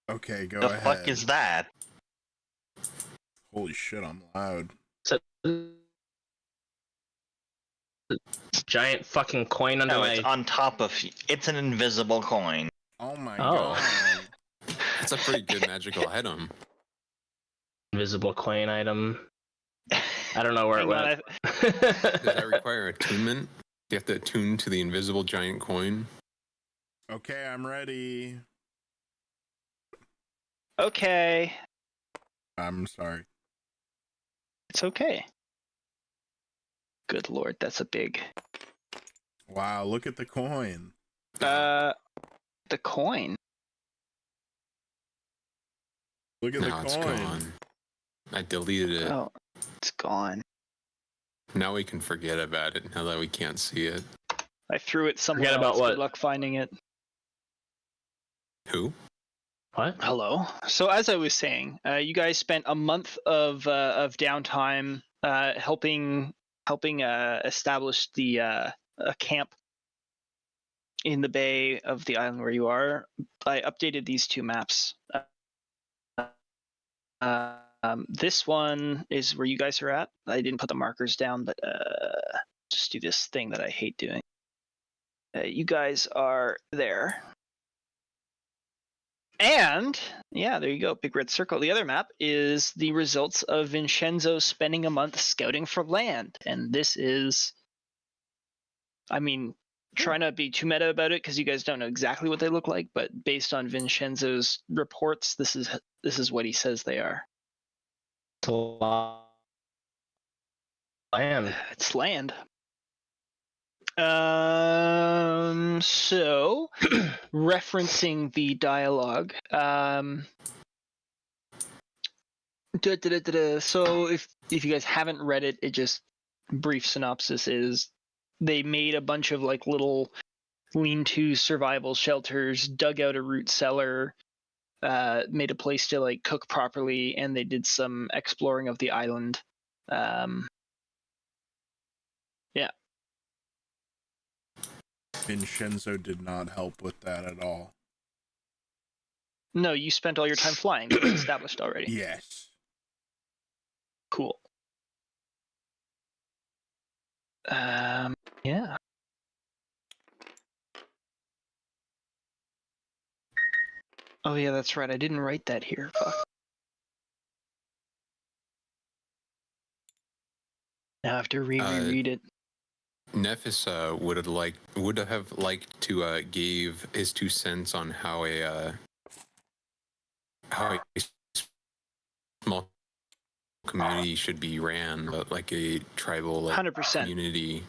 Okay, go The ahead. fuck is that? Holy shit, I'm loud. So, giant fucking coin under No, my... it's on top of. It's an invisible coin. Oh my Oh. god. That's a pretty good magical item. invisible coin item. I don't know where it Hang on, went. Does that require attunement? You have to attune to the invisible giant coin. Okay, I'm ready. Okay, I'm sorry. it's okay. Good lord, that's a big. Wow, look at the coin. The coin. Look at Now the it's coin. gone. I deleted it. Oh, it's gone. Now we can forget about it now that we can't see it. I threw it somewhere Forget about else. what? Good luck finding it. Who? What? Hello. So as I was saying, you guys spent a month of downtime helping establish the a camp in the bay of the island where you are. I updated these two maps. This one is where you guys are at. I didn't put the markers down, but just do this thing that I hate doing. You guys are there. And, yeah, there you go, big red circle. The other map is the results of Vinshenzo spending a month scouting for land. And this is, I mean, try not to be too meta about it because you guys don't know exactly what they look like, but based on Vinshenzo's reports, this is what he says they are. Land. It's land. So referencing the dialogue, so if you guys haven't read it, it just brief synopsis is they made a bunch of like little lean-to survival shelters, dug out a root cellar, made a place to like cook properly, and they did some exploring of the island. Yeah. Vinshenzo did not help with that at all. No, you spent all your time flying. That was established already. Yes. Cool. Yeah. Oh yeah, that's right. I didn't write that here. Fuck. Now I have to reread it. Nephis would have liked to give his 2 cents on how a small community should be ran, but like a tribal 100%. community.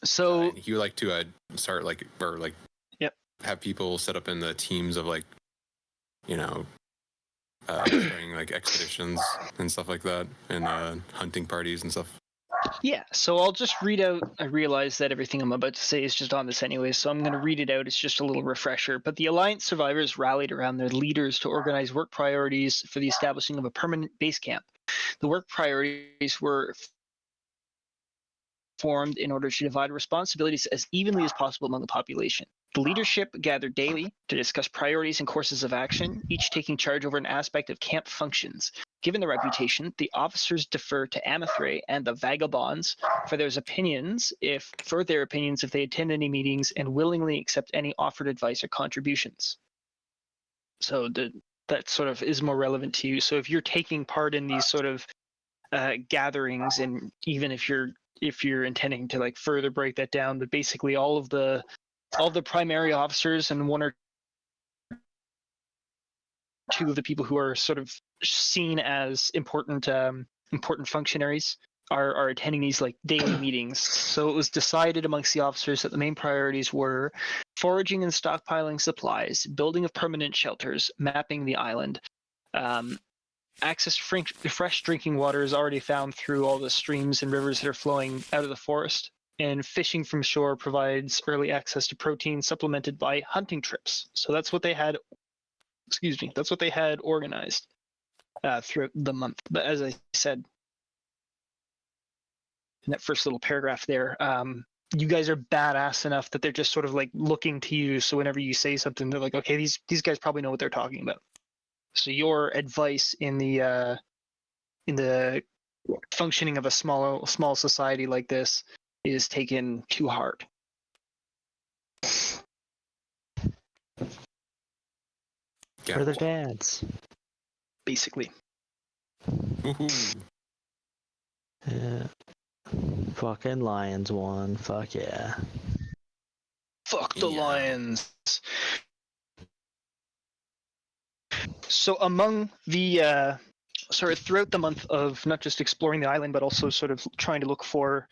So He would like to start Yep. have people set up in the teams of starting like expeditions and stuff like that, and hunting parties and stuff. yeah, so I'll just read out. I realize that everything I'm about to say is just on this anyway, so I'm going to read it out. It's just a little refresher. But the Alliance survivors rallied around their leaders to organize work priorities for the establishing of a permanent base camp. The work priorities were formed in order to divide responsibilities as evenly as possible among the population. The leadership gathered daily to discuss priorities and courses of action, each taking charge over an aspect of camp functions. Given the reputation, the officers defer to Amathray and the vagabonds for their opinions if they attend any meetings and willingly accept any offered advice or contributions. So that sort of is more relevant to you. So if you're taking part in these sort of gatherings, and even if you're intending to like further break that down, but basically all the primary officers and 1 or 2 of the people who are sort of seen as important functionaries are attending these like daily meetings. So it was decided amongst the officers that the main priorities were foraging and stockpiling supplies, building of permanent shelters, mapping the island. Access to fresh drinking water is already found through all the streams and rivers that are flowing out of the forest. And fishing from shore provides early access to protein supplemented by hunting trips. So that's what they had. That's what they had organized throughout the month. But as I said in that first little paragraph there, you guys are badass enough that they're just sort of like looking to you. So whenever you say something, they're like, okay, these guys probably know what they're talking about. So your advice in the functioning of a small society like this is taken to heart. Yeah. We're their dads. Basically. Woohoo. Yeah. Fucking Lions won. Fuck yeah. Fuck the Yeah. Lions. So among the throughout the month of not just exploring the island, but also sort of trying to look for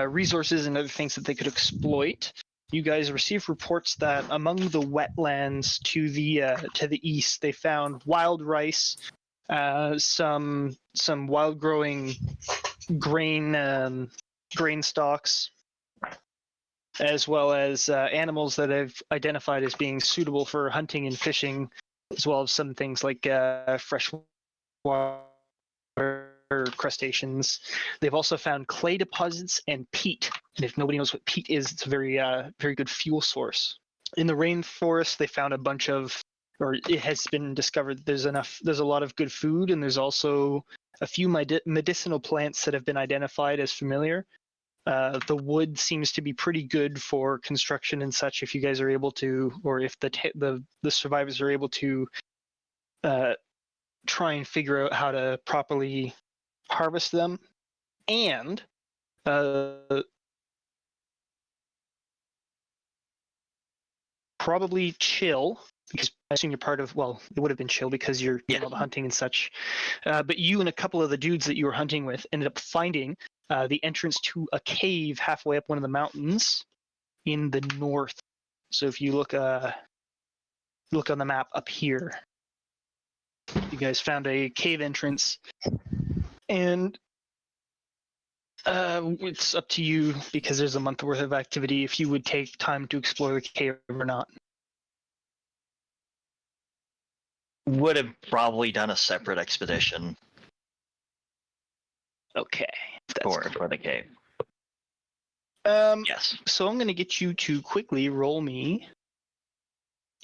resources and other things that they could exploit, you guys received reports that among the wetlands to the east, they found wild rice, some wild growing grain stalks, as well as animals that have identified as being suitable for hunting and fishing, as well as some things like freshwater crustaceans. They've also found clay deposits and peat. And if nobody knows what peat is, it's a very good fuel source. In the rainforest, they found a bunch of, or it has been discovered that there's a lot of good food, and there's also a few medicinal plants that have been identified as familiar. The wood seems to be pretty good for construction and such. If you guys are able to, or if the survivors are able to try and figure out how to properly harvest them, and probably chill, because I assume you're part of, well, it would have been chill because you're doing all the hunting and such. But you and a couple of the dudes that you were hunting with ended up finding the entrance to a cave halfway up one of the mountains in the north. So if you look on the map up here, you guys found a cave entrance, and it's up to you, because there's a month worth of activity, if you would take time to explore the cave or not. Would have probably done a separate expedition Okay. for the cave. Yes. So I'm going to get you to quickly roll me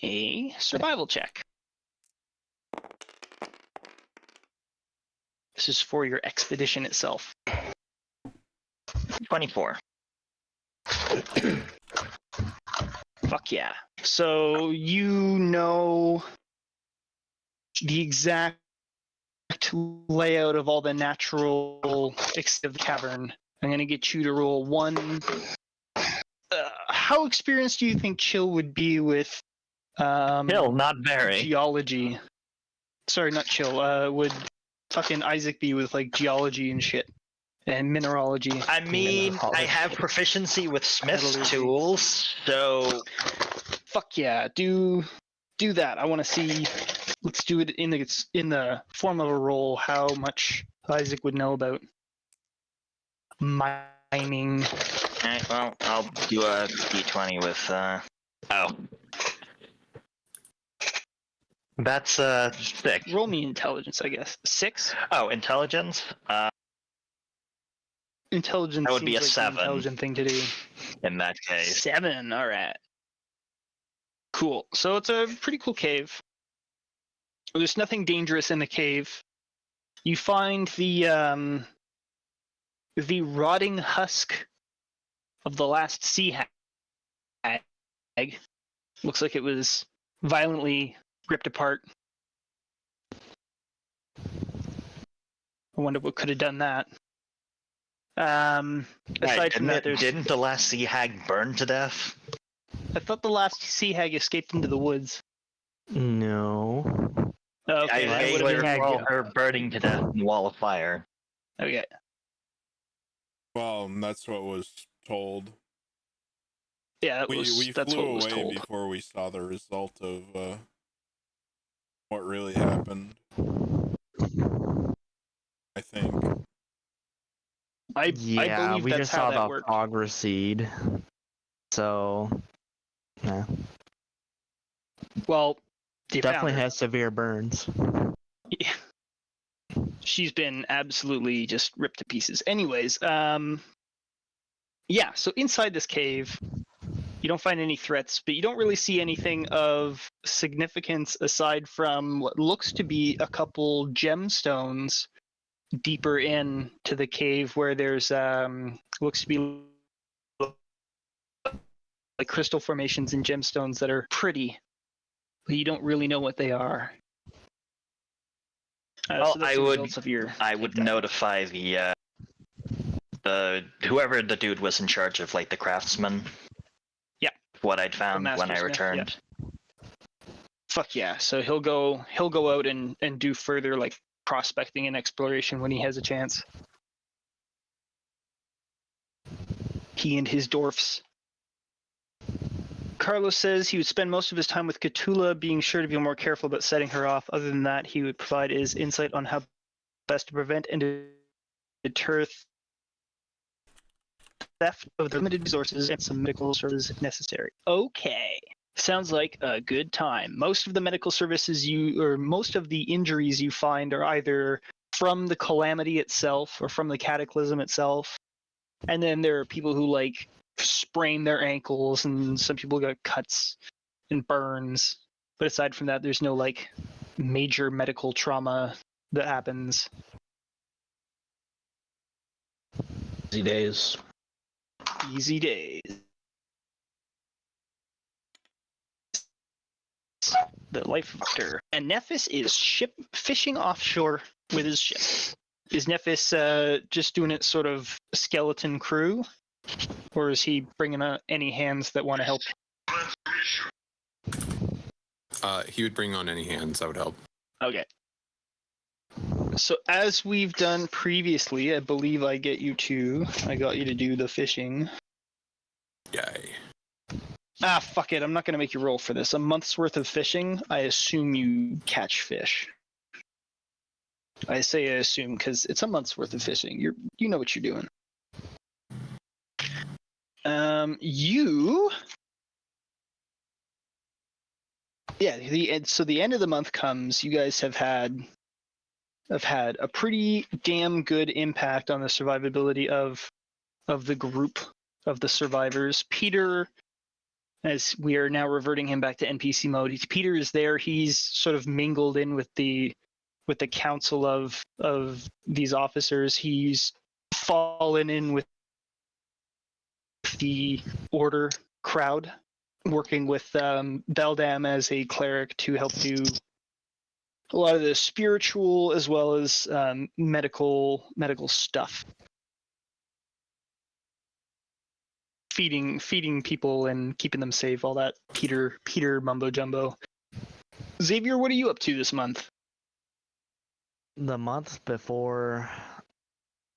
a survival check. This is for your expedition itself. 24. Fuck yeah. So you know the exact layout of all the natural exit of the cavern. I'm going to get you to roll one. How experienced do you think Chill would be with Still not very. geology? Sorry, not Chill. Would fucking Isaac be with like geology and shit and mineralogy? I mean, I have proficiency with Smith's Metallurgy. tools, so Fuck yeah, do that. I want to see. Let's do it in the form of a roll. How much Isaac would know about mining? alright, well, I'll do a d20 with oh. That's 6. Roll me intelligence, I guess. 6. Oh, intelligence? Intelligence. That would be seems a like 7. the intelligent thing to do. In that case. 7. All right. Cool. So it's a pretty cool cave. There's nothing dangerous in the cave. You find the rotting husk of the last sea hag. Looks like it was violently ripped apart. I wonder what could have done that. Aside from that, Didn't the last sea hag burn to death? I thought the last sea hag escaped into the woods. No. Okay, I that would vaguely have been recall her burning to death in Wall of Fire. Okay. Well, that's what was told. Yeah, We that's what flew was away told. before we saw the result of what really happened. I think. I Yeah, believe we that's just how saw that the worked. progress seed. So, yeah. Well, you found Definitely her. has severe burns. Yeah. She's been absolutely just ripped to pieces. Anyways, Yeah, so inside this cave, you don't find any threats, but you don't really see anything of significance aside from what looks to be a couple gemstones deeper into the cave where there's looks to be like crystal formations and gemstones that are pretty, but you don't really know what they are. Well, so that's the results of your I would notify the whoever the dude was in charge of, like the craftsman. Yeah. What I'd found when I Mastersmith, returned. yeah. Fuck yeah! So he'll go out and do further like prospecting and exploration when he has a chance. He and his dwarfs. Carlos says he would spend most of his time with Khutula, being sure to be more careful about setting her off. Other than that, he would provide his insight on how best to prevent and deter theft of the limited resources and some medical services if necessary. Okay. Sounds like a good time. Most of the medical services most of the injuries you find are either from the calamity itself or from the cataclysm itself. And then there are people who like sprain their ankles, and some people got cuts and burns. But aside from that, there's no like major medical trauma that happens. Easy days. Easy days. The life of Victor. And Nephis is fishing offshore with his ship. Is Nephis just doing it sort of skeleton crew? Or is he bringing any hands that want to help? He would bring on any hands that would help. Okay. So as we've done previously, I believe I got you to do the fishing. Yay. Ah, fuck it. I'm not going to make you roll for this. A month's worth of fishing, I assume you catch fish. I say I assume because it's a month's worth of fishing. You know what you're doing. So the end of the month comes. You guys have had a pretty damn good impact on the survivability of the group of the survivors. Peter, as we are now reverting him back to NPC mode, Peter is there. He's sort of mingled in with the council of these officers. He's fallen in with the order crowd, working with Beldam as a cleric to help do a lot of the spiritual as well as medical stuff. Feeding people and keeping them safe, all that Peter mumbo jumbo. Xavier, what are you up to this month? The month before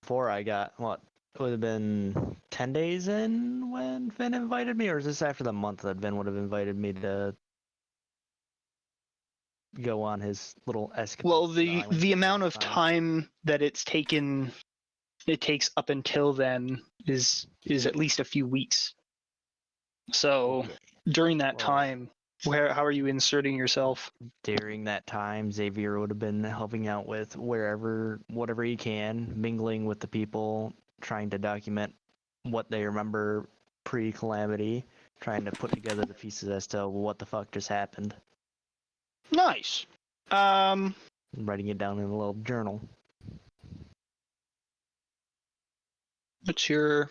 I got, what, it would have been 10 days in when Finn invited me, or is this after the month that Finn would have invited me to go on his little escapade? Well, the amount of time that it takes up until then is at least a few weeks. So during that time, how are you inserting yourself? During that time, Xavier would have been helping out with whatever he can, mingling with the people, trying to document what they remember pre-calamity, trying to put together the pieces as to what the fuck just happened. Nice. Writing it down in a little journal. What's your...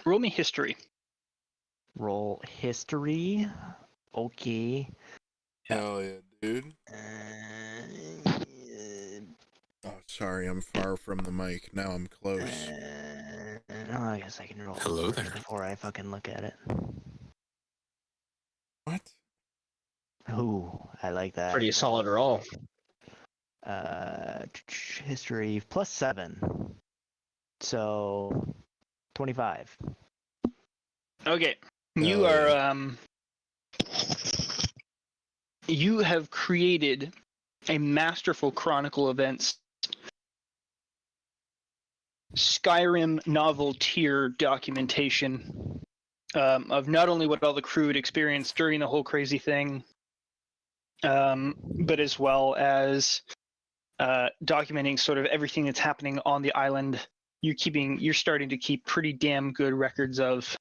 Roll me history. Roll history. Okay. Hell yeah, dude. Oh, sorry, I'm far from the mic. Now I'm close. I guess I can roll Hello there. before I fucking look at it. What? Ooh, I like that. Pretty solid roll. History +7. So 25. Okay. You are you have created a masterful chronicle events Skyrim novel tier documentation of not only what all the crew had experienced during the whole crazy thing, but as well as documenting sort of everything that's happening on the island. You're starting to keep pretty damn good records of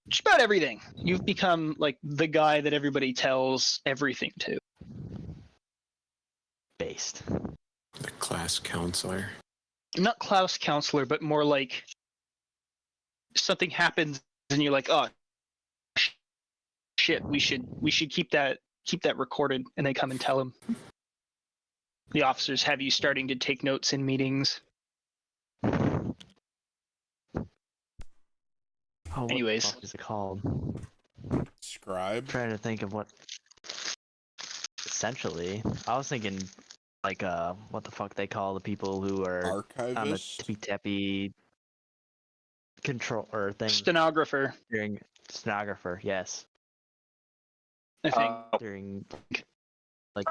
just about everything. You've become like the guy that everybody tells everything to. Based. The class counselor. Not Klaus counselor, but more like something happens and you're like, oh shit, we should keep that recorded, and they come and tell him. The officers have you starting to take notes in meetings. Oh, what Anyways. the fuck is it called? Scribe. Trying to think of what. Essentially, I was thinking like what the fuck they call the people who are on the Archivist. tippy-tappy control or thing Stenographer, during stenographer. Yes, I think. during All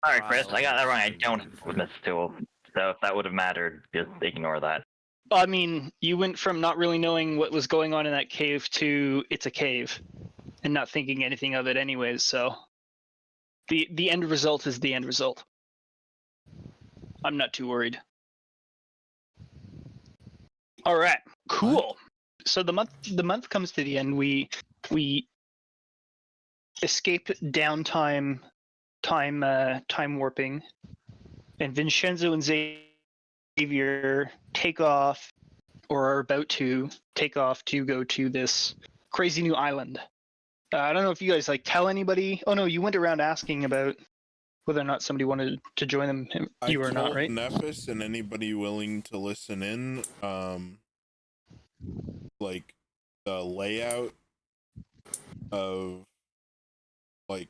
right, Chris, I got that wrong. I don't have this tool, so if that would have mattered, just ignore that. I mean, you went from not really knowing what was going on in that cave to it's a cave, and not thinking anything of it anyways, so the end result is the end result. I'm not too worried. All right, cool. So the month comes to the end. We escape downtime, time warping, and Vinshenzo and Xavier take off, or are about to take off to go to this crazy new island. I don't know if you guys like tell anybody. Oh no, you went around asking about whether or not somebody wanted to join them. You I or not, told right? Nephis and anybody willing to listen in, like the layout of like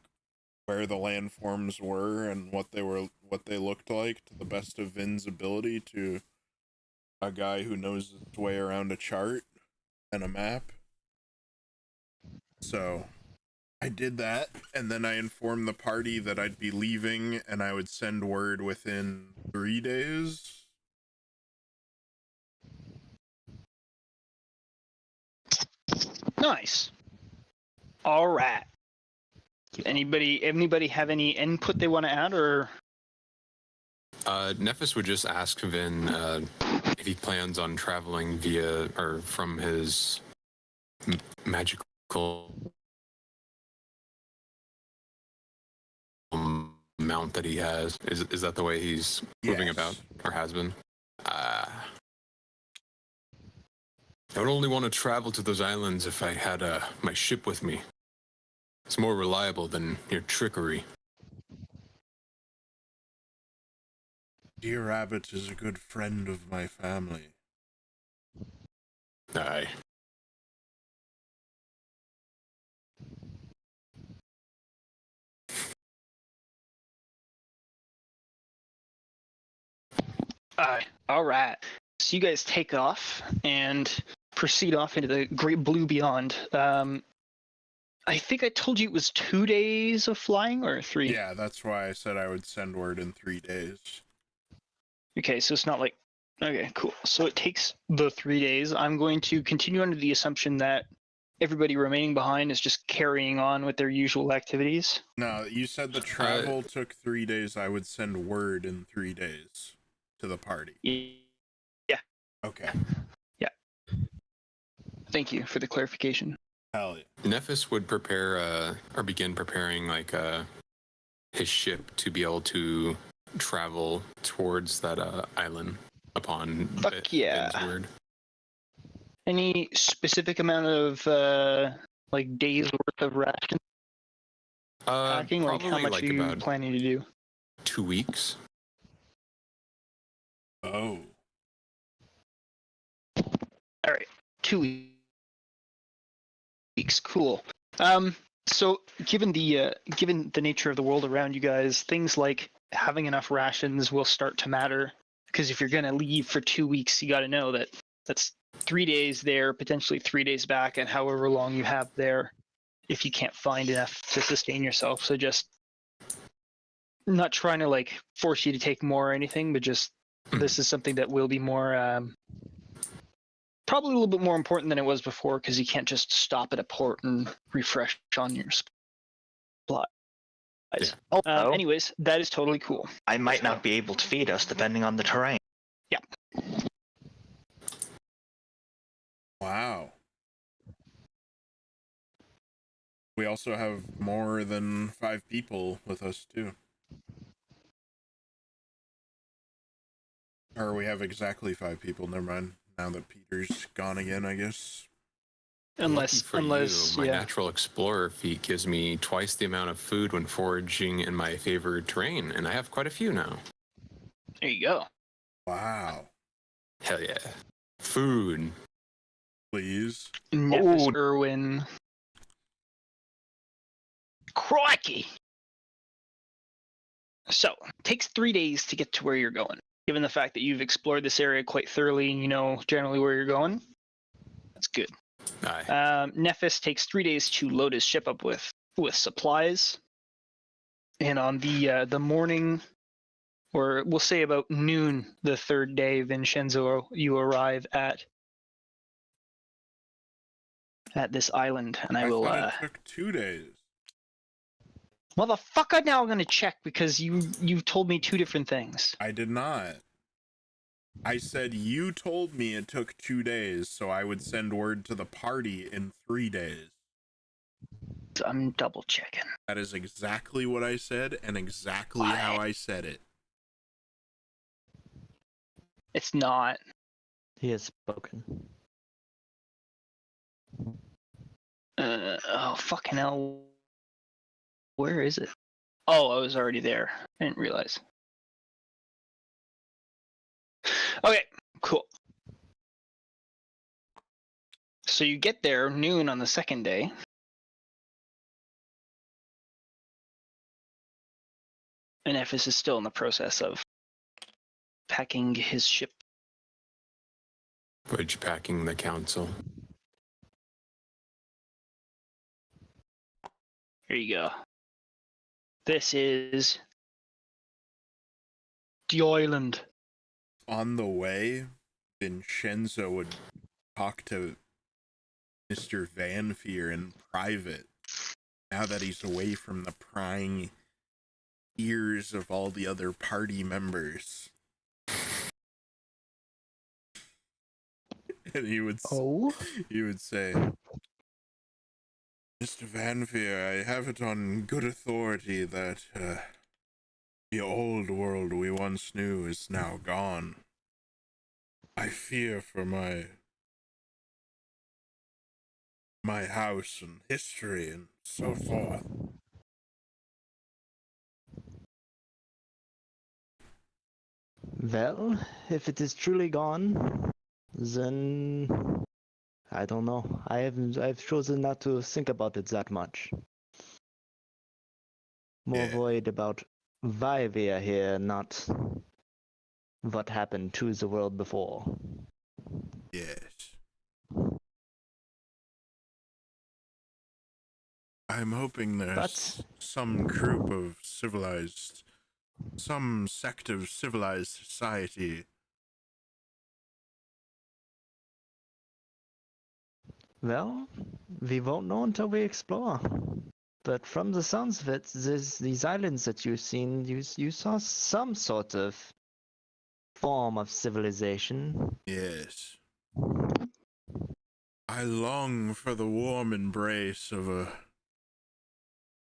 where the landforms were and what they looked like to the best of Vin's ability to a guy who knows his way around a chart and a map. So I did that, and then I informed the party that I'd be leaving and I would send word within 3 days. Nice. All right. Anybody have any input they want to add, or? Nephis would just ask Vin if he plans on traveling via or from his magical mount that he has. Is that the way he's moving Yes. about, or has been? I would only want to travel to those islands if I had my ship with me. It's more reliable than your trickery. Dear Rabbit is a good friend of my family. Aye. All right. So you guys take off and proceed off into the great blue beyond. I think I told you it was 2 days of flying, or 3? Yeah, that's why I said I would send word in 3 days. Okay, so it's not like... Okay, cool. So it takes the 3 days. I'm going to continue under the assumption that everybody remaining behind is just carrying on with their usual activities. No, you said the travel took 3 days. I would send word in 3 days to the party. Yeah. Okay. Yeah. Thank you for the clarification. Hell yeah. Nephis would prepare or begin preparing like his ship to be able to travel towards that island upon Fuck yeah. Vin's word. Any specific amount of like days worth of ration packing? Like how Probably much like are you about planning to do? 2 weeks. Oh. All right, 2 weeks. Cool. So given the nature of the world around you guys, things like having enough rations will start to matter, because if you're gonna leave for 2 weeks, you got to know that that's 3 days there, potentially 3 days back, and however long you have there, if you can't find enough to sustain yourself. So just not trying to like force you to take more or anything, but just this is something that will be more probably a little bit more important than it was before, because you can't just stop at a port and refresh on your supplies. Also, Anyways, that is totally cool. I might not be able to feed us depending on the terrain. Wow. We also have more than 5 people with us too. Or we have exactly 5 people, never mind. Now that Peter's gone again, I guess. Unless, my natural explorer feat gives me twice the amount of food when foraging in my favored terrain, and I have quite a few now. There you go. Wow. Hell yeah. Food. Please. Nephis, Irwin. Crikey! So, takes 3 days to get to where you're going. Given the fact that you've explored this area quite thoroughly and you know generally where you're going, that's good. Aye. Nephis takes 3 days to load his ship up with supplies. And on the morning, or we'll say about noon the third day, Vinshenzo, you arrive at this island, and I will. Thought it took 2 days. Motherfucker! Now I'm gonna check because you told me 2 different things. I did not. I said you told me it took 2 days, so I would send word to the party in 3 days. I'm double checking. That is exactly what I said and exactly how I said it. It's not. He has spoken. Oh fucking hell! Where is it? Oh, I was already there. I didn't realize. Okay, cool. So you get there noon on the second day. And Nephis is still in the process of packing his ship. Bridge packing the council. Here you go. This is the island. On the way, Vinshenzo would talk to Mr. Vanfyr in private, now that he's away from the prying ears of all the other party members. And he would say, Mr. Vanfyr, I have it on good authority that the old world we once knew is now gone. I fear for my house and history and so forth. Well, if it is truly gone, then I don't know. I've chosen not to think about it that much. More worried about why we are here, not what happened to the world before. Yes. I'm hoping there's some group of some sect of civilized society. Well, we won't know until we explore. But from the sounds of it, these islands that you've seen, you saw some sort of form of civilization. Yes. I long for the warm embrace of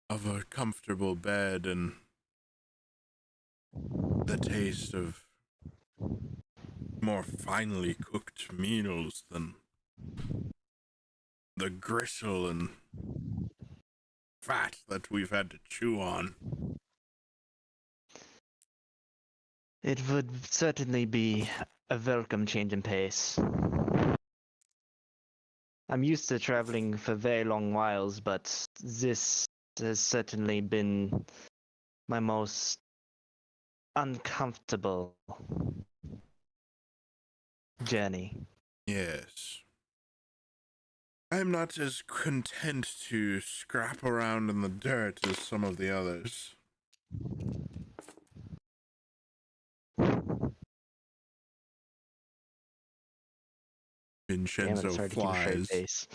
a comfortable bed and the taste of more finely cooked meals than the gristle and fat that we've had to chew on. It would certainly be a welcome change in pace. I'm used to traveling for very long whiles, but this has certainly been my most uncomfortable journey. Yes. I'm not as content to scrap around in the dirt as some of the others. Vinshenzo flies.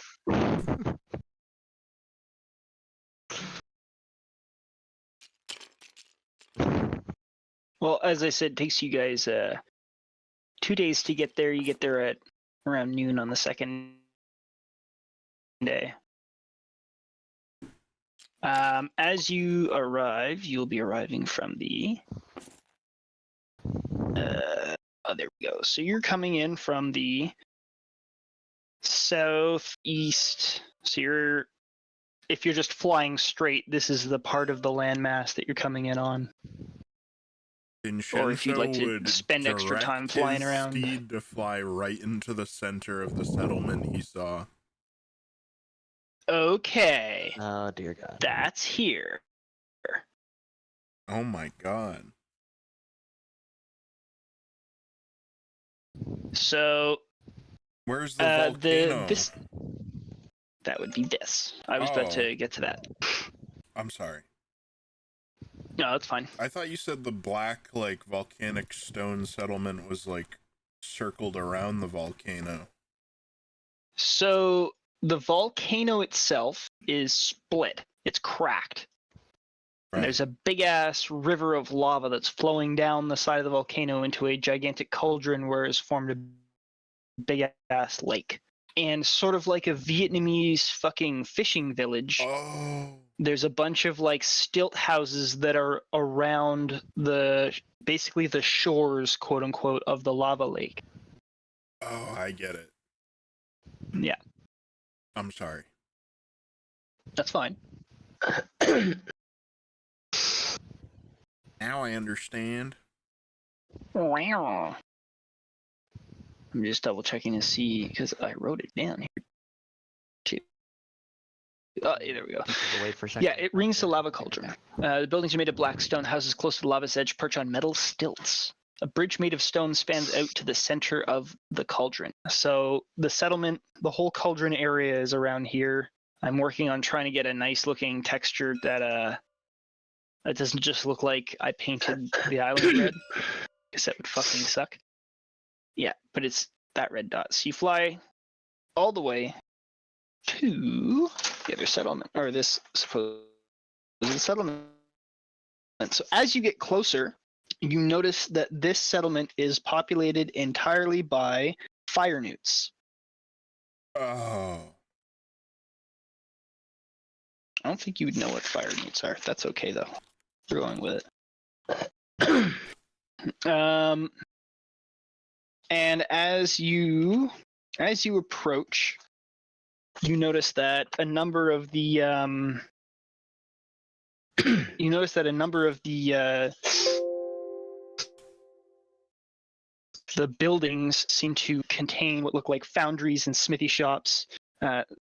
Well, as I said, it takes you guys 2 days to get there. You get there at around noon on the second day. As you arrive, you'll be arriving from the. Oh, there we go. So you're coming in from the southeast. So you're, if you're just flying straight, this is the part of the landmass that you're coming in on. Or if you'd like to spend extra time flying around. Steed to fly right into the center of the settlement he saw. Okay. Oh dear God. That's here. Oh my God. So where's the volcano? That would be this. I was about to get to that. I'm sorry. No, that's fine. I thought you said the black, like, volcanic stone settlement was, like, circled around the volcano. So the volcano itself is split. It's cracked. Right. And there's a big-ass river of lava that's flowing down the side of the volcano into a gigantic cauldron where it's formed a big-ass lake. And sort of like a Vietnamese fucking fishing village, there's a bunch of, like, stilt houses that are around basically the shores, quote-unquote, of the lava lake. Oh, I get it. Yeah. I'm sorry. That's fine. Now I understand. Wow. I'm just double checking to see because I wrote it down here too. Oh, there we go. Wait for a second. Yeah, it rings the lava cauldron. The buildings are made of black stone. Houses close to the lava's edge perch on metal stilts. A bridge made of stone spans out to the center of the cauldron. So the settlement, the whole cauldron area is around here. I'm working on trying to get a nice looking texture that it doesn't just look like I painted the island red, because that would fucking suck. Yeah, but it's that red dot. So you fly all the way to the other settlement, or this supposed settlement. And so as you get closer, you notice that this settlement is populated entirely by fire newts. Oh. I don't think you would know what fire newts are. That's okay though. We're going with it. And as you approach, you notice that a number of the the buildings seem to contain what look like foundries and smithy shops,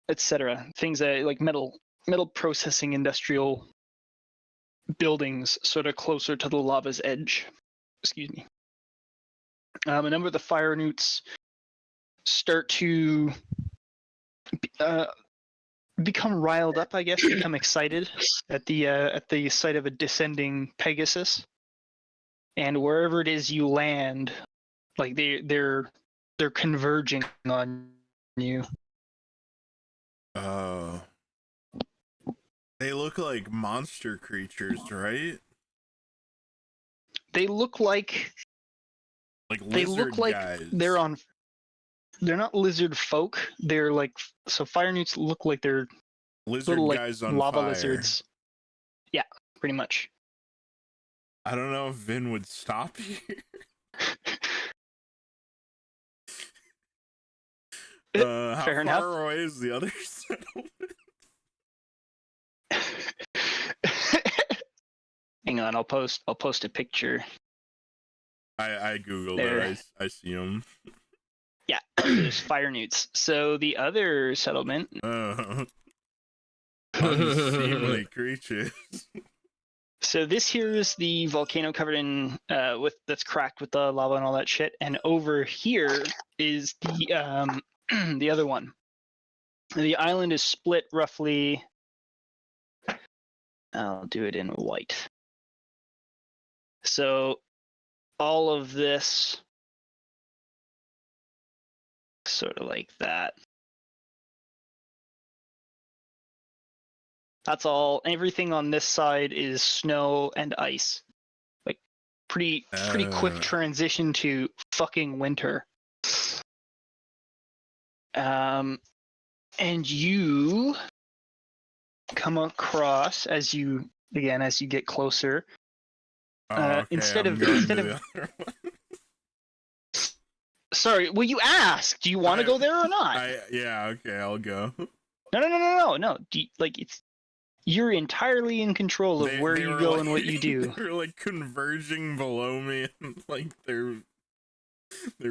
etc. Things that like metal processing industrial buildings, sort of closer to the lava's edge. Excuse me. A number of the fire newts start to become riled up, I guess, become excited at the sight of a descending Pegasus, and wherever it is you land, like they're converging on you. Oh. They look like monster creatures, right? They look like lizard guys. They're not lizard folk. They're like, so fire newts look like they're lizard little, guys like, on lava fire. lizards. Yeah, pretty much. I don't know if Vin would stop here. How Fair far enough. away is the other settlement? Hang on, I'll post a picture. I googled There. it. I see them. Yeah, there's fire newts. So the other settlement. Unseemly creatures. So this here is the volcano covered in that's cracked with the lava and all that shit, and over here is the the other one. The island is split roughly. I'll do it in white. So all of this, sort of like that. That's all. Everything on this side is snow and ice. Like Pretty quick transition to fucking winter. And you come across as you get closer. Instead of sorry, well, you asked. Do you want to go there or not? Yeah, okay, I'll go. No. You're entirely in control of where you go and what you do. They're like converging below me, and like they're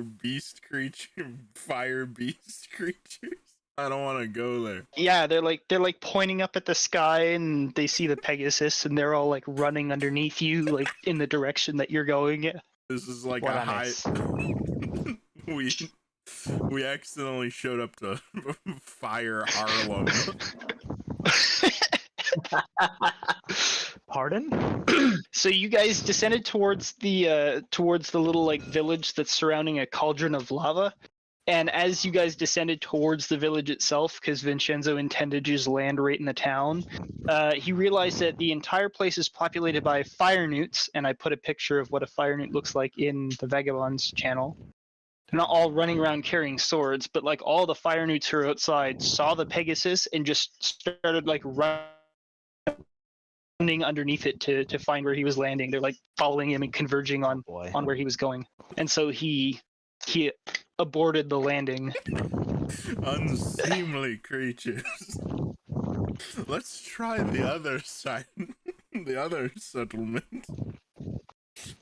beast creature, fire beast creatures. I don't want to go there. Yeah, they're like pointing up at the sky, and they see the Pegasus, and they're all like running underneath you, like in the direction that you're going. This is like a high. We accidentally showed up to fire Harlem. Pardon? So you guys descended towards the little like village that's surrounding a cauldron of lava, and as you guys descended towards the village itself, because Vinshenzo intended to just land right in the town, he realized that the entire place is populated by fire newts, and I put a picture of what a fire newt looks like in the Vagabonds channel. They're not all running around carrying swords, but like all the fire newts who are outside saw the Pegasus and just started like running underneath it to find where he was landing. They're like following him and converging on where he was going. And so he aborted the landing. Unseemly creatures. Let's try the other side, the other settlement.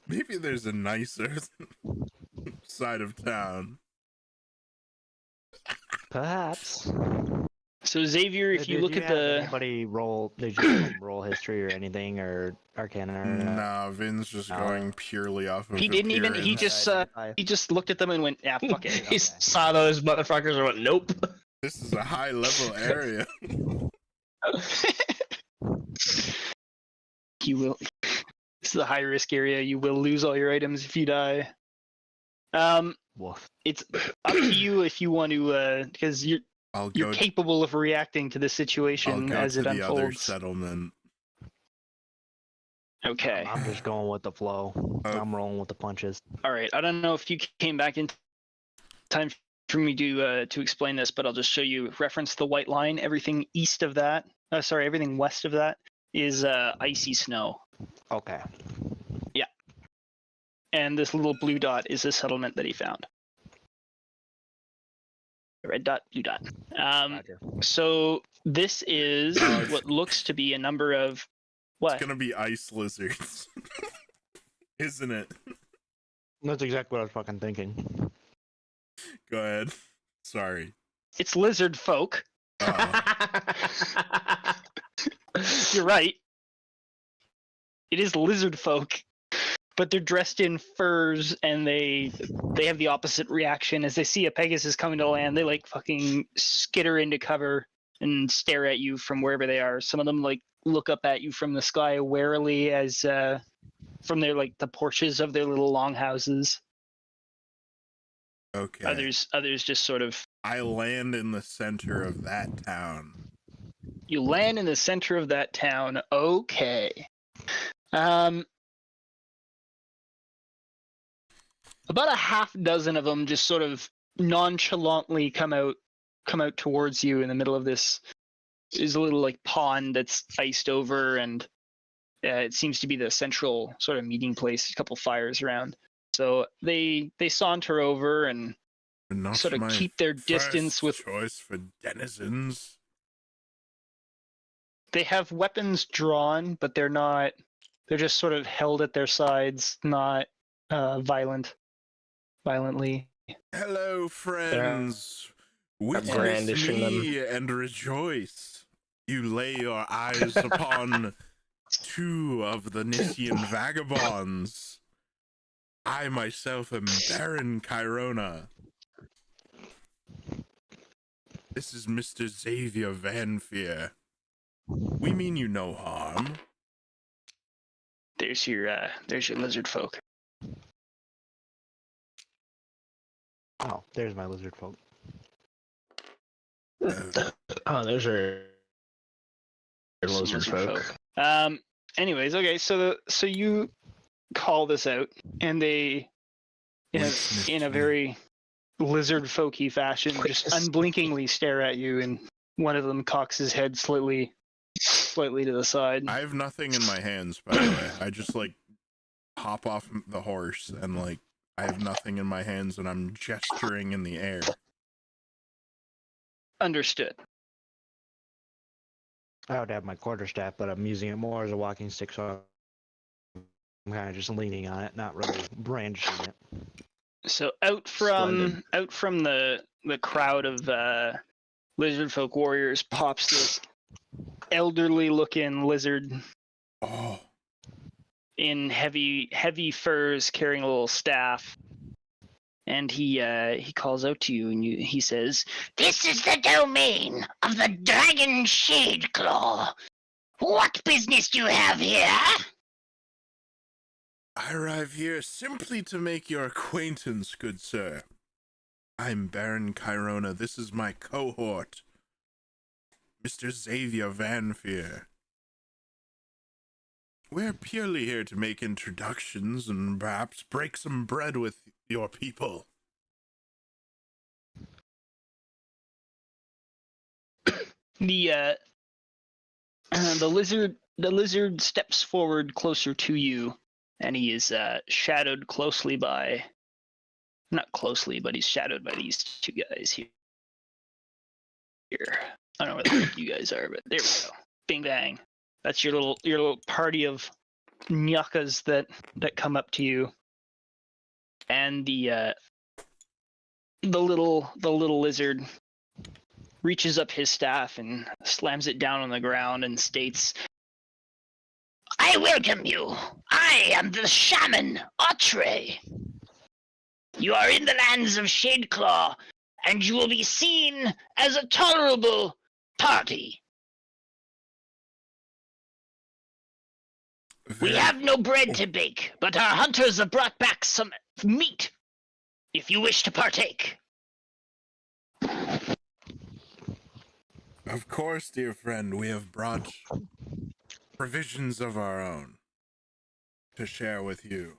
Maybe there's a nicer side of town. Perhaps. So Xavier, if you look at the anybody roll, did you roll history or anything or Arcana? Or, nah, Vin's just going purely off of. He didn't even. He appearance. just looked at them and went, "Yeah, fuck it." He saw those motherfuckers and went, "Nope." This is a high level area. You will. This is a high risk area. You will lose all your items if you die. It's up to you if you want to, because you're capable of reacting to the situation as it unfolds. The other settlement. Okay. I'm just going with the flow. I'm rolling with the punches. All right. I don't know if you came back in time for me to explain this, but I'll just show you. Reference the white line. Everything east of that. Everything west of that is icy snow. Okay. Yeah. And this little blue dot is a settlement that he found. Red dot, blue dot. So this is what looks to be a number of what? It's gonna be ice lizards, isn't it? That's exactly what I was fucking thinking. Go ahead. Sorry. It's lizard folk. Oh. You're right. It is lizard folk, but they're dressed in furs, and they have the opposite reaction. As they see a Pegasus coming to land, they like fucking skitter into cover and stare at you from wherever they are. Some of them like look up at you from the sky warily as from their like the porches of their little longhouses. Okay. Others just sort of. I land in the center of that town. You land in the center of that town. Okay. About a half dozen of them just sort of nonchalantly come out towards you in the middle of this. There's a little like pond that's iced over, and it seems to be the central sort of meeting place. A couple fires around, so they saunter over and sort of keep their distance with. Choice for denizens. They have weapons drawn, but they're not. They're just sort of held at their sides, not violently. Hello, friends. Witness me and rejoice. You lay your eyes upon two of the Nisian vagabonds. I myself am Baron Cairona. This is Mr. Xavier Vanfyr. We mean you no harm. There's your lizard folk. Oh, there's my lizard folk. Oh, there's your lizard folk. Anyways, okay, so you call this out, and they, in a very lizard folky fashion, just unblinkingly stare at you, and one of them cocks his head slightly to the side. I have nothing in my hands, by the way. I just like hop off the horse and like I have nothing in my hands and I'm gesturing in the air. Understood. I would have my quarterstaff, but I'm using it more as a walking stick, so I'm kind of just leaning on it, not really brandishing it. So out from the crowd of lizard folk warriors pops this elderly looking lizard Oh, in heavy furs, carrying a little staff, and he calls out to you, and he says, This is the domain of the Dragon Shadeclaw. What business do you have here? I arrive here simply to make your acquaintance, good sir. I'm Baron Cairona. This is my cohort, Mr. Xavier Vanfyr. We're purely here to make introductions and perhaps break some bread with your people. the lizard steps forward closer to you, and he is shadowed closely by, not closely, but he's shadowed by these two guys here. I don't know where the heck you guys are, but there we go. Bing bang. That's your little party of nyakas that come up to you, and the little lizard reaches up his staff and slams it down on the ground and states, I welcome you. I am the shaman, Atre. You are in the lands of Shadeclaw, and you will be seen as a tolerable party. We have no bread to bake, but our hunters have brought back some meat, if you wish to partake. Of course, dear friend, we have brought provisions of our own to share with you.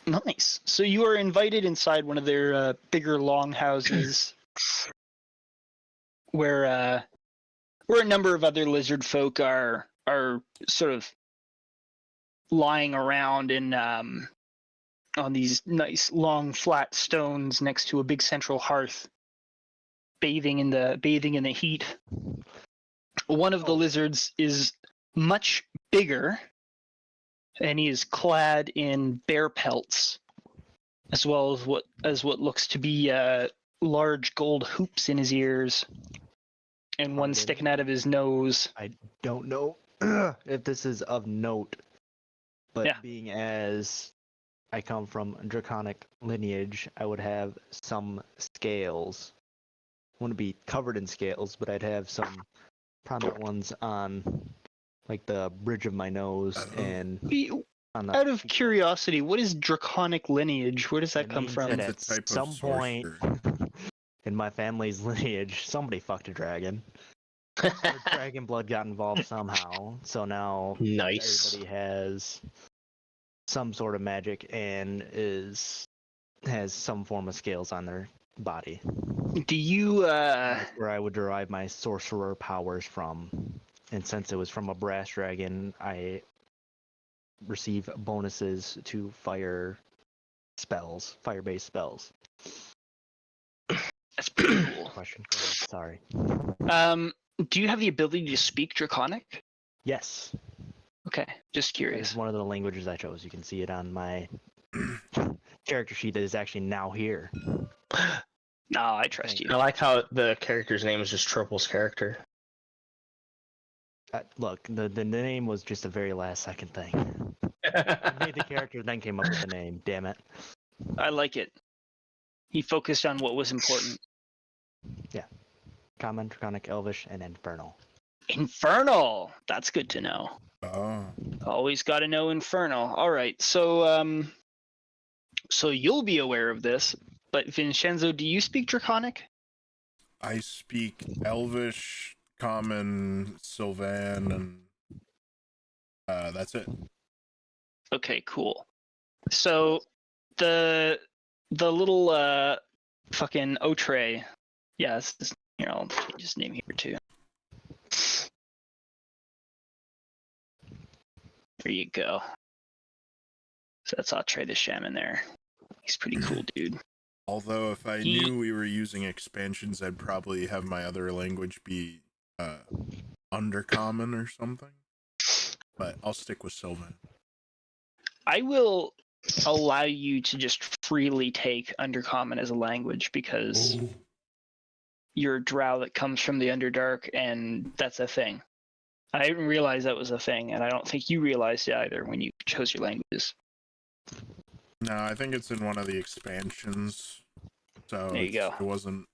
Nice. So you are invited inside one of their bigger longhouses, where a number of other lizard folk are sort of lying around in on these nice long flat stones next to a big central hearth, bathing in the heat. One of the lizards is much bigger, and he is clad in bear pelts, as well as what looks to be large gold hoops in his ears, and one sticking out of his nose. I don't know if this is of note, but Yeah. being as I come from draconic lineage, I would have some scales. I wouldn't be covered in scales, but I'd have some prominent ones on, like, the bridge of my nose and on the. Out of curiosity, what is draconic lineage? Where does that It come means from? that It's a type at of some point sorcerer. in my family's lineage, somebody fucked a dragon. Or dragon blood got involved somehow, so now Nice. everybody has some sort of magic and has some form of scales on their body. Do you That's where I would derive my sorcerer powers from. And since it was from a brass dragon, I receive bonuses to fire-based spells. That's pretty cool. Question. Go ahead, sorry. Do you have the ability to speak Draconic? Yes. Okay, just It's curious. one of the languages I chose. You can see it on my character sheet that is actually now here. No, I trust you. I like how the character's name is just Trople's character. Look, the name was just a very last second thing. I made the character, then came up with the name. Damn it. I like it. He focused on what was important. Common, Draconic, Elvish, and Infernal. Infernal! That's good to know. Oh. Always got to know Infernal. All right, so so you'll be aware of this, but Vinshenzo, do you speak Draconic? I speak Elvish, Common, Sylvan, and that's it. Okay, cool. So the little fucking Otre, yeah, this is, here, I'll change his name here too. There you go. So that's Otre the Shaman there. He's pretty cool, dude. Although if I knew we were using expansions, I'd probably have my other language be Undercommon or something. But I'll stick with Sylvan. I will allow you to just freely take Undercommon as a language because you're a drow that comes from the Underdark, and that's a thing. I didn't realize that was a thing, and I don't think you realized it either when you chose your languages. No, I think it's in one of the expansions. So There you go. It wasn't.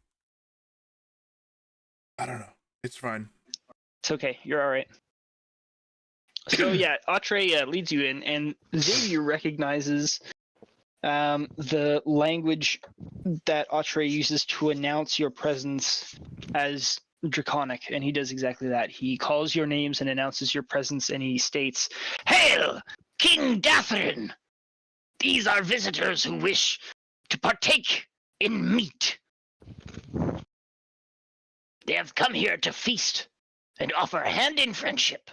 I don't know. It's fine. It's okay. You're all right. So yeah, Atre leads you in, and Xavier recognizes the language that Atre uses to announce your presence as Draconic, and he does exactly that. He calls your names and announces your presence, and he states, Hail, King Datharin! These are visitors who wish to partake in meat. They have come here to feast and offer hand in friendship.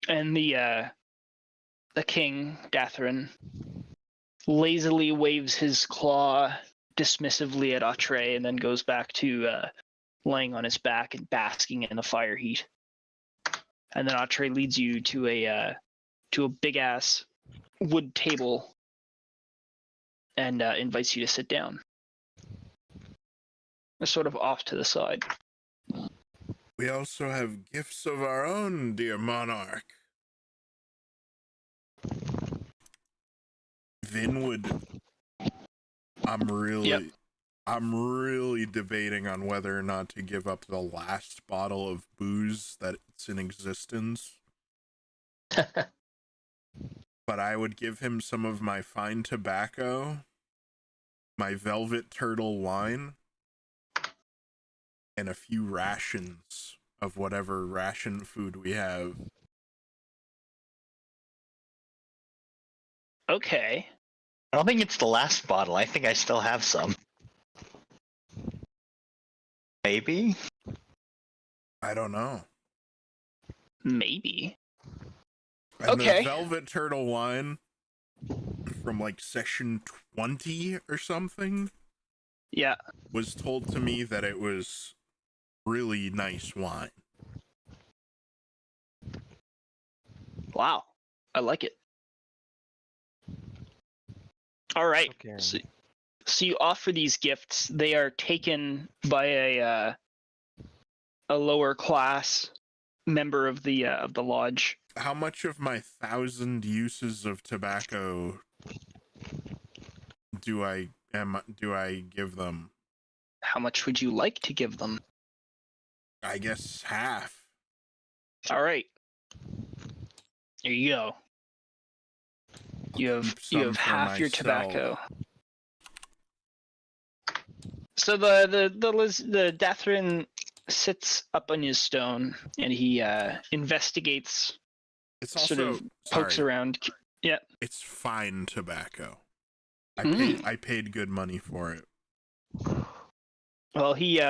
and the king, Datharin, lazily waves his claw dismissively at Atre and then goes back to laying on his back and basking in the fire heat. And then Atre leads you to a big ass wood table and invites you to sit down. They're sort of off to the side. We also have gifts of our own, dear monarch. Vinwood. I'm really debating on whether or not to give up the last bottle of booze that's in existence. But I would give him some of my fine tobacco, my velvet turtle wine, and a few rations of whatever ration food we have. Okay. I don't think it's the last bottle. I think I still have some. Maybe? I don't know. Maybe. And Okay. the velvet turtle wine from like session 20 or something Yeah. was told to me that it was really nice wine. Wow. I like it. All right. Okay. So you offer these gifts. They are taken by a lower class member of the lodge. How much of my 1,000 uses of tobacco do I give them? How much would you like to give them? I guess half. All right. Here you go. You Keep some have for half your myself. tobacco. So the Datharin sits up on his stone and he investigates. It's Sort also of pokes around. Yeah. It's fine tobacco. Mm. I paid good money for it. Well, he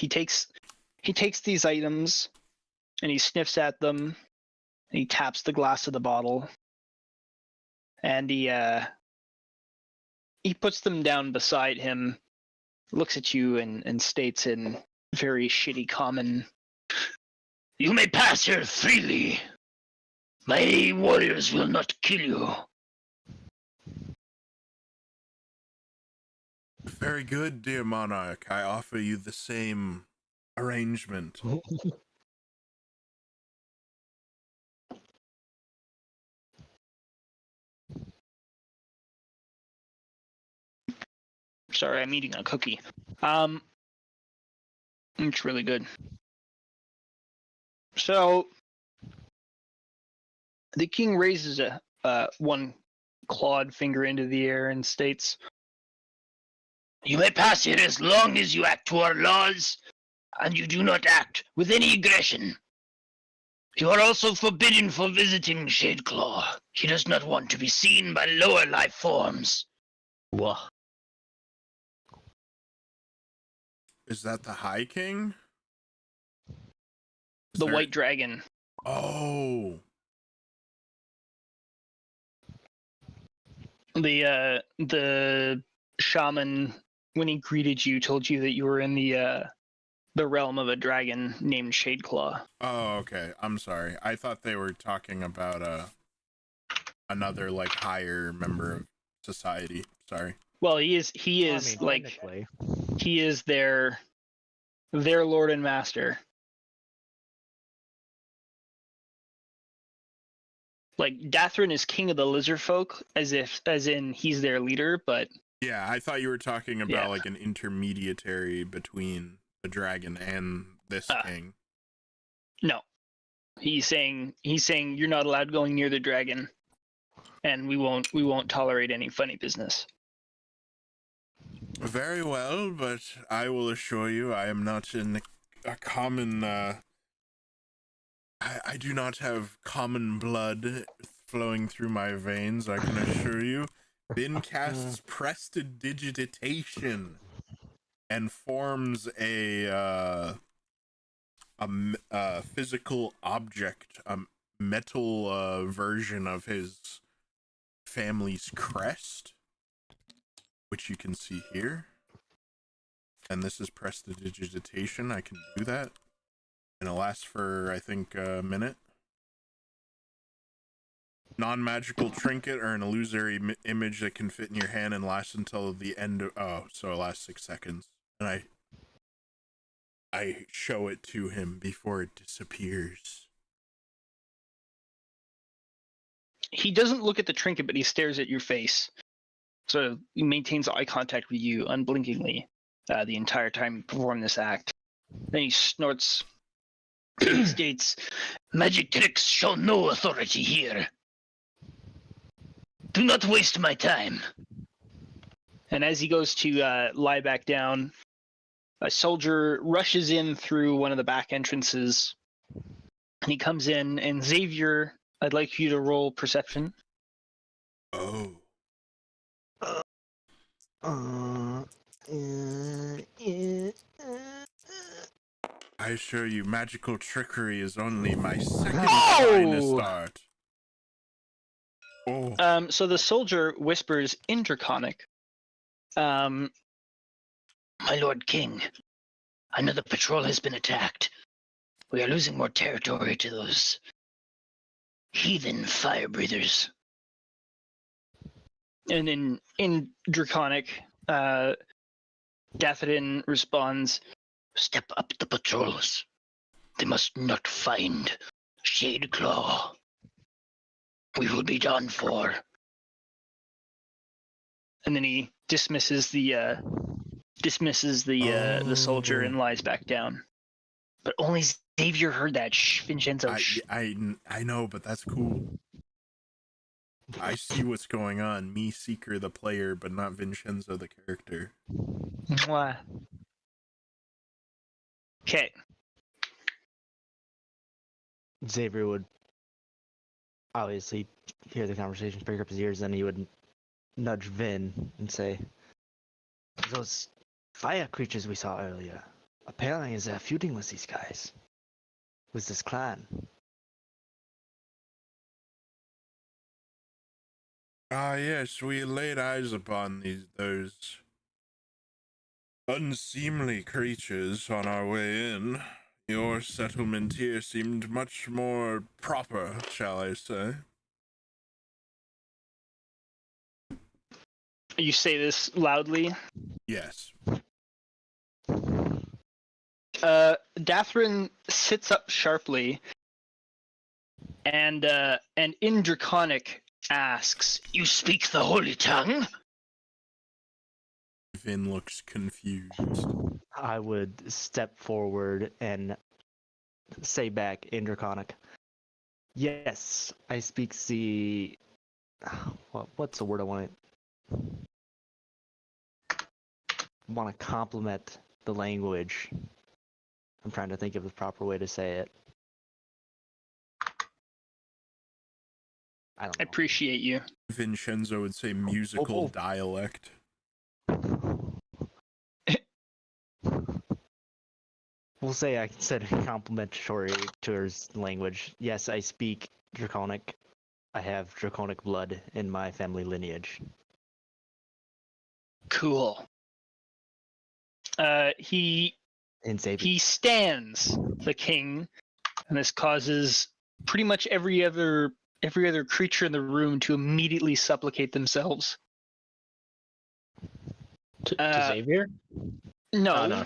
takes these items and he sniffs at them and he taps the glass of the bottle and he puts them down beside him, looks at you and states in very shitty common, You may pass here freely. My warriors will not kill you. Very good, dear monarch. I offer you the same arrangement. sorry, I'm eating a cookie. It's really good. So the king raises one clawed finger into the air and states, You may pass here as long as you act to our laws, and you do not act with any aggression. You are also forbidden from visiting Shadeclaw. He does not want to be seen by lower life forms. Whoa. Is that the High King? Is The there- White Dragon. Oh. The shaman, when he greeted you, told you that you were in the realm of a dragon named Shadeclaw. Oh, okay. I'm sorry. I thought they were talking about another like higher member of society. Sorry. Well, he is technically. he is their lord and master. Like Dathrin is king of the lizard folk, as in he's their leader, but Yeah, I thought you were talking about Yeah. like an intermediary between the dragon and this king. no. He's saying you're not allowed going near the dragon, and we won't tolerate any funny business. Very well, but I will assure you I am not in a common I do not have common blood flowing through my veins, I can assure you. Bin casts prestidigitation and forms a physical object, a metal version of his family's crest, which you can see here. And this is prestidigitation. I can do that. And it lasts for, I think, a minute. Non-magical trinket or an illusory image that can fit in your hand and lasts until the end of... Oh, so it lasts 6 seconds. And I show it to him before it disappears. He doesn't look at the trinket, but he stares at your face. So he maintains eye contact with you unblinkingly the entire time you perform this act. Then he snorts. He states, magic tricks show no authority here. Do not waste my time. And as he goes to lie back down, a soldier rushes in through one of the back entrances. And he comes in, and Xavier, I'd like you to roll perception. Oh. I assure you, magical trickery is only my second finest art. Oh. So the soldier whispers in Draconic. My Lord King, another patrol has been attacked. We are losing more territory to those heathen fire breathers. And in Draconic, Dathrin responds, Step up the patrols. They must not find Shadeclaw. We will be done for. and then he dismisses the soldier and lies back down. But only Xavier heard that. Shh, Vinshenzo. Shh. I know, but that's cool. I see what's going on. Me, Seeker, the player, but not Vinshenzo, the character. Mwah. Okay. Xavier would obviously hear the conversation, pick up his ears, and he would nudge Vin and say, "Those fire creatures we saw earlier, apparently is feuding with these guys, with this clan." Ah, yes, we laid eyes upon those unseemly creatures on our way in. Your settlement here seemed much more proper, shall I say. You say this loudly. Yes. Dathrin sits up sharply and in Draconic asks, "You speak the holy tongue?" Vin looks confused. I would step forward and say back in Draconic, "Yes, I speak the... What's the word I want? want to compliment the language. I'm trying to think of the proper way to say it. I don't I know. appreciate you. Vinshenzo would say musical dialect. We'll say I said complimentary towards language. Yes, I speak Draconic. I have Draconic blood in my family lineage. Cool. He In Xavier. he stands, the king, and this causes pretty much every other creature in the room to immediately supplicate themselves. To Xavier? No, Oh, no.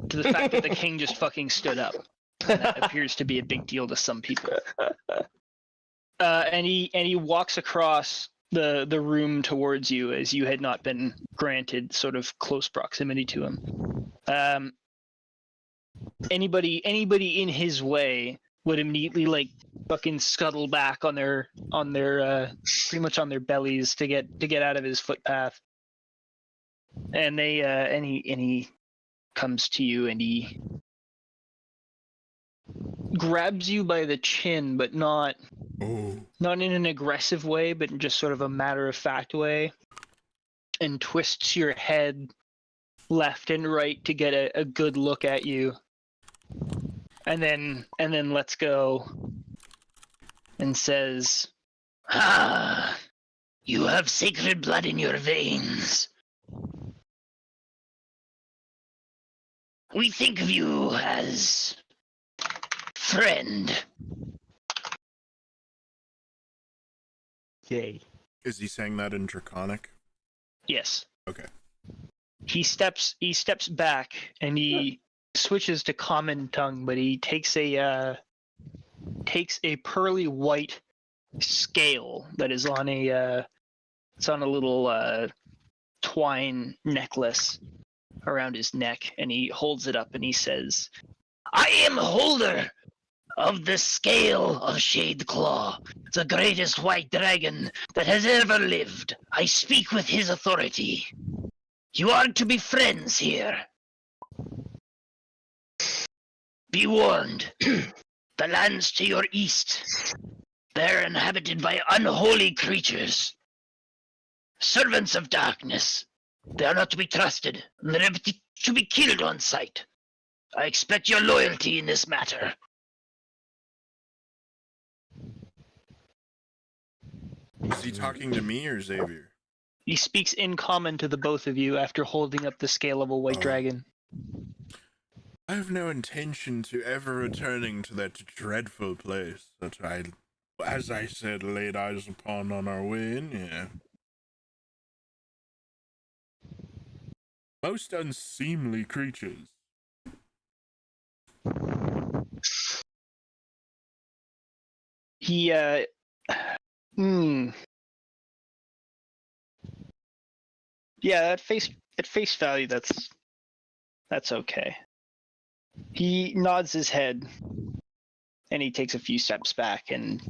to the fact that the king just fucking stood up. And that appears to be a big deal to some people. And he walks across the room towards you, as you had not been granted sort of close proximity to him. Anybody in his way would immediately like fucking scuttle back on their pretty much on their bellies to get out of his footpath. And he comes to you and he grabs you by the chin, but not in an aggressive way, but in just sort of a matter-of-fact way, and twists your head left and right to get a good look at you, and then lets go and says, Ah, you have sacred blood in your veins. We think of you as friend. Yay. Is he saying that in Draconic? yes. Okay. He steps back and he switches to common tongue, but he takes a pearly white scale that is on a little twine necklace around his neck, and he holds it up and he says, I am holder of the scale of Shadeclaw, the greatest white dragon that has ever lived. I speak with his authority. You are to be friends here. Be warned, the lands to your east, they're inhabited by unholy creatures, servants of darkness. They are not to be trusted, and they're to be killed on sight. I expect your loyalty in this matter. Is he talking to me or Xavier? he speaks in common to the both of you after holding up the scale of a white dragon. I have no intention to ever returning to that dreadful place that I, as I said, laid eyes upon on our way in here. Most unseemly creatures. He, Yeah, at face value, that's okay. He nods his head, and he takes a few steps back and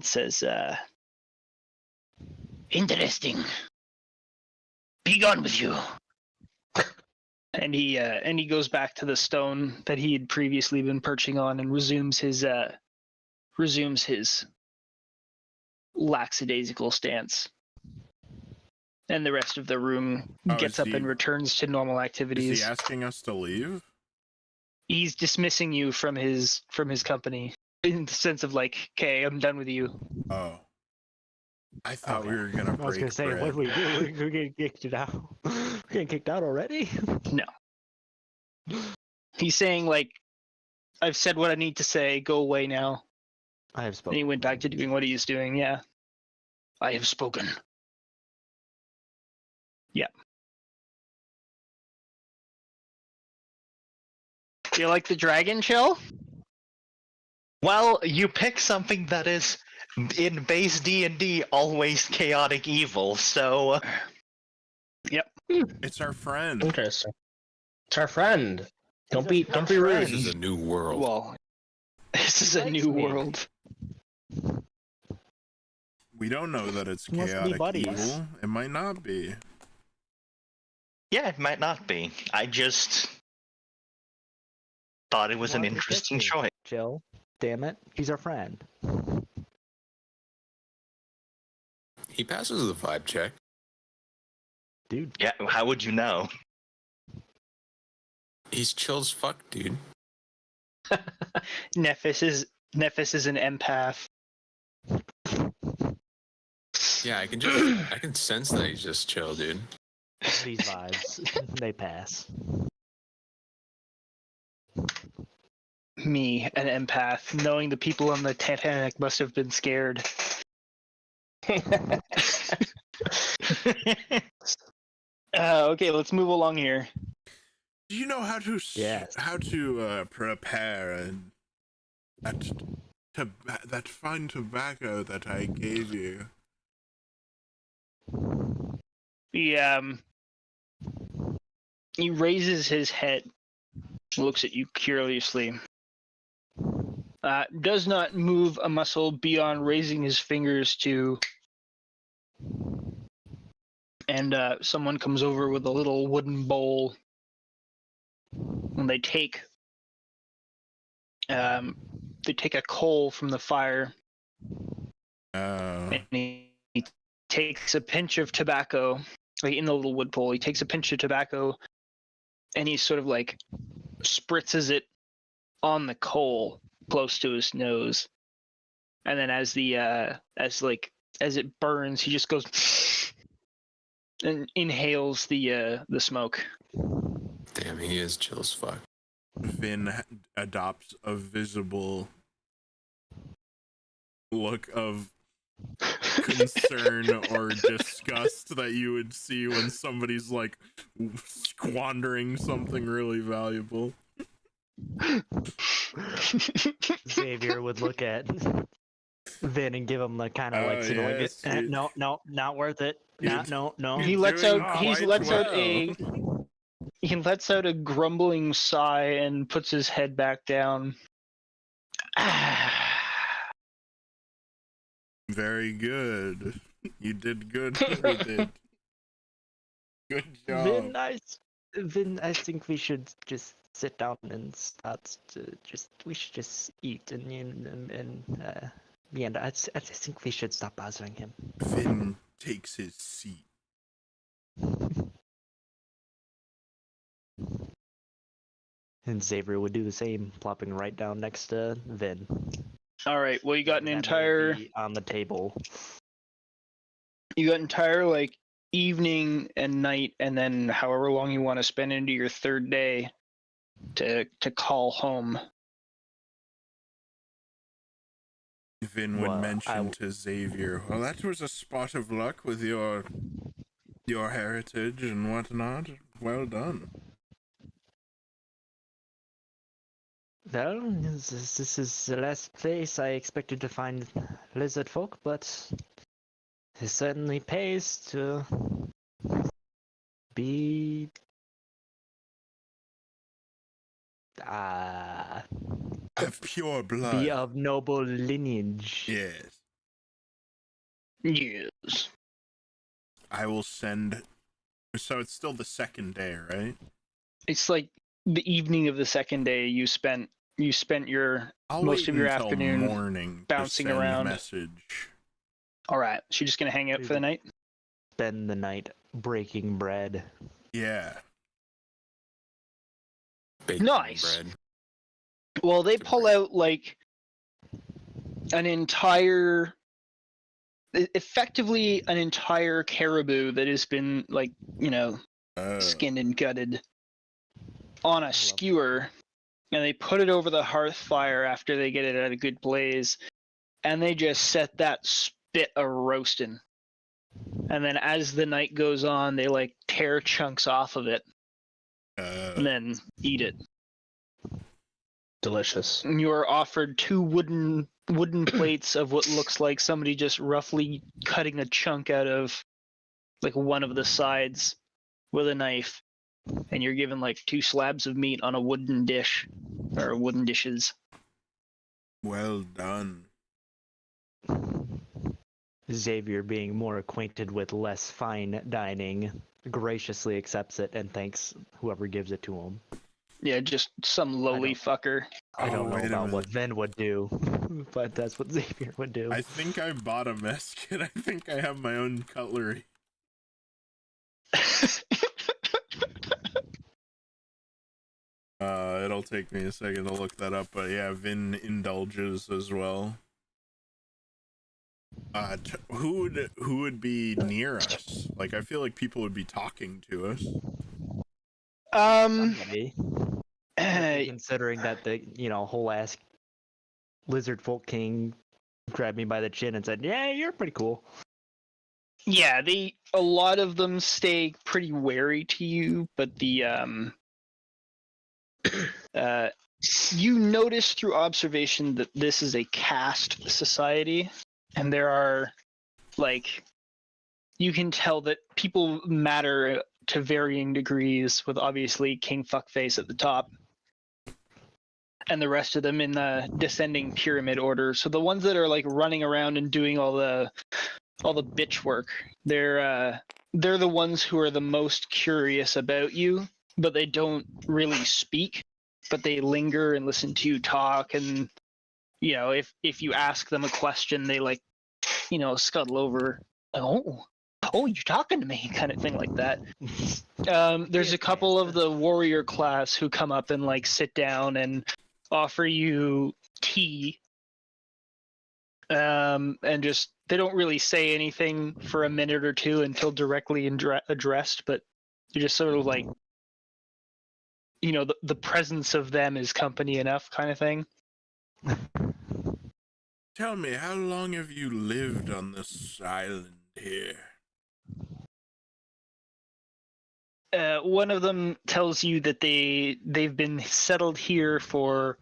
says, Interesting. Be gone with you. and he goes back to the stone that he had previously been perching on and resumes his lackadaisical stance. And the rest of the room gets up and returns to normal activities. Is he asking us to leave? He's dismissing you from his company in the sense of like, okay, I'm done with you. Oh. I thought we were gonna break I was gonna say, bread. what do we do? We're getting kicked out. We're getting kicked out already? No. He's saying like, I've said what I need to say, go away now. I have And spoken. he went back to doing what he was doing, yeah. I have spoken. Yeah. Do you like the dragon shell? Well, you pick something that is in base D&D always chaotic evil, so Yep. It's our friend. Interesting. It's our friend. Don't be This rude. is a new world. Well, this is a Likes new me. world. We don't know that it's He wants to be chaotic buddies. evil. It might not be. Yeah, it might not be. I just thought it was an Why would you interesting pick me? choice. Jill, damn it, he's our friend. He passes the vibe check. Dude, Yeah, how would you know? He's chill as fuck, dude. Nephis is an empath. Yeah, I can sense that he's just chill, dude. these vibes, they pass. Me, an empath, knowing the people on the Titanic must have been scared. Okay, let's move along here. Do you know how to Yes. prepare that fine tobacco that I gave you? He raises his head, looks at you curiously. Does not move a muscle beyond raising his fingers to. And someone comes over with a little wooden bowl. And they take a coal from the fire. And he takes a pinch of tobacco, like in the little wood bowl. He takes a pinch of tobacco, and he sort of like spritzes it on the coal close to his nose. And then as it burns, he just goes and inhales the smoke. Damn, he is chill as fuck. Vin adopts a visible look of concern or disgust that you would see when somebody's like squandering something really valuable. Xavier would look at Vin and give him the kind of like, yes, no, not worth it. No. He lets out a grumbling sigh and puts his head back down. Very good. You did good. You did. Good job. Vin, I think we should just sit down and start to we should just eat and I think we should stop bothering him. Vin takes his seat. And Xavier would do the same, plopping right down next to Vin. All right. Well, you got an That may entire be on the table. like evening and night, and then however long you want to spend into your third day to call home. Vin would Well, mention to Xavier, well, that was a spot of luck with your heritage and whatnot. Well done. Well, this is the last place I expected to find lizard folk, but it certainly pays to be Of pure blood. be of noble lineage. Yes. Yes. I will send. So it's still the second day, right? It's like the evening of the second day. You spent your I'll most wait of your until afternoon morning bouncing to send around. Message. All right. So you're just gonna hang out for the night? Spend the night breaking bread. Yeah. Bacon Nice. bread. Well, they pull out like effectively an entire caribou that has been like, skinned and gutted on a skewer, and they put it over the hearth fire after they get it at a good blaze, and they just set that spit a roasting. And then as the night goes on, they like tear chunks off of it and then eat it. Delicious. And you are offered two wooden plates of what looks like somebody just roughly cutting a chunk out of like one of the sides with a knife, and you're given like 2 slabs of meat on a wooden dish or wooden dishes. Well done. Xavier being more acquainted with less fine dining graciously accepts it and thanks whoever gives it to him. Yeah, just some lowly fucker. I don't know wait a about what minute. Vin would do, but that's what Xavier would do. I think I bought a mess kit. I think I have my own cutlery. It'll take me a second to look that up, but yeah, Vin indulges as well. Who would be near us? Like, I feel like people would be talking to us. Maybe. Considering that the whole ass lizard folk king grabbed me by the chin and said, "Yeah, you're pretty cool." Yeah, a lot of them stay pretty wary to you, but the you notice through observation that this is a caste society, and there are, like, you can tell that people matter to varying degrees, with obviously King Fuckface at the top, and the rest of them in the descending pyramid order. So the ones that are like running around and doing all the bitch work, they're the ones who are the most curious about you, but they don't really speak, but they linger and listen to you talk. And if you ask them a question, they scuttle over. Oh, you're talking to me, kind of thing like that. There's a couple of the warrior class who come up and like sit down and offer you tea, and just they don't really say anything for a minute or two until directly addressed, but you're just sort of like, the presence of them is company enough, kind of thing. Tell me, how long have you lived on this island here? One of them tells you that they've been settled here for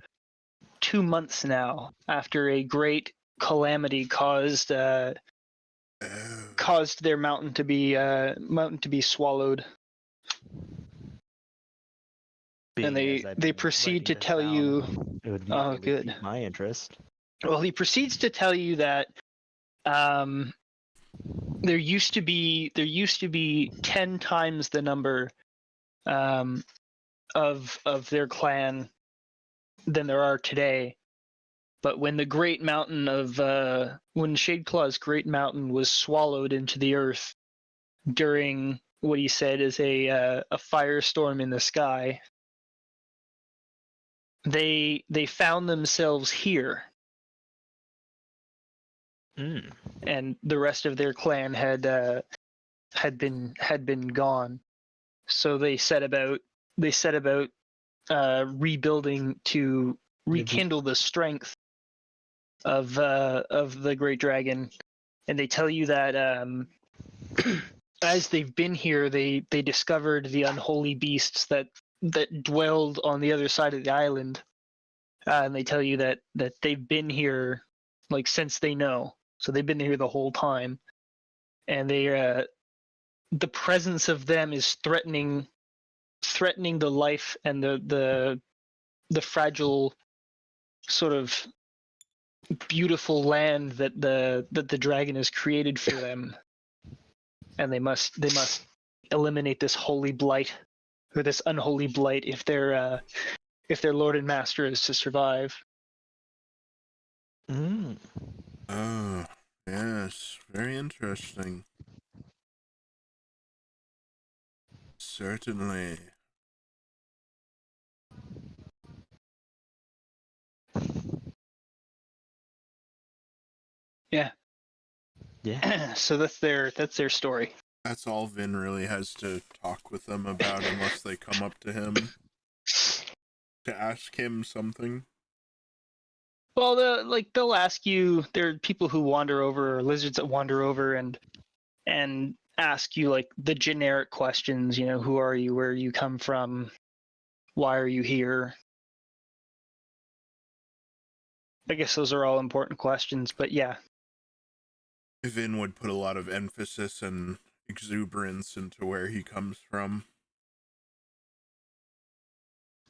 2 months now, after a great calamity caused their mountain to be swallowed. And they proceed to tell you. It would good. pique my interest. Well, he proceeds to tell you that there used to be 10 times the number of their clan than there are today. But when the great mountain when Shadeclaw's great mountain was swallowed into the earth during what he said is a firestorm in the sky, they found themselves here. And the rest of their clan had been gone. So they set about rebuilding to rekindle the strength of the great dragon. And they tell you that as they've been here, they discovered the unholy beasts that dwelled on the other side of the island. And they tell you that they've been here like since they know. So they've been here the whole time, and the presence of them is threatening the life and the fragile, sort of beautiful land that the dragon has created for them, and they must eliminate this holy blight, or this unholy blight, if their lord and master is to survive. Oh, yes, very interesting. Certainly. Yeah. So that's their story. That's all Vin really has to talk with them about, unless they come up to him to ask him something. Well, they'll ask you. There are people who wander over, or lizards that wander over, and ask you like the generic questions. Who are you? Where you come from? Why are you here? I guess those are all important questions, but yeah. Vin would put a lot of emphasis and exuberance into where he comes from.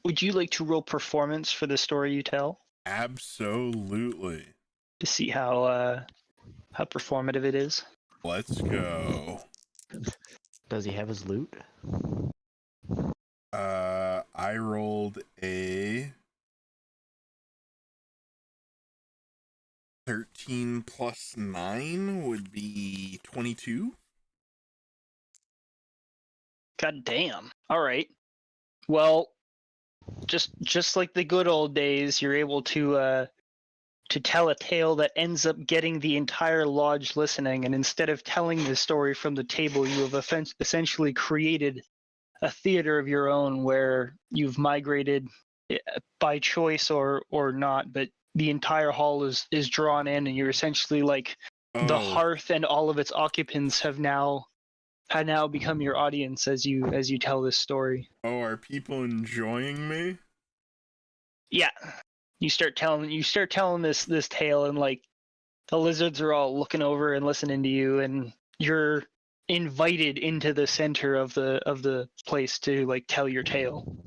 Would you like to roll performance for the story you tell? Absolutely. To see how performative it is. Let's go. Does he have his loot? I rolled a 13 plus 9 would be 22. God damn. All right. Well, just like the good old days, you're able to tell a tale that ends up getting the entire lodge listening. And instead of telling the story from the table, you have essentially created a theater of your own where you've migrated by choice or not, but the entire hall is drawn in, and you're essentially like the hearth, and all of its occupants have now become your audience as you tell this story. Oh, are people enjoying me? Yeah, you start telling this tale, and like the lizards are all looking over and listening to you, and you're invited into the center of the place to like tell your tale.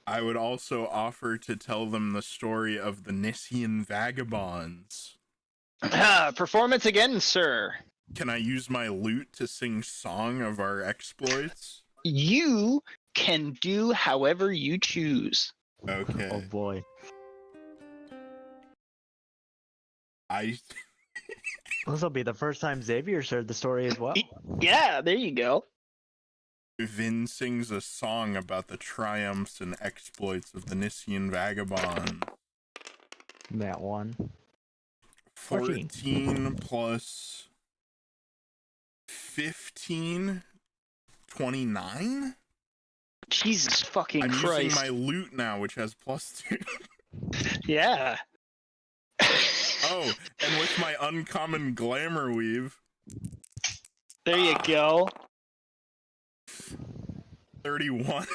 I would also offer to tell them the story of the Nissian vagabonds. Performance again, sir. Can I use my lute to sing song of our exploits? You can do however you choose. Okay. Oh boy. This will be the first time Xavier shared the story as well. Yeah, there you go. Vin sings a song about the triumphs and exploits of the Nissian vagabond. That one. 14 plus 15, 29? Jesus fucking I'm Christ. using my lute now, which has +2. Yeah. Oh, and with my uncommon glamour weave. There you go. 31.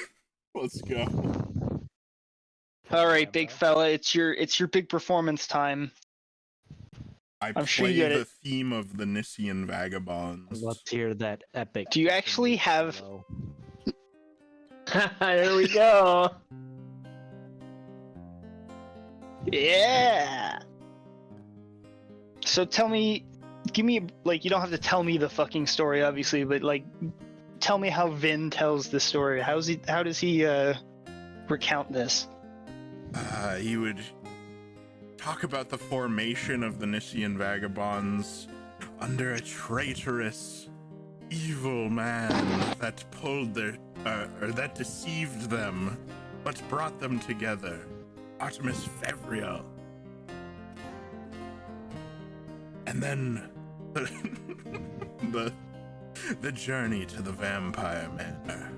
Let's go. All right, big fella, it's your big performance time. I'm sure sure you got the it. theme of the Nissian vagabonds. Let's hear that epic. Do you actually have? There we go. Yeah. So tell me, give me like, you don't have to tell me the fucking story, obviously, but like, tell me how Vin tells the story. How does he recount this? He would talk about the formation of the Nissian vagabonds under a traitorous, evil man that pulled their, or that deceived them, but brought them together. Artemis Fevriel. And then the journey to the Vampire Manor,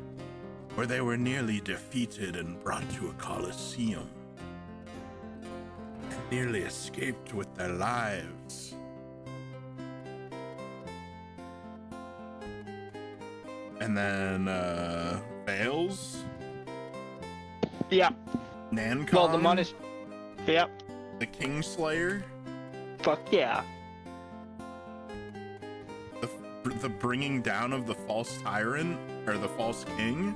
where they were nearly defeated and brought to a Colosseum, and nearly escaped with their lives. And then, Vales? Yeah. Nancon? Well, the mon is. Yep. The Kingslayer? Fuck yeah. The bringing down of the false tyrant, or the false king?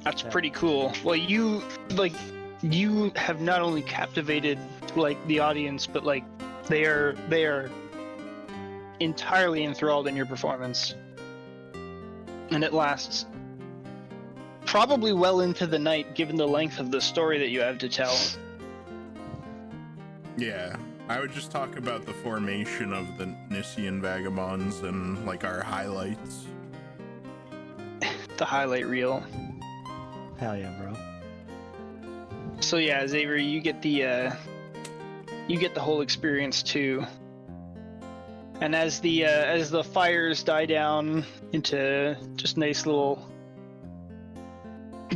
That's pretty cool. Well, you have not only captivated like the audience, but like they are entirely enthralled in your performance. And it lasts probably well into the night, given the length of the story that you have to tell. Yeah, I would just talk about the formation of the Nissian vagabonds and like our highlights. The highlight reel. Hell yeah, bro. So yeah, Xavier, you get the whole experience too. And as the fires die down into just nice little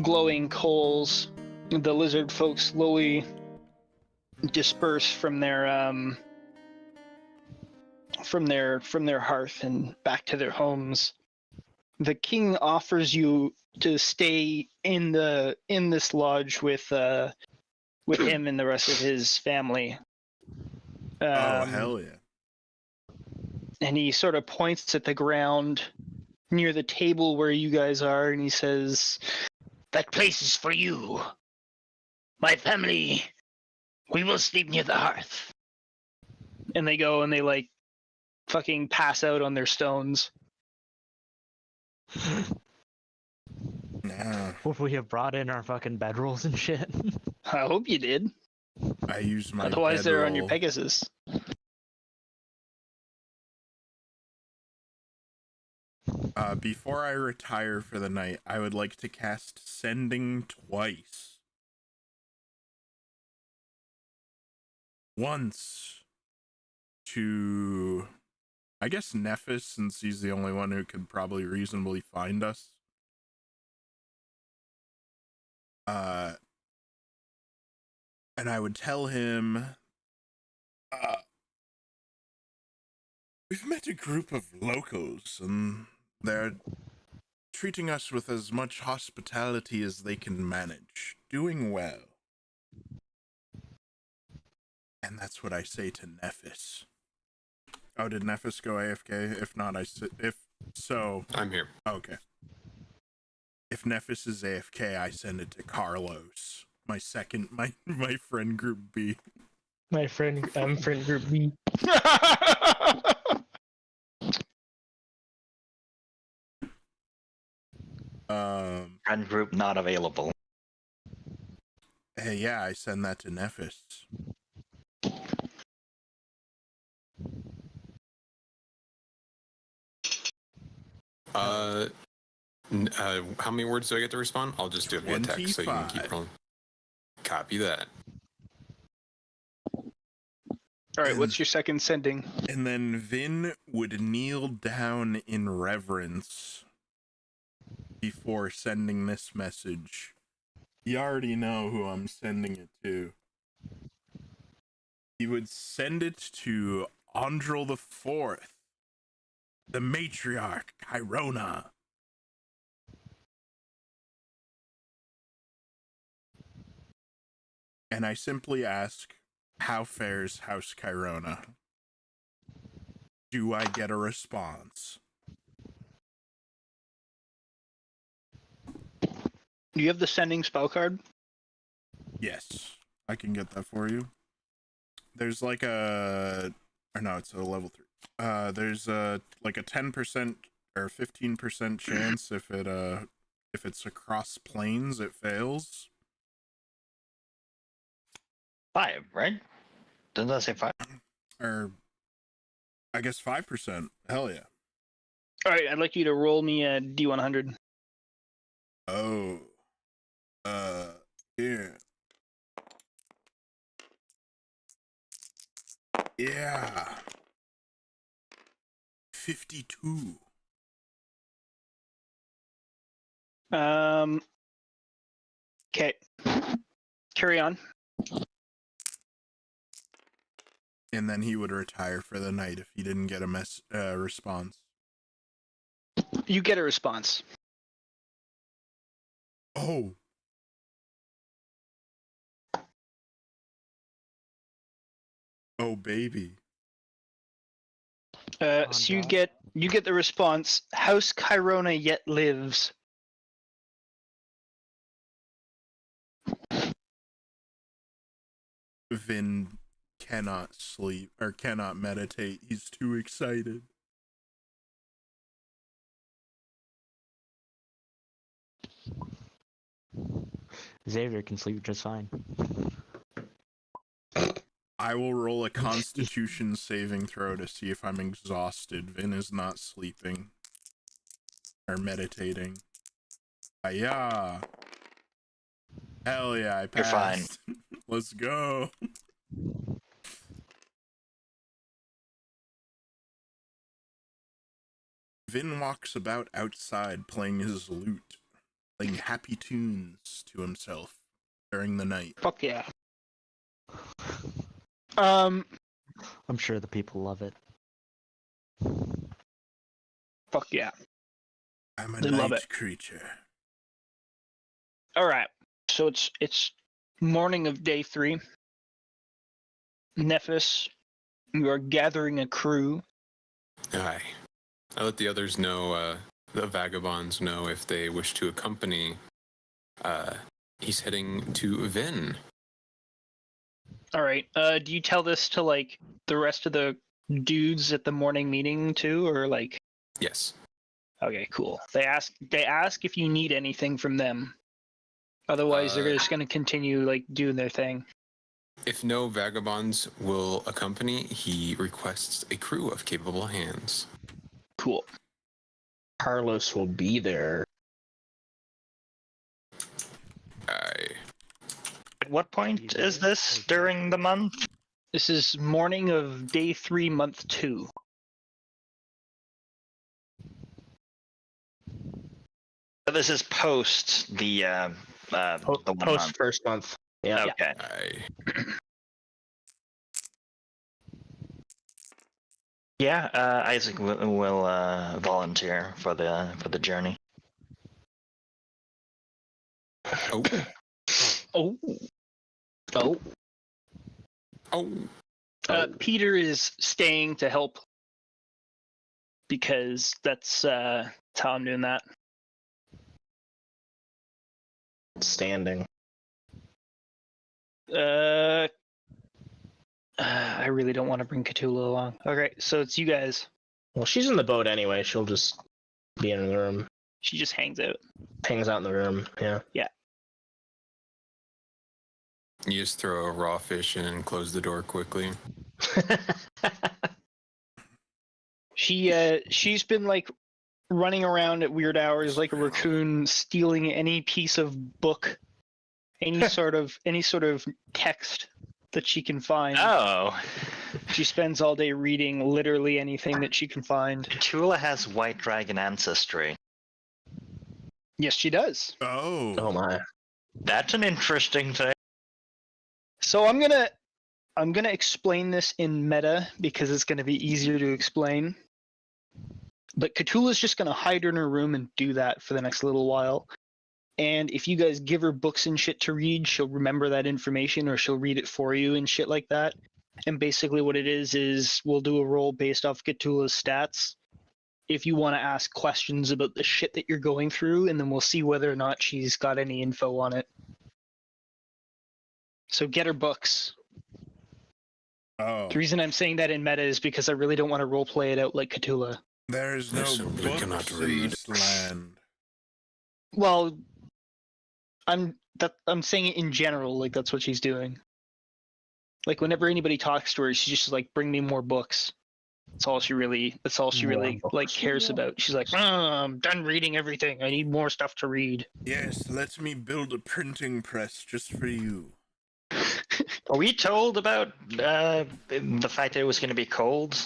glowing coals, the lizard folks slowly disperse from their hearth and back to their homes. The king offers you to stay in this lodge with him and the rest of his family. Oh hell yeah. And he sort of points at the ground near the table where you guys are, and he says, That place is for you. My family, we will sleep near the hearth. and they go and they like fucking pass out on their stones. Nah, Would we have brought in our fucking bedrolls and shit? I hope you did. I use my Otherwise, they're on your bedroll. Pegasus. Before I retire for the night, I would like to cast Sending twice. Once to, I guess, Nephis, since he's the only one who could probably reasonably find us. And I would tell him, we've met a group of locals, and they're treating us with as much hospitality as they can manage. Doing well. And that's what I say to Nephis. Oh, did Nephis go AFK? If not, if so... I'm here. Okay. If Nephis is AFK, I send it to Carlos. My friend group B. My friend, friend group B. Friend group not available. Hey, yeah, I send that to Nephis. How many words do I get to respond? I'll just do it via text so you can keep 25. rolling. Copy that. All right, what's your second sending? And then Vin would kneel down in reverence before sending this message. You already know who I'm sending it to. He would send it to Andrel the Fourth, the matriarch, Cairona. And I simply ask, how fares House Cairona? Do I get a response? Do you have the sending spell card? Yes, I can get that for you. There's like a, or no, it's a level 3. There's like a 10% or 15% chance if it's across planes, it fails. 5, right? Doesn't that say 5? Or I guess 5%. Hell yeah. All right, I'd like you to roll me a D100. Oh. Yeah. Yeah. 52. Okay. Carry on. And then he would retire for the night if he didn't get a response. You get a response. Oh. Oh baby. So you get the response. House Cairona yet lives. Vin cannot sleep or cannot meditate. He's too excited. Xavier can sleep just fine. I will roll a Constitution saving throw to see if I'm exhausted. Vin is not sleeping or meditating. Yeah. Hell yeah, I passed. You're fine. Let's go. Vin walks about outside playing his lute, playing happy tunes to himself during the night. Fuck yeah. I'm sure the people love it. Fuck yeah. I'm a They love night it. creature. All right. So it's morning of day 3. Nephis, you are gathering a crew. Aye. I let the others know the vagabonds know if they wish to accompany. He's heading to Vin. All right. Do you tell this to like the rest of the dudes at the morning meeting too, or like? Yes. Okay, cool. They ask if you need anything from them. Otherwise, they're just gonna continue like doing their thing. If no vagabonds will accompany, he requests a crew of capable hands. Cool. Carlos will be there. At what point is this during the month? This is morning of day 3, month 2. So this is post the one Post month. first month. Yeah. Okay. Yeah, Isaac will volunteer for the journey. Oh. Oh. Oh. Oh. Peter is staying to help because that's how I'm doing that. Standing. I really don't want to bring Khutula along. Okay, so it's you guys. Well, she's in the boat anyway. She'll just be in the room. She just hangs out. Hangs out in the room. Yeah. Yeah. You just throw a raw fish in and close the door quickly. She's been like running around at weird hours like a raccoon, stealing any piece of book, any sort of text that she can find. Oh. She spends all day reading literally anything that she can find. Khutula has white dragon ancestry. Yes, she does. Oh. Oh my. That's an interesting thing. So I'm gonna explain this in meta because it's gonna be easier to explain. But Khutula's just gonna hide in her room and do that for the next little while. And if you guys give her books and shit to read, she'll remember that information or she'll read it for you and shit like that. And basically what it is we'll do a roll based off Khutula's stats. If you want to ask questions about the shit that you're going through, and then we'll see whether or not she's got any info on it. So get her books. Oh. The reason I'm saying that in meta is because I really don't want to roleplay it out like Khutula. There's no simply books cannot in read. this land. Well, I'm saying it in general, like that's what she's doing. Like whenever anybody talks to her, she's just like, "Bring me more books." That's all she really like cares about. She's like, "Oh, I'm done reading everything. I need more stuff to read." Yes, let me build a printing press just for you. Are we told about the fact that it was going to be cold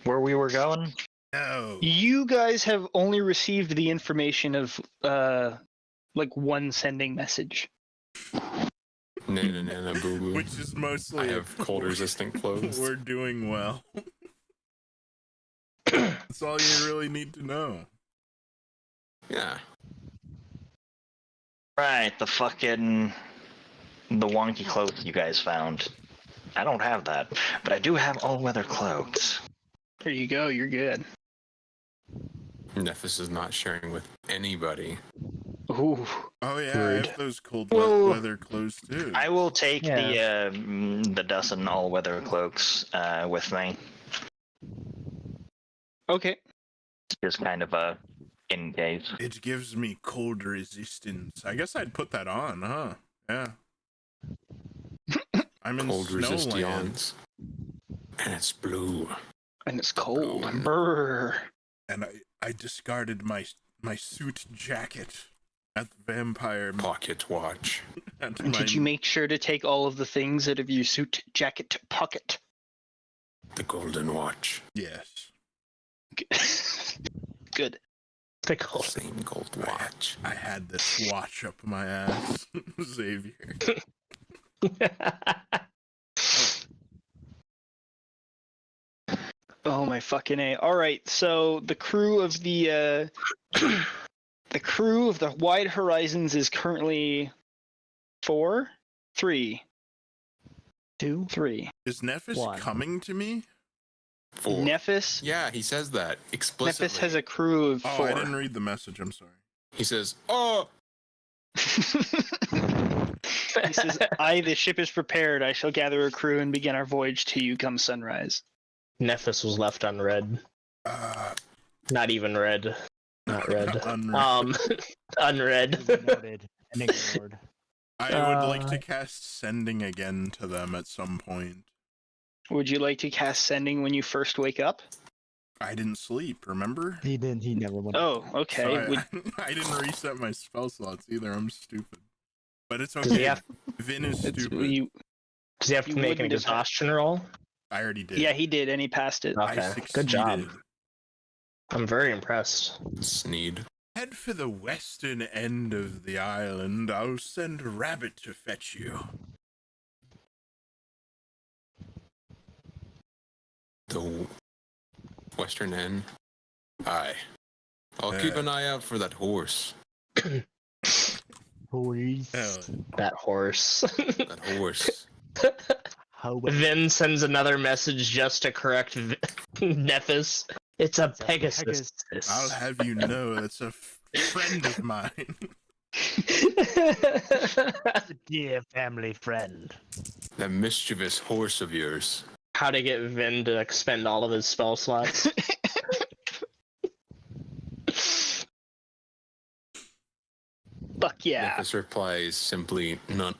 where we were going? No. You guys have only received the information of like one sending message. No, boo boo. Which is mostly I have cold resistant clothes. We're doing well. That's all you really need to know. Yeah. Right, the wonky clothes you guys found. I don't have that, but I do have all-weather cloaks. There you go. You're good. Nephis is not sharing with anybody. Ooh. Oh yeah, Rude. I have those cold Well, weather clothes too. I will take the dozen all-weather cloaks with me. Okay. It's just kind of a in case. It gives me cold resistance. I guess I'd put that on, huh? Yeah. I'm in Cold Snowland. resistance. And it's blue. And it's cold. Brrr. And I discarded my suit jacket at the vampire. Pocket watch. Did you make sure to take all of the things out of your suit jacket pocket? The golden watch. Yes. Good. Same gold watch. I had this watch up my ass, Xavier. Oh my fucking A. Alright, so the crew of the Wide Horizons is currently 4, 3, 2, 3. Is Nephis One. coming to me? 4. Nephis. Yeah, he says that explicitly. Nephis has a crew of 4. I didn't read the message. I'm sorry. He says, "Oh, He says, the ship is prepared. I shall gather a crew and begin our voyage to you come sunrise. Nephis was left unread. Not even read. Not read. Unread. Noted and ignored. I would like to cast Sending again to them at some point. Would you like to cast Sending when you first wake up? I didn't sleep, remember? He didn't. He never went. Oh, okay. So I didn't reset my spell slots either. I'm stupid. But it's Does he okay. have, Vin is It's- stupid. you- does he have to You make an wouldn't have- exhaustion roll? I already did. yeah, he did, and he passed it. I Okay, succeeded. good job. I'm very impressed. Sneed." Head for the western end of the island. I'll send Rabbit to fetch you. The western end. Aye. I'll keep an eye out for that horse. Police. Hell, That horse. That horse. How Vin sends another message just to correct Nephis. It's a Pegasus. I'll have you know that's a friend of mine. dear family friend. That mischievous horse of yours. How to get Vin to expend all of his spell slots. Fuck yeah. Nephis replies simply, "None."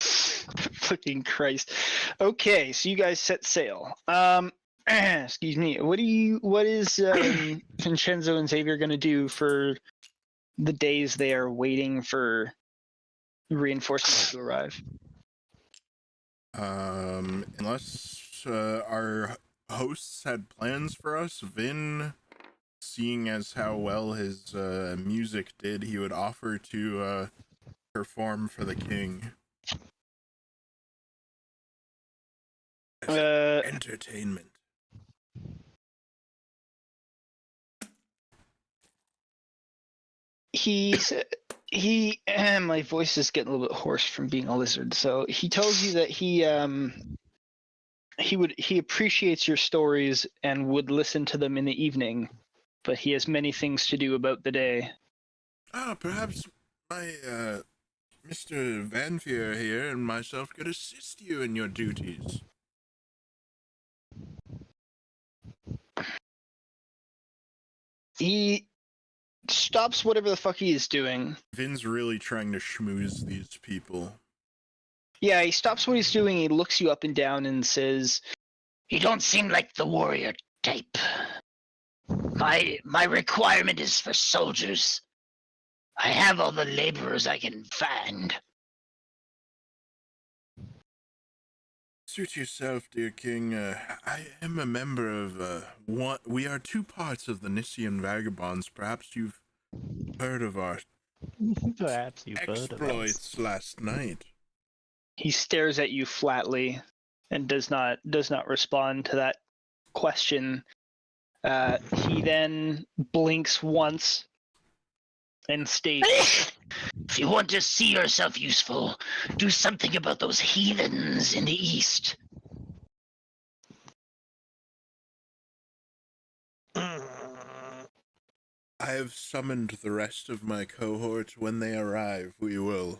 Fucking Christ. Okay, so you guys set sail. Excuse me. What is Vinshenzo and Xavier gonna do for the days they are waiting for reinforcements to arrive? Unless our hosts had plans for us, Vin, seeing as how well his music did, he would offer to perform for the king. As entertainment. My voice is getting a little bit hoarse from being a lizard. So he tells you that he appreciates your stories and would listen to them in the evening, but he has many things to do about the day. Perhaps my Mr. Vanfyr here and myself could assist you in your duties. He stops whatever the fuck he is doing. Vin's really trying to schmooze these people. Yeah, he stops what he's doing. He looks you up and down and says, You don't seem like the warrior type. My requirement is for soldiers. I have all the laborers I can find. Suit yourself, dear king. I am a member of one. We are two parts of the Nissian Vagabonds. Perhaps you've heard of our Perhaps you've heard of us. exploits last night. he stares at you flatly and does not respond to that question. He then blinks once and states, If you want to see yourself useful, do something about those heathens in the east. I have summoned the rest of my cohort. When they arrive, we will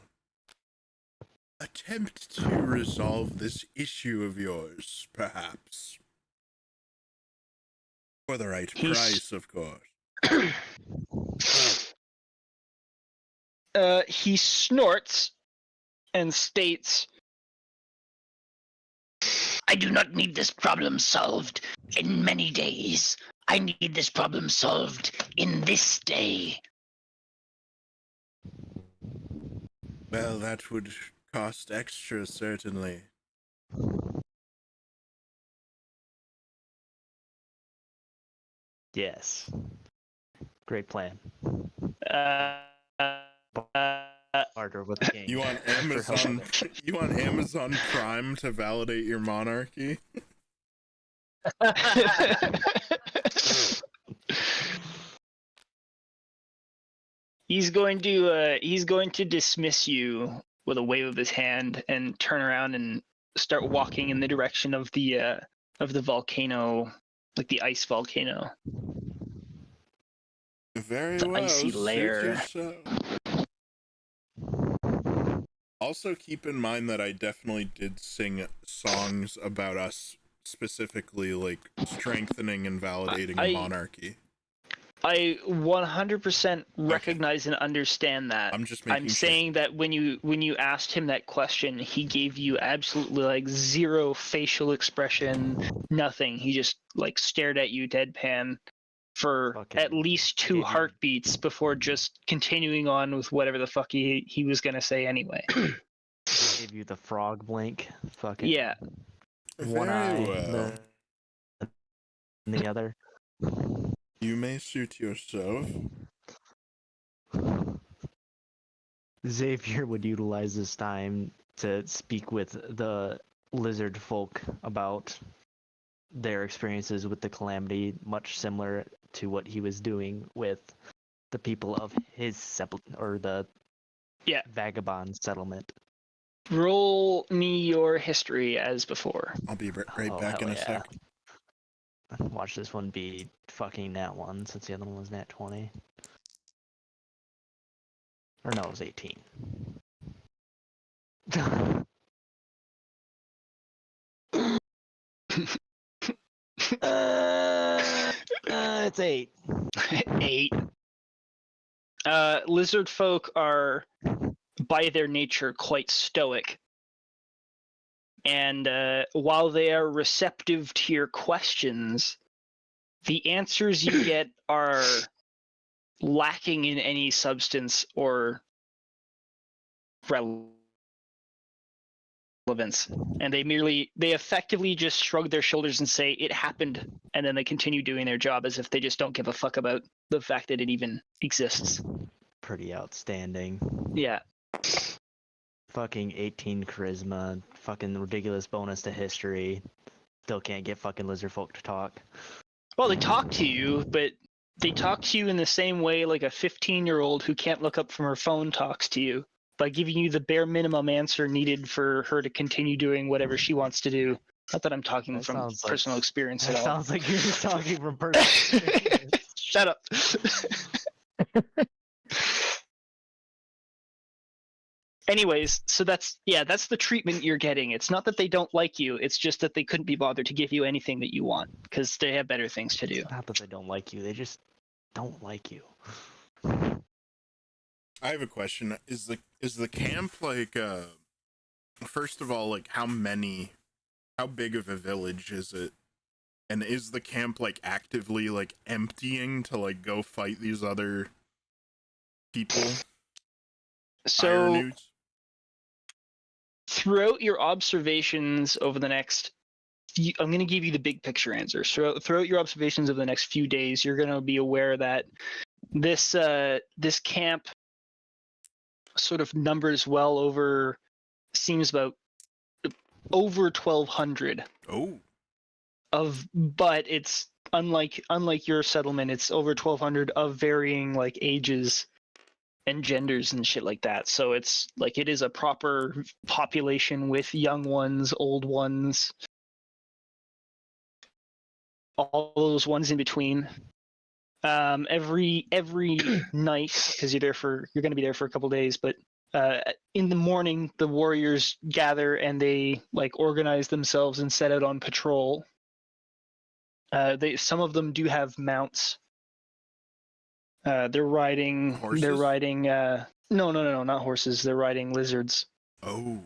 attempt to resolve this issue of yours, perhaps. For the right price, of course. he snorts and states, I do not need this problem solved in many days. I need this problem solved in this day. Well, that would cost extra, certainly. Yes. Great plan. Harder with the game. You want for Amazon? helping. You want Amazon Prime to validate your monarchy? He's going to dismiss you with a wave of his hand and turn around and start walking in the direction of the volcano, like the ice volcano. Very The well. icy suit lair. yourself. Also, keep in mind that I definitely did sing songs about us specifically, like strengthening and validating the monarchy. I 100% recognize and understand that. I'm just making I'm sure. saying that when you asked him that question, he gave you absolutely like zero facial expression, nothing. He just like stared at you deadpan for Fucking at least 2 gave you- heartbeats before just continuing on with whatever the fuck he was gonna say anyway. Gave you the frog blink. Fucking Yeah. one Very eye. well. And the other. You may suit yourself. Xavier would utilize this time to speak with the lizard folk about their experiences with the calamity, much similar to what he was doing with the people of his the vagabond settlement. Roll me your history as before. I'll be right Oh, back in hell a yeah. sec. Watch this one be fucking nat 1 since the other one was nat 20. Or no, it was 18. It's 8. 8. Lizard folk are, by their nature, quite stoic. And while they are receptive to your questions, the answers you get are lacking in any substance or relevance. And they effectively just shrug their shoulders and say, it happened, and then they continue doing their job as if they just don't give a fuck about the fact that it even exists. Pretty outstanding. Yeah. Fucking 18 charisma, fucking ridiculous bonus to history. Still can't get fucking lizard folk to talk. Well, they talk to you, but they talk to you in the same way like a 15-year-old who can't look up from her phone talks to you, by giving you the bare minimum answer needed for her to continue doing whatever she wants to do. Not that I'm talking That from sounds like- personal experience That at all. sounds like you're talking from personal experience. Shut up. Anyways, so that's the treatment you're getting. It's not that they don't like you, it's just that they couldn't be bothered to give you anything that you want, because they have better things to do. Not that they don't like you, they just don't like you. I have a question. Is the camp like first of all, like how big of a village is it? And is the camp like actively like emptying to like go fight these other people? So Ironoots? throughout your observations over the next I'm going to give you the big picture answer. So throughout your observations over the next few days, you're going to be aware that this camp sort of numbers well over, seems about over 1,200 Oh, but it's unlike your settlement, it's over 1,200 of varying like ages and genders and shit like that. So it's like it is a proper population with young ones, old ones, all those ones in between. Every night, because you're going to be there for a couple days, but in the morning the warriors gather and they like organize themselves and set out on patrol. Some of them do have mounts. They're riding Horses? No, not horses. They're riding lizards. oh.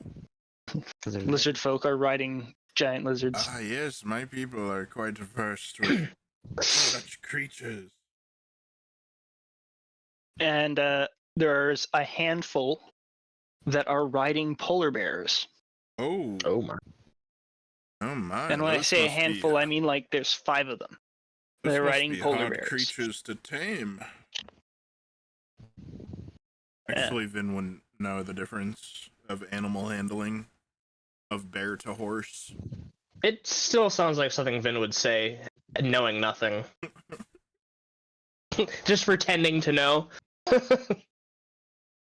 Lizard folk are riding giant lizards. Ah, yes, my people are quite versed with such creatures. And there's a handful that are riding polar bears. Oh, Oh my. oh my. And when I those say a must be- handful, I mean like there's 5 of them. those they're must riding be polar hard bears. creatures to tame. Actually, Vin, when know the difference of animal handling, of bear to horse. It still sounds like something Vin would say, knowing nothing. Just pretending to know.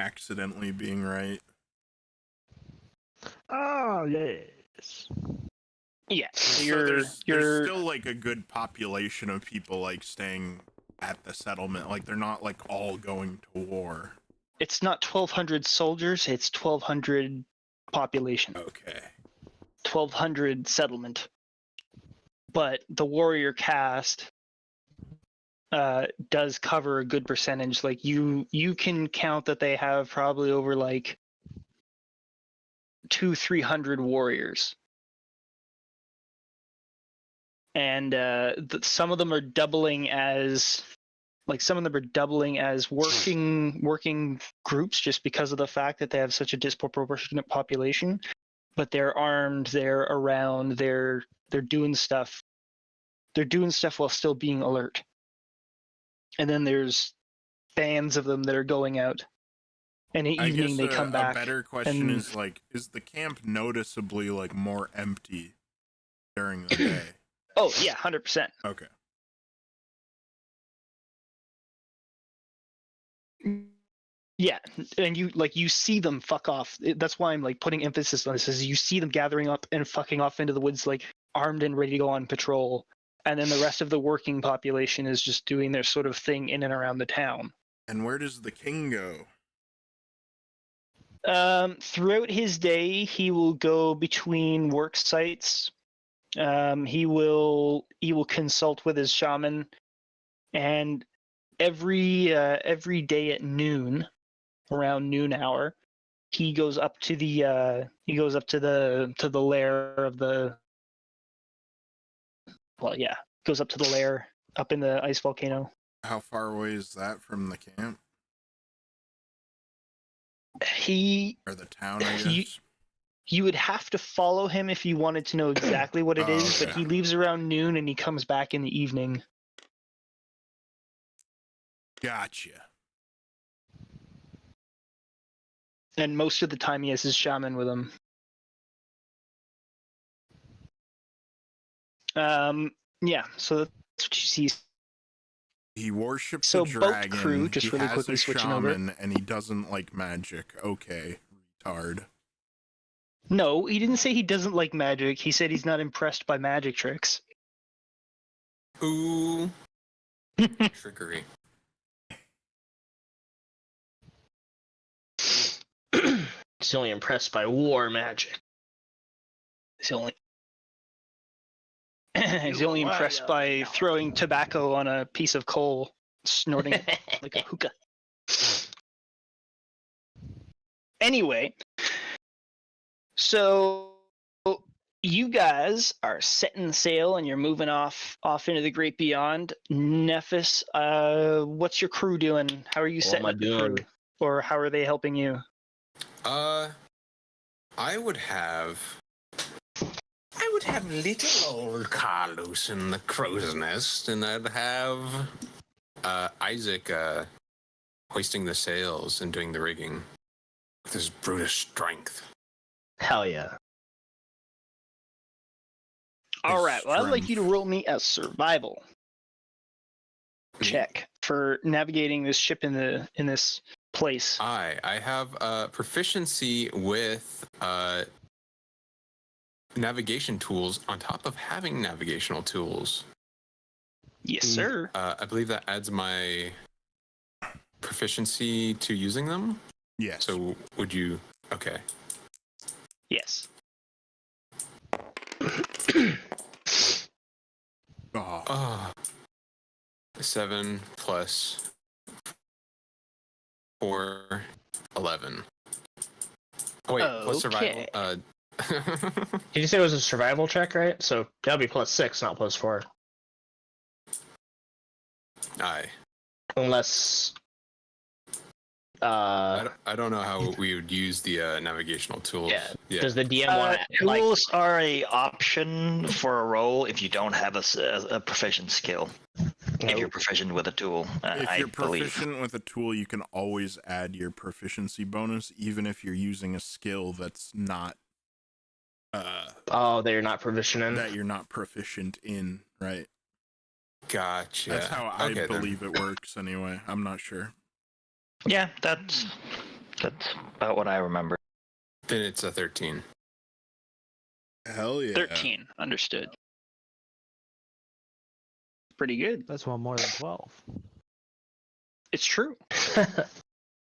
Accidentally being right. Oh, yes. Yeah, so So there's you're still like a good population of people like staying at the settlement. Like they're not like all going to war. it's not 1,200 soldiers, it's 1,200 population, Okay. 1,200 settlement. But the warrior caste does cover a good percentage. Like you can count that they have probably over like 200-300 warriors. And some of them are doubling as working groups just because of the fact that they have such a disproportionate population. But they're armed, they're around, they're doing stuff. They're doing stuff while still being alert. And then there's bands of them that are going out. And in the I evening guess they come back. A better question and- is like, is the camp noticeably like more empty during the day? Oh yeah, 100%. Okay. Yeah, and you see them fuck off. That's why I'm like putting emphasis on this. Is you see them gathering up and fucking off into the woods, like armed and ready to go on patrol, and then the rest of the working population is just doing their sort of thing in and around the town. And where does the king go? Throughout his day, he will go between work sites. He will consult with his shaman, and every day at noon, around noon hour, he goes up to the lair of the. Well, yeah, goes up to the lair up in the ice volcano. How far away is that from the camp? Or the town, I guess? You would have to follow him if you wanted to know exactly what it is, but okay. he leaves around noon and he comes back in the evening. Gotcha. And most of the time he has his shaman with him. Yeah, so that's what you see. He worships So a dragon. boat crew, just he really has quickly a switching over. shaman, and he doesn't like magic. Okay, retard. No, he didn't say he doesn't like magic. He said he's not impressed by magic tricks. Ooh. Trickery. He's only impressed by war magic. He's only impressed by throwing tobacco on a piece of coal, snorting it like a hookah. Anyway, so you guys are setting sail and you're moving off into the great beyond. Nephis, what's your crew doing? How are you setting am I up the crew? doing? Or how are they helping you? I would have little old Carlos in the crow's nest, and I'd have Isaac hoisting the sails and doing the rigging with his brutish strength. Hell yeah. All right, well, I'd like strength. you to roll me a survival check for navigating this ship in this place. I have proficiency with navigation tools on top of having navigational tools. Yes, sir. I believe that adds my proficiency to using them. Yes. So would you? Okay. Yes. Oh, 7 plus 4, 11. Oh wait, plus survival. Okay. Did you say it was a survival check, right? So that'll be +6, not +4. Aye. Unless I don't know how we would use the navigational tools. yeah. Does the DM want to like Tools are a option for a roll if you don't have a proficient skill. If you're proficient with a tool, If I you're believe. proficient with a tool, you can always add your proficiency bonus, even if you're using a skill that's not Oh, they're not proficient in. that you're not proficient in, right? Gotcha. That's how I Okay, then. believe it works anyway. I'm not sure. Yeah, that's about what I remember. Then it's a 13. Hell yeah. 13. Understood. Pretty good. That's one more than 12. It's true.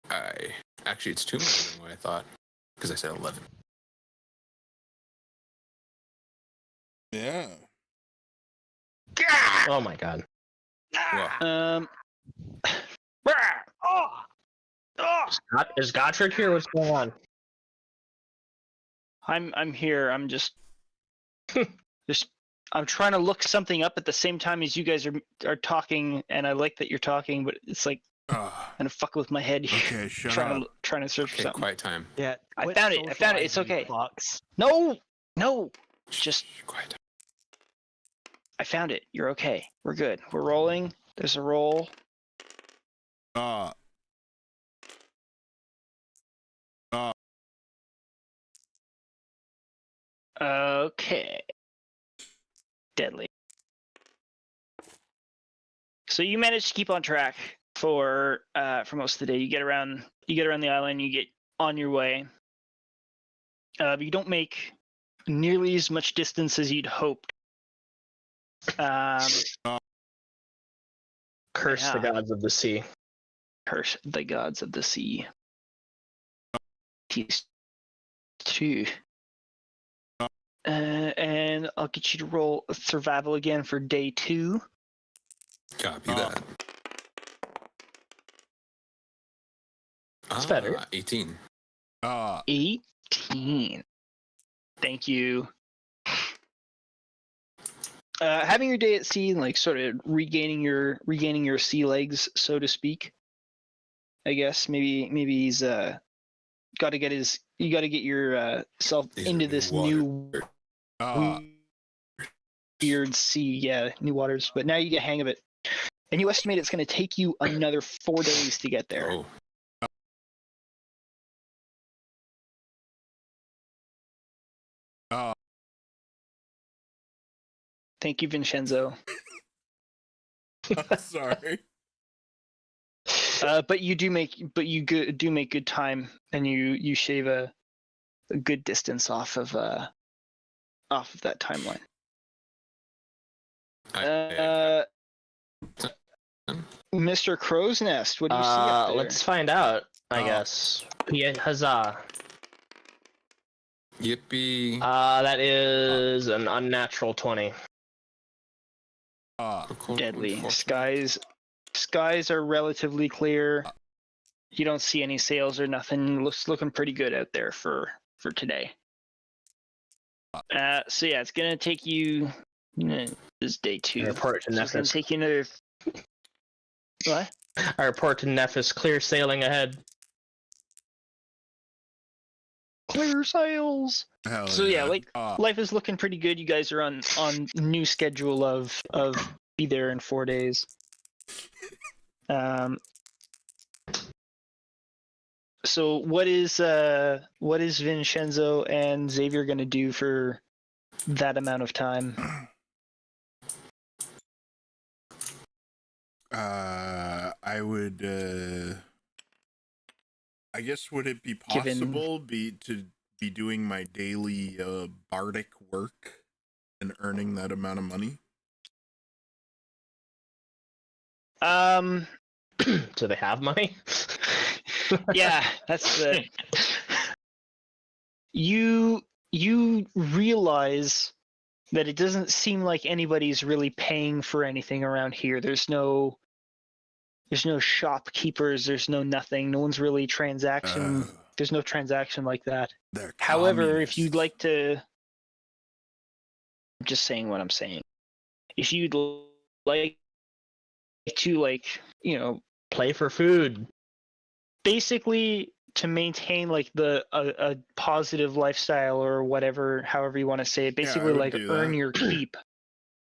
Actually, it's 2 more than what I thought, because I said 11. Yeah. Oh my god. Well, Is Gotrek here? What's going on? I'm here. I'm just I'm trying to look something up at the same time as you guys are talking, and I like that you're talking, but it's like kind of fuck with my head here. Okay, shut trying up. trying to search for okay, something. quiet time. Yeah. I quit found it. It's socializing, okay. Fox. No, just Shh, quiet time. I found it. You're okay. We're good. We're rolling. There's a roll. Okay. Deadly. So you managed to keep on track for most of the day. You get around the island, you get on your way. But you don't make nearly as much distance as you'd hoped. Curse the Yeah. gods of the sea. Curse the gods of the sea. He's 2. And I'll get you to roll survival again for day 2. Copy that. It's better. 18. 18. Thank you. Having your day at sea and like sort of regaining your sea legs, so to speak. I guess maybe he's you got to get your self These are into new this water. new weird sea, yeah, new waters. But now you get a hang of it, and you estimate it's going to take you another 4 days to get there. Oh. Thank you, Vinshenzo. Sorry. But you do make good time, and you shave a good distance off of that timeline. Mr. Crow's Nest, what do you see up there? Let's find out, I guess. Yeah, huzzah. Yippee. That is an unnatural 20. Deadly. Skies are relatively clear. You don't see any sails or nothing. Looking pretty good out there for today. So yeah, it's gonna take you. This is day 2. I report to So it's gonna Nephis. take you another. What? I report to Nephis. Clear sailing ahead. Clear sails. Hell So yeah, like Ah. life is looking pretty good. You guys are on new schedule of be there in 4 days. So what is Vinshenzo and Xavier gonna do for that amount of time? I would I guess would it be Given- possible to be doing my daily bardic work and earning that amount of money? Do they have money? Yeah, that's the. You realize that it doesn't seem like anybody's really paying for anything around here. There's no shopkeepers. There's no nothing. No one's really transaction. There's no transaction like that. They're However, if you'd communists. like to, I'm just saying what I'm saying. If you'd like to, like, Play for food. basically to maintain like a positive lifestyle or whatever, however you want to say it, basically would like do earn that. your keep.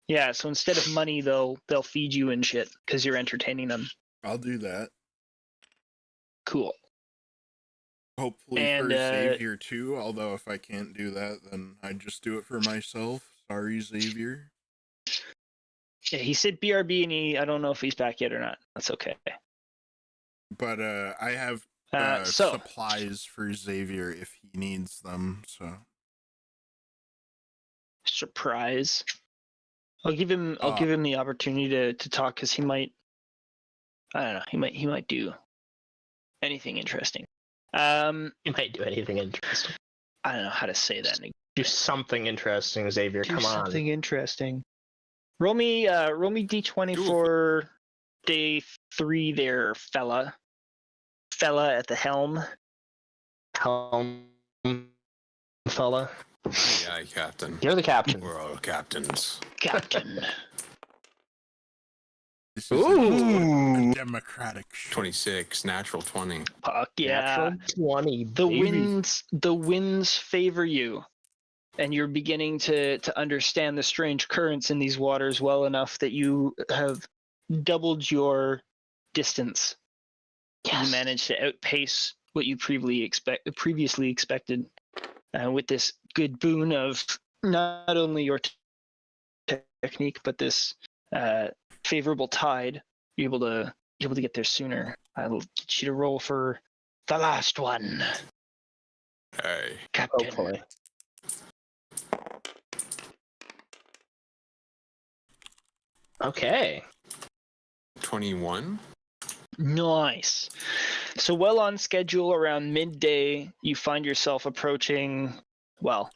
Yeah, so instead of money, they'll feed you and shit because you're entertaining them. I'll do that. Cool. Hopefully And, for Xavier too, although if I can't do that, then I'd just do it for myself. Sorry, Xavier. Yeah, he said BRB and I don't know if he's back yet or not. That's okay. But I have So supplies for Xavier if he needs them, so. surprise. I'll give him the opportunity to talk because he might, I don't know, he might do anything interesting. You might do anything interesting. I don't know how to say that. Do something interesting, Xavier. Do Come on. something interesting. Roll me D20 for day 3 there, fella. Fella at the helm. Helm, fella. Aye, Captain. You're the captain. We're all captains. Captain. This is a democratic show. 26, natural 20. Fuck yeah. Natural 20. The winds favor you. And you're beginning to understand the strange currents in these waters well enough that you have doubled your distance. Yes. You managed to outpace what you previously expected with this good boon of not only your technique but this favorable tide. You're able to get there sooner. I'll get you to roll for the last one, Hey. Captain. Hopefully. Okay. 21? Nice. So well on schedule, around midday, you find yourself approaching, well,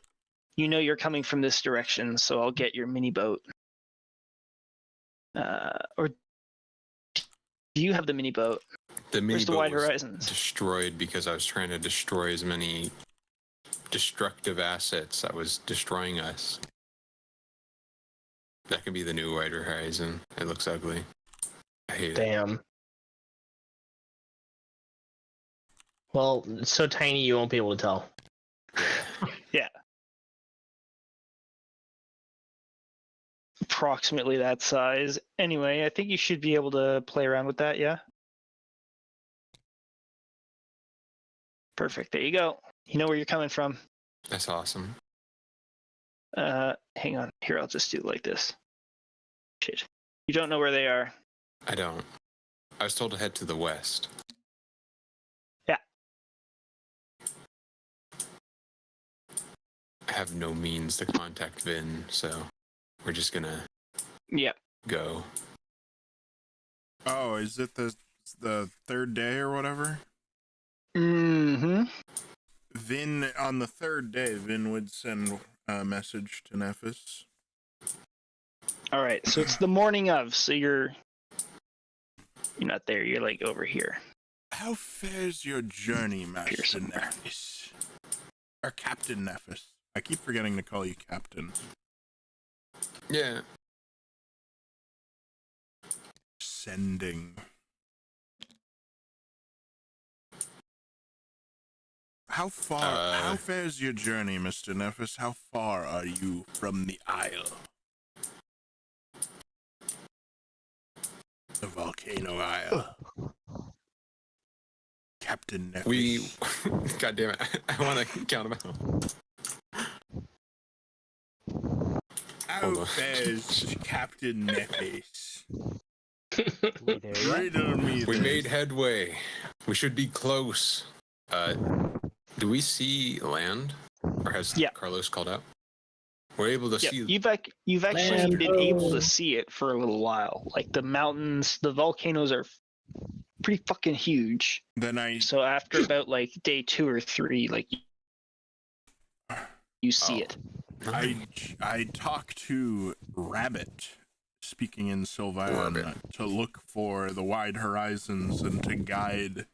you know you're coming from this direction, so I'll get your mini boat. Or do you have the mini boat? The mini Where's the boat Wide was Horizons? destroyed because I was trying to destroy as many destructive assets that was destroying us. That could be the new Wide Horizon. It looks ugly. I hate it. Damn. Well, it's so tiny you won't be able to tell. Yeah. Approximately that size. Anyway, I think you should be able to play around with that, yeah? Perfect. There you go. You know where you're coming from. That's awesome. Hang on. Here, I'll just do it like this. Shit. You don't know where they are. I don't. I was told to head to the west. Yeah. I have no means to contact Vin, so we're just gonna Yep. go. Oh, is it the third day or whatever? Mm-hmm. Vin, on the third day, Vin would send a message to Nephis. All right, so it's the morning of, so you're not there. You're like over here. How fares your journey, Master somewhere. Nephis? Or Captain Nephis. I keep forgetting to call you Captain. Yeah. Sending. How fares your journey, Mr. Nephis? How far are you from the Isle? The Volcano Isle. Captain Nephis. We. God damn it. I want to count them out. How Hold on. fares Captain Nephis? There. Riddle me We this. made headway. We should be close. Do we see land? Or has Yeah. Carlos called out? We're able to see. You've actually Land. been able to see it for a little while. Like the mountains, the volcanoes are pretty fucking huge. Then I So after about like day 2 or 3, like you see it. I talk to Rabbit, speaking in Sylvan, Rabbit. to look for the wide horizons and to guide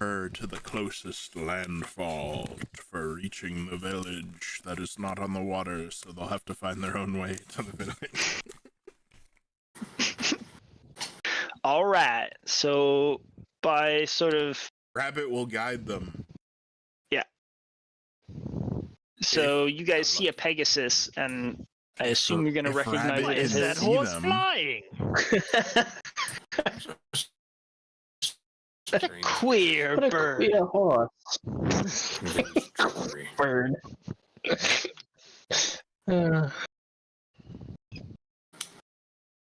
her to the closest landfall for reaching the village that is not on the water, so they'll have to find their own way to the village. All right. So by sort of Rabbit will guide them. so you guys see a Pegasus, and I assume you're gonna If recognize Rabbit it as can his. see them, flying? What a queer What a bird. queer horse. Bird.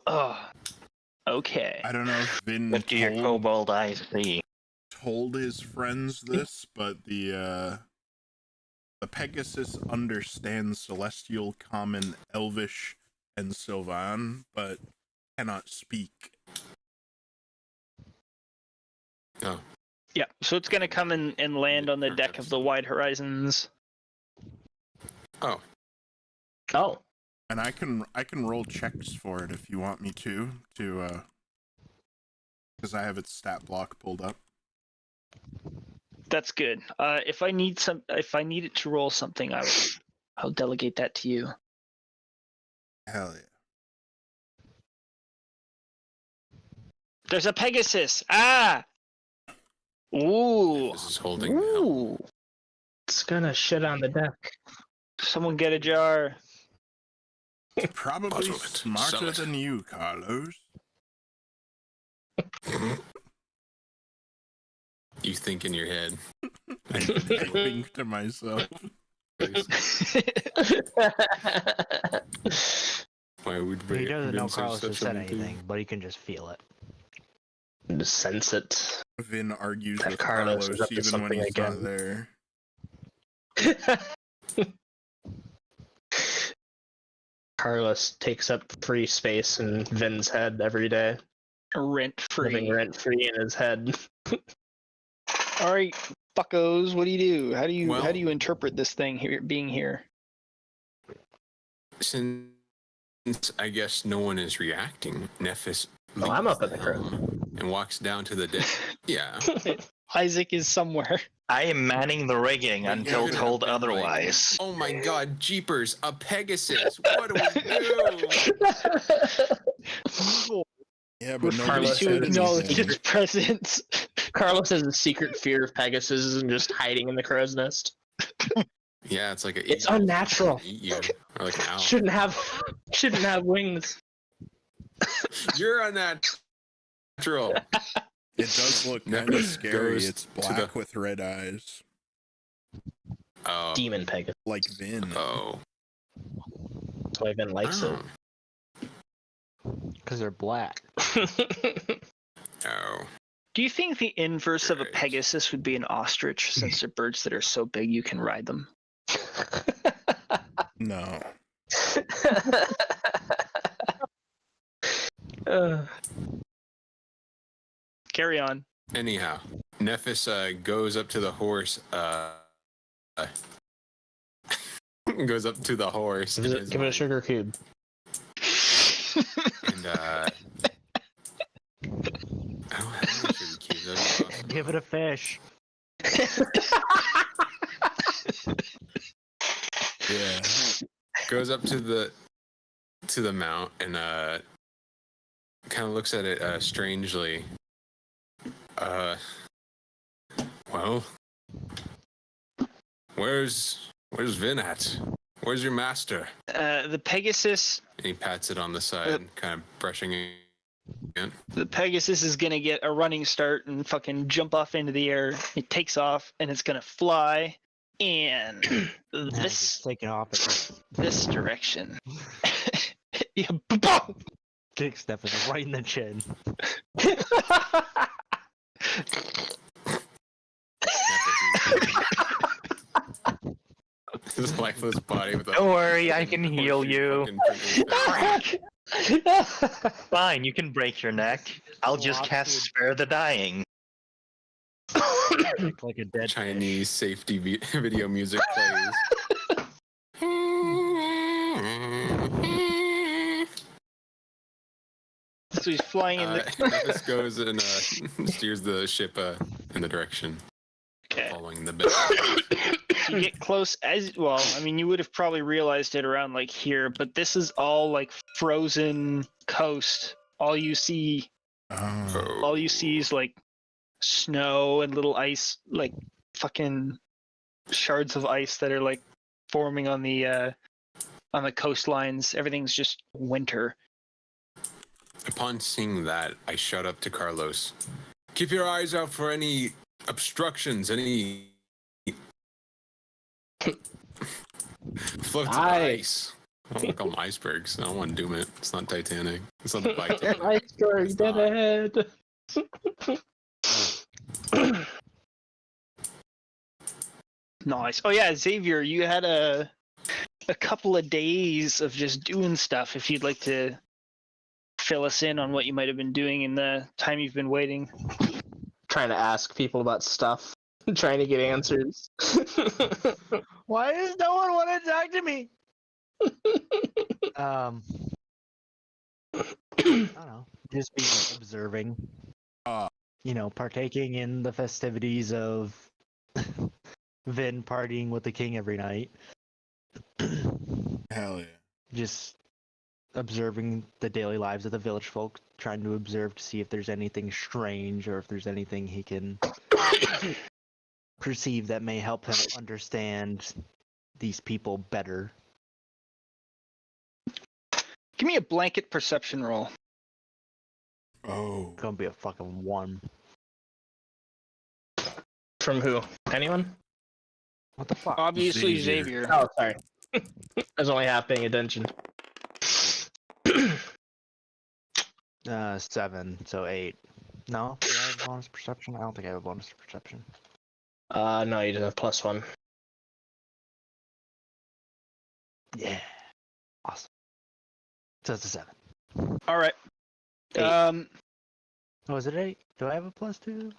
Oh, okay. I don't know if Vin What do your kobold eyes see? told his friends this, but the Pegasus understands Celestial, Common, Elvish, and Sylvan, but cannot speak. Oh, Yeah, so it's gonna come and land on the deck of the Wide Horizons. oh, Oh. And I can roll checks for it if you want me to because I have its stat block pulled up. That's good. If I need it to roll something, I'll delegate that to you. Hell yeah. There's a Pegasus. Ah. Ooh. this is holding the helm. Ooh. It's gonna shit on the deck. Someone get a jar. Probably Bottle it. Sell smarter it. than you, Carlos. You think in your head. I think to myself. Why would He doesn't know Vin say Carlos has such a said thing? anything, but he can just feel it. Just sense it. Vin argues That with Carlos Carlos is up to even when something he's not again. there. Carlos takes up free space in Vin's head every day, Rent living free. rent free in his head. All right, fuckos. What do you do? How do you Well- interpret this thing here being here? Since I guess no one is reacting, Nephis Oh, I'm up at the helm and walks down to the deck. Yeah. Isaac is somewhere. I am manning the rigging But until you're gonna told have been like, otherwise. oh my god, jeepers, a Pegasus. What do we do? Yeah, We're but nobody Carlos to said acknowledge anything. its presence. Carlos has a secret fear of Pegasus and just hiding in the crow's nest. Yeah, it's like a It's unnatural. eat you. Or like an owl. Shouldn't have wings. You're unnatural. It does look kind of Nephis scary. goes It's to black the- with red eyes, Oh. Demon Pegasus. like Vin. Oh. That's why Vin likes Oh. Because they're black. it. Oh. Do you think the inverse of a Great. Pegasus would be an ostrich, since they're birds that are so big you can ride them? No. Carry on. Anyhow, Nephis goes up to the horse. Goes up to the horse. give it a sugar cube. And I don't have any sugar cubes. That'd be awesome. Give it a fish. Yeah. Goes up to the mount and kind of looks at it strangely. Well, where's Vin at? Where's your master? The Pegasus. And he pats it on the side, kind of brushing it. The Pegasus is gonna get a running start and fucking jump off into the air. It takes off and it's gonna fly in this Taking off it. this direction. Yeah, Kick Stephen right in the chin. His lifeless body with a Don't worry, I can heal you. fucking Fine, you can break your neck. I'll just cast Spare the Dying. Like a dead Chinese safety video music plays. So he's flying in the. Nephis goes and steers the ship in the direction, Okay. following the bit. You get close as well. I mean, you would have probably realized it around like here, but this is all like frozen coast. All you see is like snow and little ice, like fucking shards of ice that are like forming on the on the coastlines. Everything's just winter. Upon seeing that, I shout up to Carlos. Keep your eyes out for any obstructions, any floats of ice. I don't want to call them icebergs. I don't want to doom it. It's not Titanic. It's not the Titanic. Iceberg dead ahead. Nice. Oh yeah, Xavier, you had a couple of days of just doing stuff. If you'd like to fill us in on what you might have been doing in the time you've been waiting. Trying to ask people about stuff. Trying to get answers. Why does no one want to talk to me? I don't know. Just being observing. Partaking in the festivities of Vin partying with the king every night. Hell yeah. Just observing the daily lives of the village folk, trying to observe to see if there's anything strange or if there's anything he can perceive that may help him understand these people better. Give me a blanket perception roll. Oh. Gonna be a fucking 1. From who? Anyone? What the fuck? Obviously Xavier. Xavier. Oh, sorry. I was only half paying attention. 7, so 8. No? Do I have a bonus perception? I don't think I have a bonus perception. No, you didn't have +1. Yeah. Awesome. So it's a 7. All right. 8. Oh, is it 8? Do I have a +2?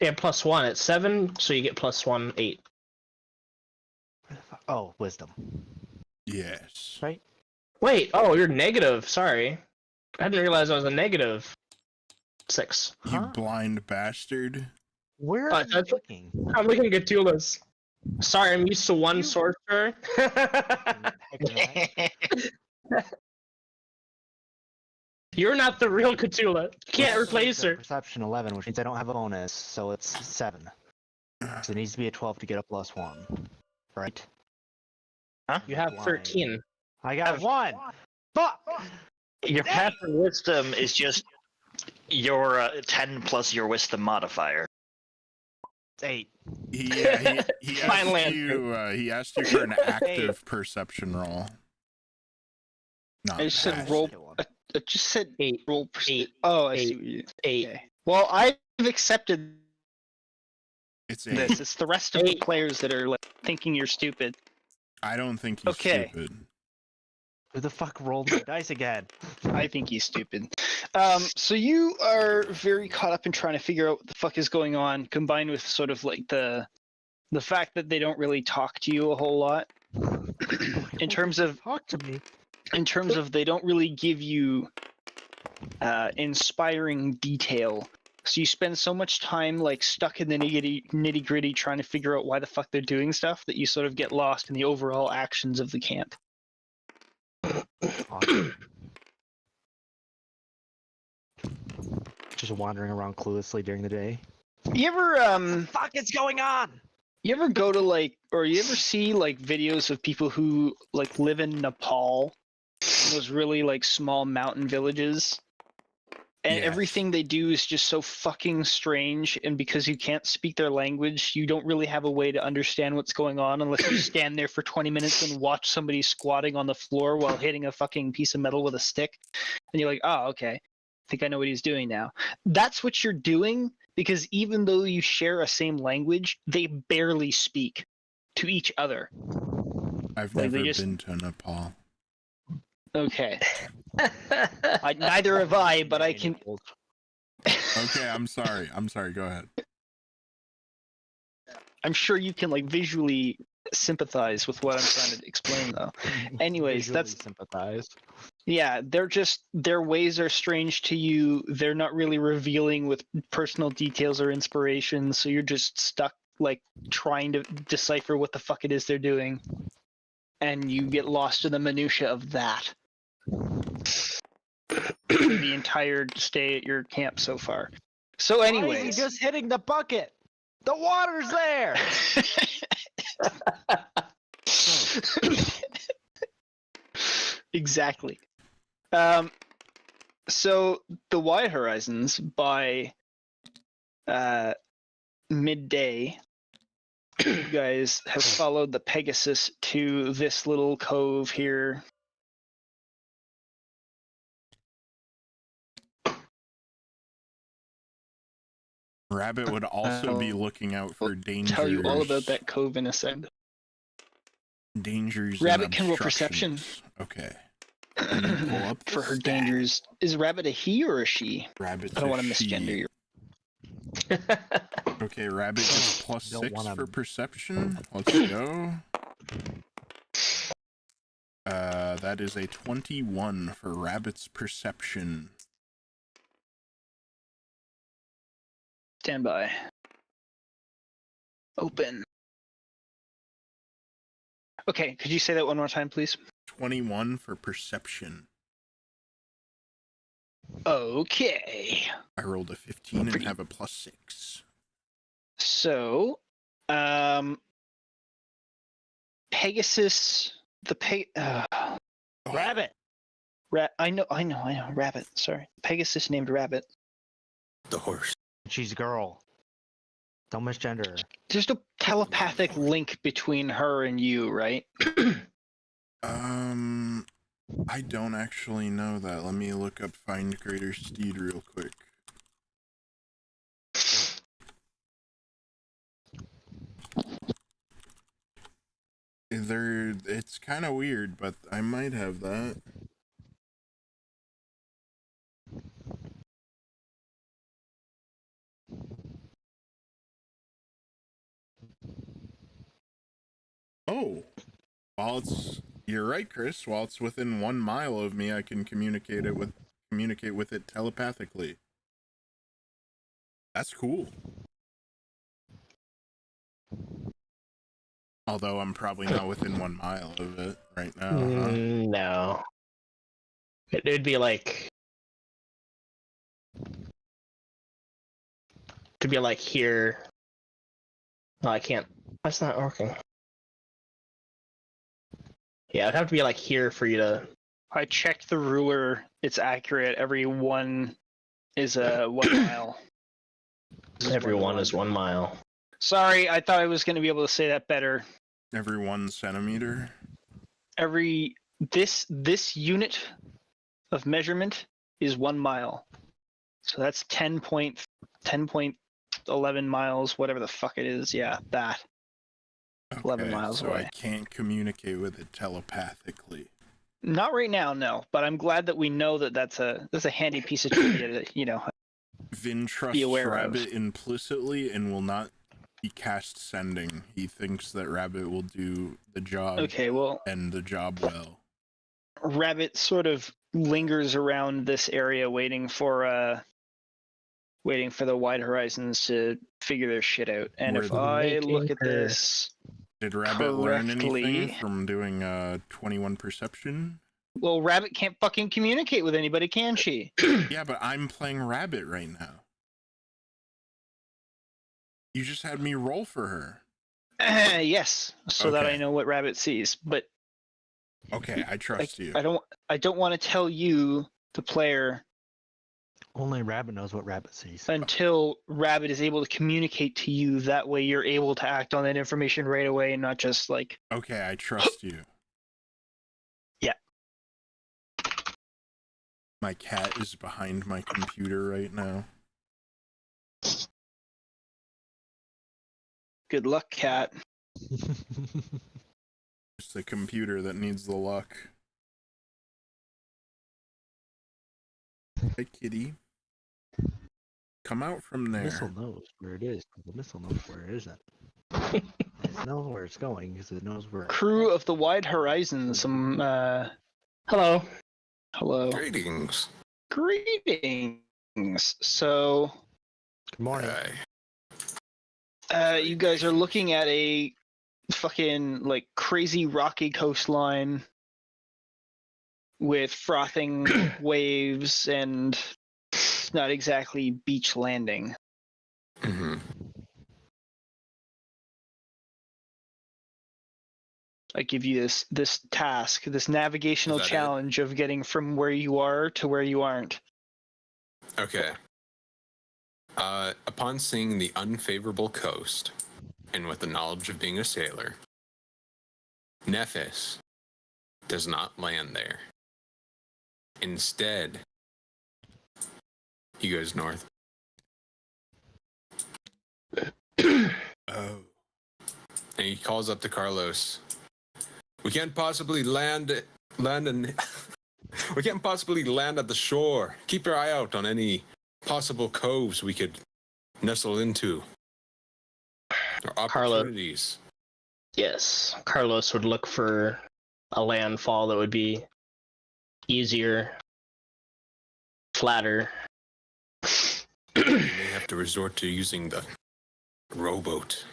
Yeah, +1. It's 7, so you get +1, 8. Where the fuck? Oh, wisdom. Yes. Right? Wait, oh, you're negative. Sorry. I didn't realize I was a negative 6. You Huh? blind bastard. Where are you that's- looking? I'm looking at Khutula's. Sorry, I'm used to one sorcerer. You're not the real Khutula. You can't replace her. Perception 11, which means I don't have a bonus, so it's 7. So it needs to be a 12 to get a +1. Right? You have Blind. 13. I got 1! Fuck! Your path of wisdom is just your 10 plus your wisdom modifier. It's 8. He Final asked you. He asked you for an active perception roll. Not I just said passive. roll. One. It just said 8. roll. 8. Oh, I see. 8. What you, 8. okay. Well, I've accepted It's 8. this. It's the rest of the 8. players that are like thinking you're stupid. I don't think he's Okay. stupid. Who the fuck rolled the dice again? I think he's stupid. So you are very caught up in trying to figure out what the fuck is going on, combined with sort of like the fact that they don't really talk to you a whole lot. In terms of Talk to me. they don't really give you inspiring detail. So you spend so much time like stuck in the nitty gritty trying to figure out why the fuck they're doing stuff that you sort of get lost in the overall actions of the camp. Awesome. Just wandering around cluelessly during the day. You ever Fuck is going on? you ever go to like, or you ever see like videos of people who like live in Nepal, those really like small mountain villages, and Yes. everything they do is just so fucking strange, and because you can't speak their language, you don't really have a way to understand what's going on unless you stand there for 20 minutes and watch somebody squatting on the floor while hitting a fucking piece of metal with a stick, and you're like, oh, okay, I think I know what he's doing now. That's what you're doing, because even though you share a same language, they barely speak to each other. I've Like, they never just- been to Nepal. Okay. Neither have I, but I can. Okay, I'm sorry. Go ahead. I'm sure you can like visually sympathize with what I'm trying to explain, though. Anyways, Visually that's sympathize. yeah. They're just their ways are strange to you. They're not really revealing with personal details or inspiration, so you're just stuck like trying to decipher what the fuck it is they're doing, and you get lost in the minutia of that. The entire stay at your camp so far. So, Why is he anyways, just hitting the bucket? The water's there! Exactly. So the Wide Horizons by midday, you guys have followed the Pegasus to this little cove here. Rabbit would also be looking out for dangers. Tell you all about that cove in a second. Dangers. Rabbit and can roll perception. obstructions. Okay. Let me pull up For her the dangers. Is Rabbit a he or a she? Rabbit's I don't a want to she. misgender you. Okay, Rabbit gets plus Don't 6 wanna- for perception. Let's go. That is a 21 for Rabbit's perception. Stand by. Open. Okay, could you say that one more time, please? 21 for perception. Okay. I rolled a 15 and Pretty- have a plus 6. So, Pegasus, Rabbit. I know, Rabbit, sorry. Pegasus named Rabbit. The horse. She's a girl. Don't misgender her. There's no telepathic link between her and you, right? I don't actually know that. Let me look up Find Greater Steed real quick. It's kind of weird, but I might have that. Oh, you're right, Chris. While it's within 1 mile of me, I can communicate with it telepathically. That's cool. Although I'm probably not within 1 mile of it right now. Huh? No. It would be like... To be like here. No, I can't. That's not working. Yeah, it'd have to be like here for you to... I checked the ruler. It's accurate. Every one is 1 mile. Everyone is 1 mile. Sorry, I thought I was going to be able to say that better. Every 1 centimeter. This unit of measurement is 1 mile. So that's 10.11 miles, whatever the fuck it is. Yeah, that. 11 miles so away. I can't communicate with it telepathically. Not right now, no. But I'm glad that we know that that's a handy piece of trivia to, Vin trusts be aware Rabbit of. implicitly and will not be cast sending. He thinks that Rabbit will do the job Okay, well, and the job well. Rabbit sort of lingers around this area waiting for the Wide Horizons to figure their shit out. And Where if the- I look Making at her- this Did Rabbit learn anything correctly. from doing 21 perception? Well, Rabbit can't fucking communicate with anybody, can she? Yeah, but I'm playing Rabbit right now. You just had me roll for her. Yes, so that Okay. I know what Rabbit sees. But Okay, I trust you. I don't want to tell you, the player, Only Rabbit knows what Rabbit sees. until Rabbit is able to communicate to you. That way you're able to act on that information right away and not just like... Okay, I trust you. Yeah. My cat is behind my computer right now. Good luck, cat. It's the computer that needs the luck. Hey, kitty. Come out from The there. missile knows where it is. The missile knows where it isn't. It knows where it's going because it knows where. Crew of the Wide Horizons, Hello. hello. Greetings. Greetings. So, Good morning. you guys are looking at a fucking like crazy rocky coastline with frothing waves, and it's not exactly beach landing. hmm I give you this task, this navigational Is that it? challenge of getting from where you are to where you aren't. Okay. Upon seeing the unfavorable coast, and with the knowledge of being a sailor, Nephis does not land there. Instead, he goes north. Oh. And he calls up to Carlos. We can't possibly land and we can't possibly land at the shore. Keep your eye out on any possible coves we could nestle into. Or opportunities. Yes, Carlos would look for a landfall that would be easier, flatter. You may have to resort to using the rowboat.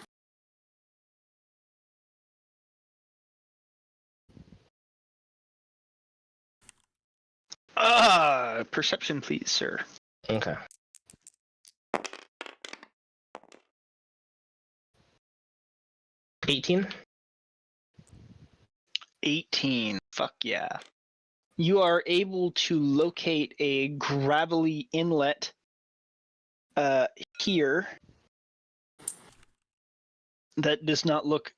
Perception, please, sir. Okay. $18. 18. Fuck yeah. You are able to locate a gravelly inlet here that does not look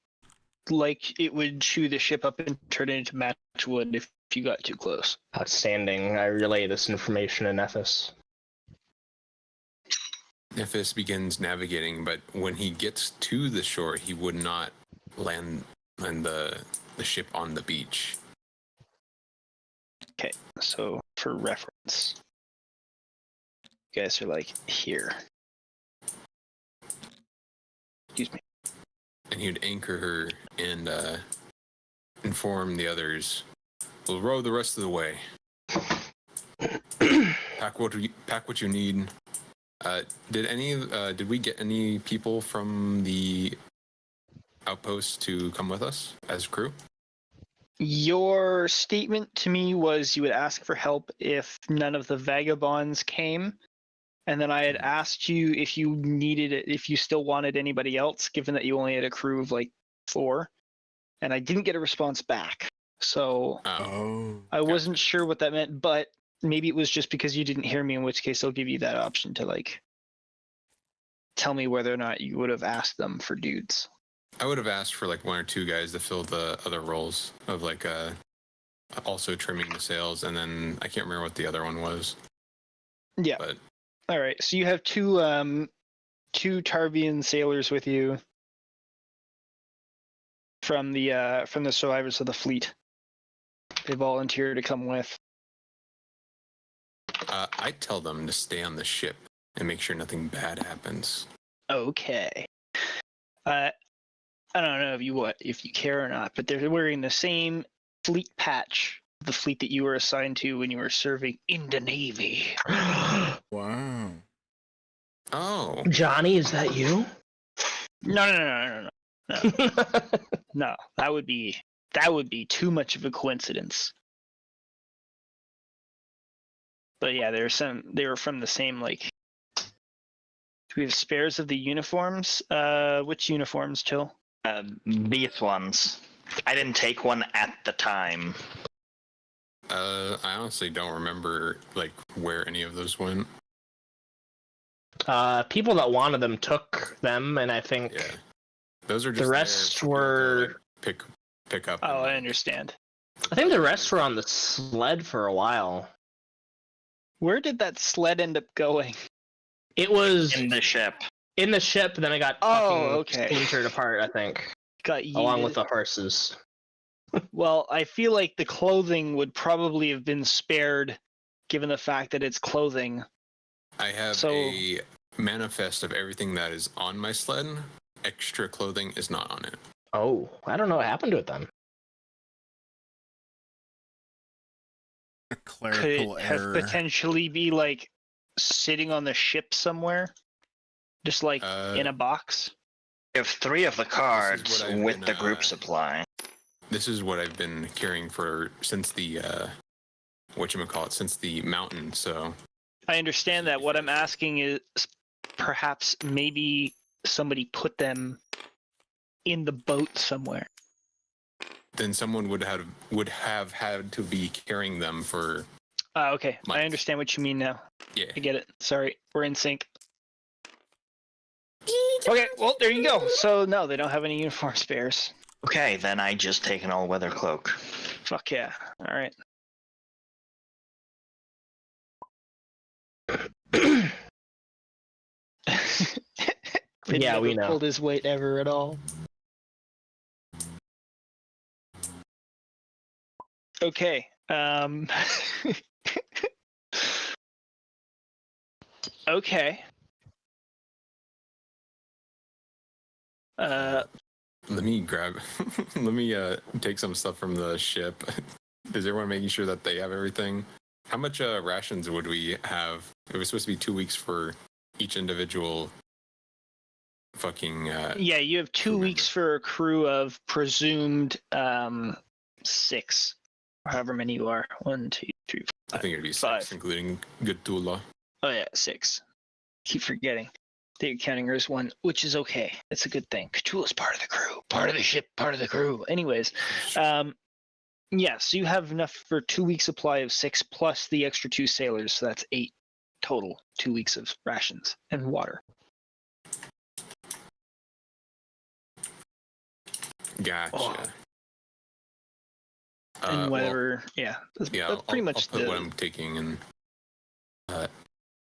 like it would chew the ship up and turn it into matchwood if you got too close. Outstanding. I relay this information to Nephis. Nephis begins navigating, but when he gets to the shore, he would not land the ship on the beach. Okay, so for reference, you guys are like here. Excuse me. And he'd anchor her and inform the others. We'll row the rest of the way. Pack what you need. Did we get any people from the outpost to come with us as crew? Your statement to me was you would ask for help if none of the vagabonds came, and then I had asked you if you needed it, if you still wanted anybody else, given that you only had a crew of like 4, and I didn't get a response back. So I wasn't sure what that meant, but maybe it was just because you didn't hear me, in which case I'll give you that option to like tell me whether or not you would have asked them for dudes. I would have asked for like 1 or 2 guys to fill the other roles of like also trimming the sails, and then I can't remember what the other one was. Yeah. But all right. So you have two Tarvian sailors with you from the survivors of the fleet. They volunteer to come with. I tell them to stay on the ship and make sure nothing bad happens. Okay. I don't know if you care or not, but they're wearing the same fleet patch, the fleet that you were assigned to when you were serving in the Navy. Wow. Oh. Johnny, is that you? No. No, that would be too much of a coincidence. But yeah, they were from the same like. Do we have spares of the uniforms? Which uniforms, Till? These ones. I didn't take one at the time. I honestly don't remember like where any of those went. People that wanted them took them, and I think Those are just the rest there for people to, were. like, pick up. Oh, I understand. I think the rest were on the sled for a while. Where did that sled end up going? It was In the ship. in the ship, then it got splintered apart, I think, Got yeeted. along with the horses. Well, I feel like the clothing would probably have been spared, given the fact that it's clothing. I have a manifest of everything that is on my sled. Extra clothing is not on it. Oh, I don't know what happened to it then. A Could clerical it have error. potentially be like sitting on the ship somewhere? Just like in a box? We have 3 of the cards what I've with been, the group supply. This is what I've been carrying for since the since the mountain. So I understand that. What I'm asking is perhaps maybe somebody put them in the boat somewhere. then someone would have had to be carrying them for. Okay, I months. understand what you mean now. Yeah. I get it. Sorry, we're in sync. Okay, well, there you go. So, no, they don't have any uniform spares. Okay, then I just take an all-weather cloak. Fuck yeah. All right. Finn Yeah, we never know. pulled his weight ever at all. Okay. Okay. Let me grab. Let me take some stuff from the ship. Is everyone making sure that they have everything? How much rations would we have? It was supposed to be 2 weeks for each individual. Fucking. Yeah, you have 2 Crew weeks for a crew of presumed 6, or however many you are. 1, 2, 3, 4. I think it'd be 6, 5. including Khutula. Oh yeah, 6. Keep forgetting that you're counting her as 1, which is okay. It's a good thing. Cthulhu's part of the crew, part of the ship, part of the crew. Anyways, yeah, so you have enough for 2 weeks supply of 6 plus the extra 2 sailors, so that's 8 total. 2 weeks of rations and water. Gotcha. Oh. Well, And whatever, yeah, that's, yeah, that's pretty I'll much put what I'm taking and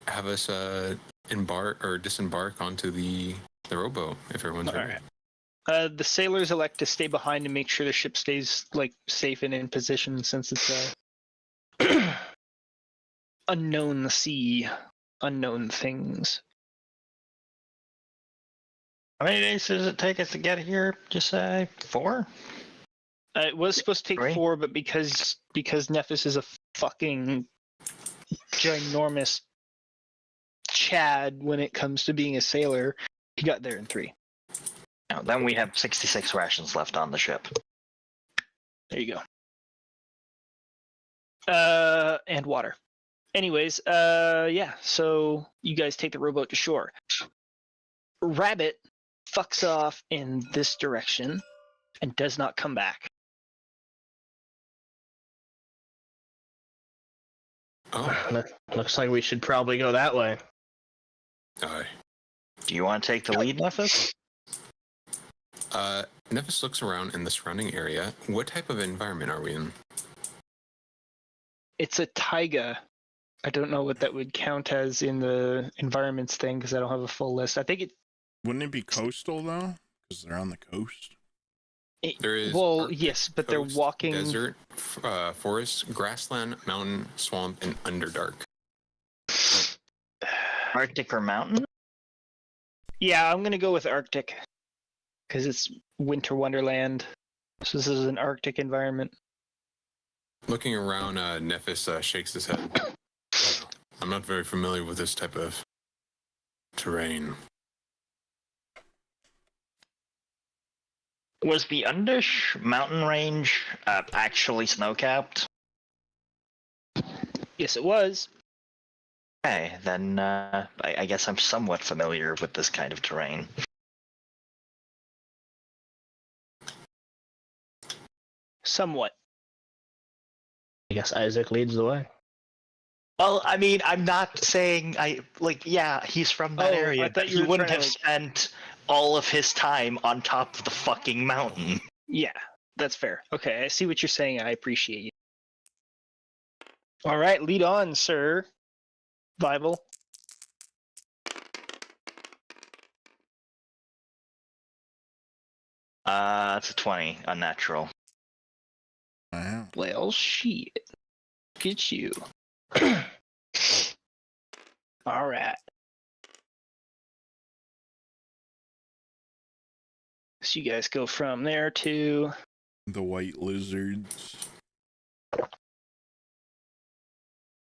have us embark or disembark onto the rowboat if everyone's All ready. right. The sailors elect to stay behind and make sure the ship stays like safe and in position since it's a unknown sea, unknown things. How many days does it take us to get here? Just say 4? It was supposed to take 3? 4, but because Nephis is a fucking ginormous Chad when it comes to being a sailor, he got there in 3. Now, then we have 66 rations left on the ship. There you go. And water. Anyways, yeah, so you guys take the rowboat to shore. Rabbit fucks off in this direction and does not come back. Oh, Looks like we should probably go that way. aye. Do you want to take the lead, Nephis? Nephis looks around in the surrounding area. What type of environment are we in? It's a taiga. I don't know what that would count as in the environments thing because I don't have a full list. I think it. Wouldn't it be coastal though? Because they're on the coast. There is Well, Arctic yes, but they're coast, walking. desert, forest, grassland, mountain, swamp, and underdark. Arctic or mountain? Yeah, I'm gonna go with Arctic because it's winter wonderland. So this is an Arctic environment. Looking around, Nephis shakes his head. I'm not very familiar with this type of terrain. Was the Undersh mountain range actually snow-capped? Yes, it was. Okay, then I guess I'm somewhat familiar with this kind of terrain. Somewhat. I guess Isaac leads the way. Well, I mean, I'm not saying yeah, he's from that Oh, area, I but thought you he were wouldn't trying have to, spent all of his time on top of the fucking mountain. Yeah, that's fair. Okay, I see what you're saying. I appreciate you. All right, lead on, sir. Bible. It's a 20, unnatural. Wow. Well, shit. Get you. All right. So you guys go from there to The white lizards.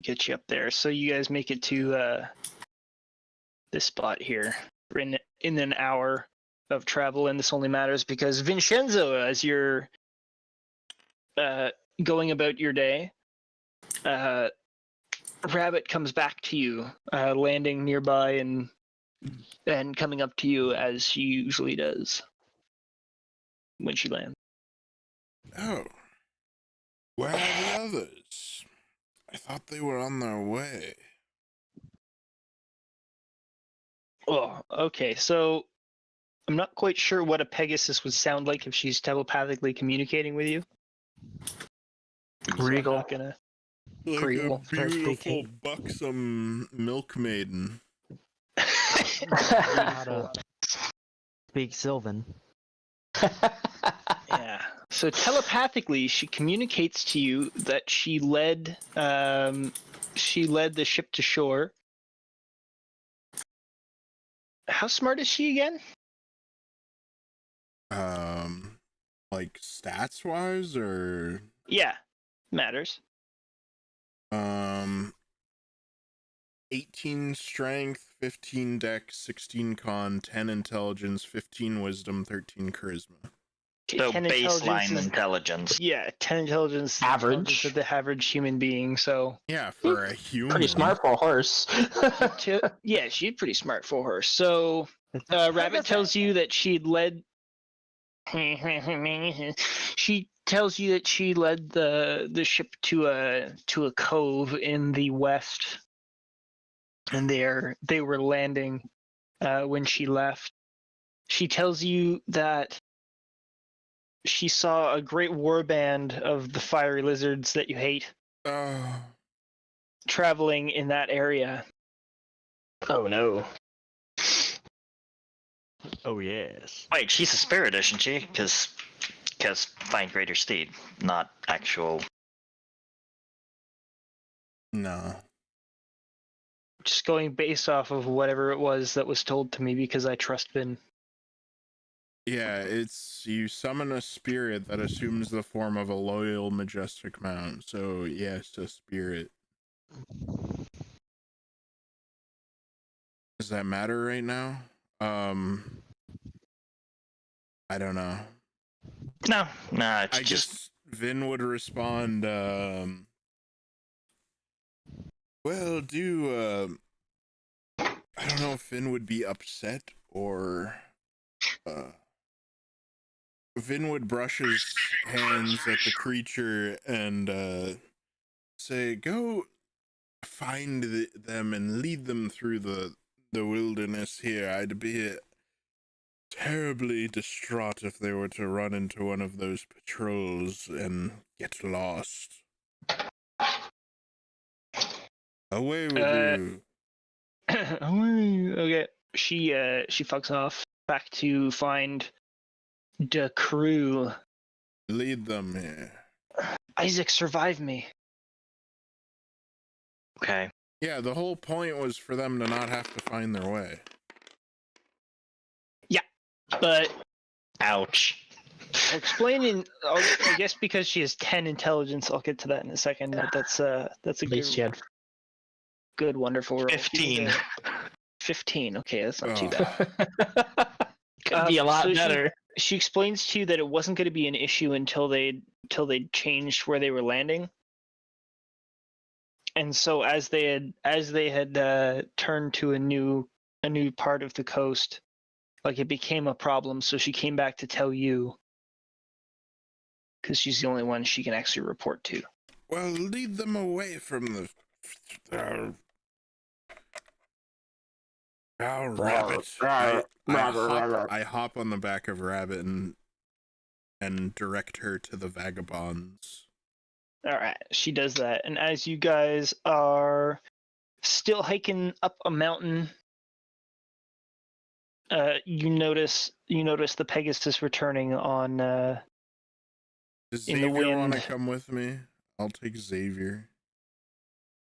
get you up there. So you guys make it to this spot here in an hour of travel, and this only matters because Vinshenzo, as you're going about your day, Rabbit comes back to you, landing nearby and coming up to you as she usually does when she lands. Oh. Where are the others? I thought they were on their way. Oh, okay. So I'm not quite sure what a Pegasus would sound like if she's telepathically communicating with you. So I'm Regal. not gonna. Like Regal. a Start beautiful, speaking. buxom milk maiden. How to speak Sylvan. Yeah. So telepathically, she communicates to you that she led the ship to shore. How smart is she again? Like stats wise, or Yeah, matters. 18 strength, 15 dex, 16 con, 10 intelligence, 15 wisdom, 13 charisma. Okay, So 10 baseline is- intelligence. Yeah, 10 intelligence. is the Average. intelligence of the average human being. So Yeah, for a human. Pretty smart for a horse. yeah, she's pretty smart for her. So Rabbit tells you that she led. She tells you that she led the ship to a cove in the west, and they were landing when she left. She tells you that she saw a great warband of the fiery lizards that you hate traveling in that area. Oh no. Oh yes. Wait, she's a spirit, isn't she? Because find greater steed, not actual. No. Just going based off of whatever it was that was told to me because I trust Vin. Yeah, it's you summon a spirit that assumes the form of a loyal, majestic mount. So yes, a spirit. Does that matter right now? I don't know. No, it's I just guess Vin would respond, well, I don't know if Vin would be upset or, Vin would brush his hands at the creature and, say, go find them and lead them through the wilderness here. I'd be terribly distraught if they were to run into one of those patrols and get lost. Away with you. Okay. She fucks off back to find the crew. Lead them here. Isaac survived me. okay. Yeah, the whole point was for them to not have to find their way. But Ouch. I'll explain I guess because she has 10 intelligence, I'll get to that in a second. But that's a At least she had good, wonderful roll. 15. 15. Okay, that's not too Oh. bad. could be a lot so better. She explains to you that it wasn't going to be an issue until they changed where they were landing. And so as they had turned to a new part of the coast, like it became a problem. So she came back to tell you because she's the only one she can actually report to. Well, lead them away from the Rabbit. I hop on the back of Rabbit and direct her to the vagabonds. All right, she does that, and as you guys are still hiking up a mountain, you notice the Pegasus returning on. Does in the Xavier want to wind. come with me? I'll take Xavier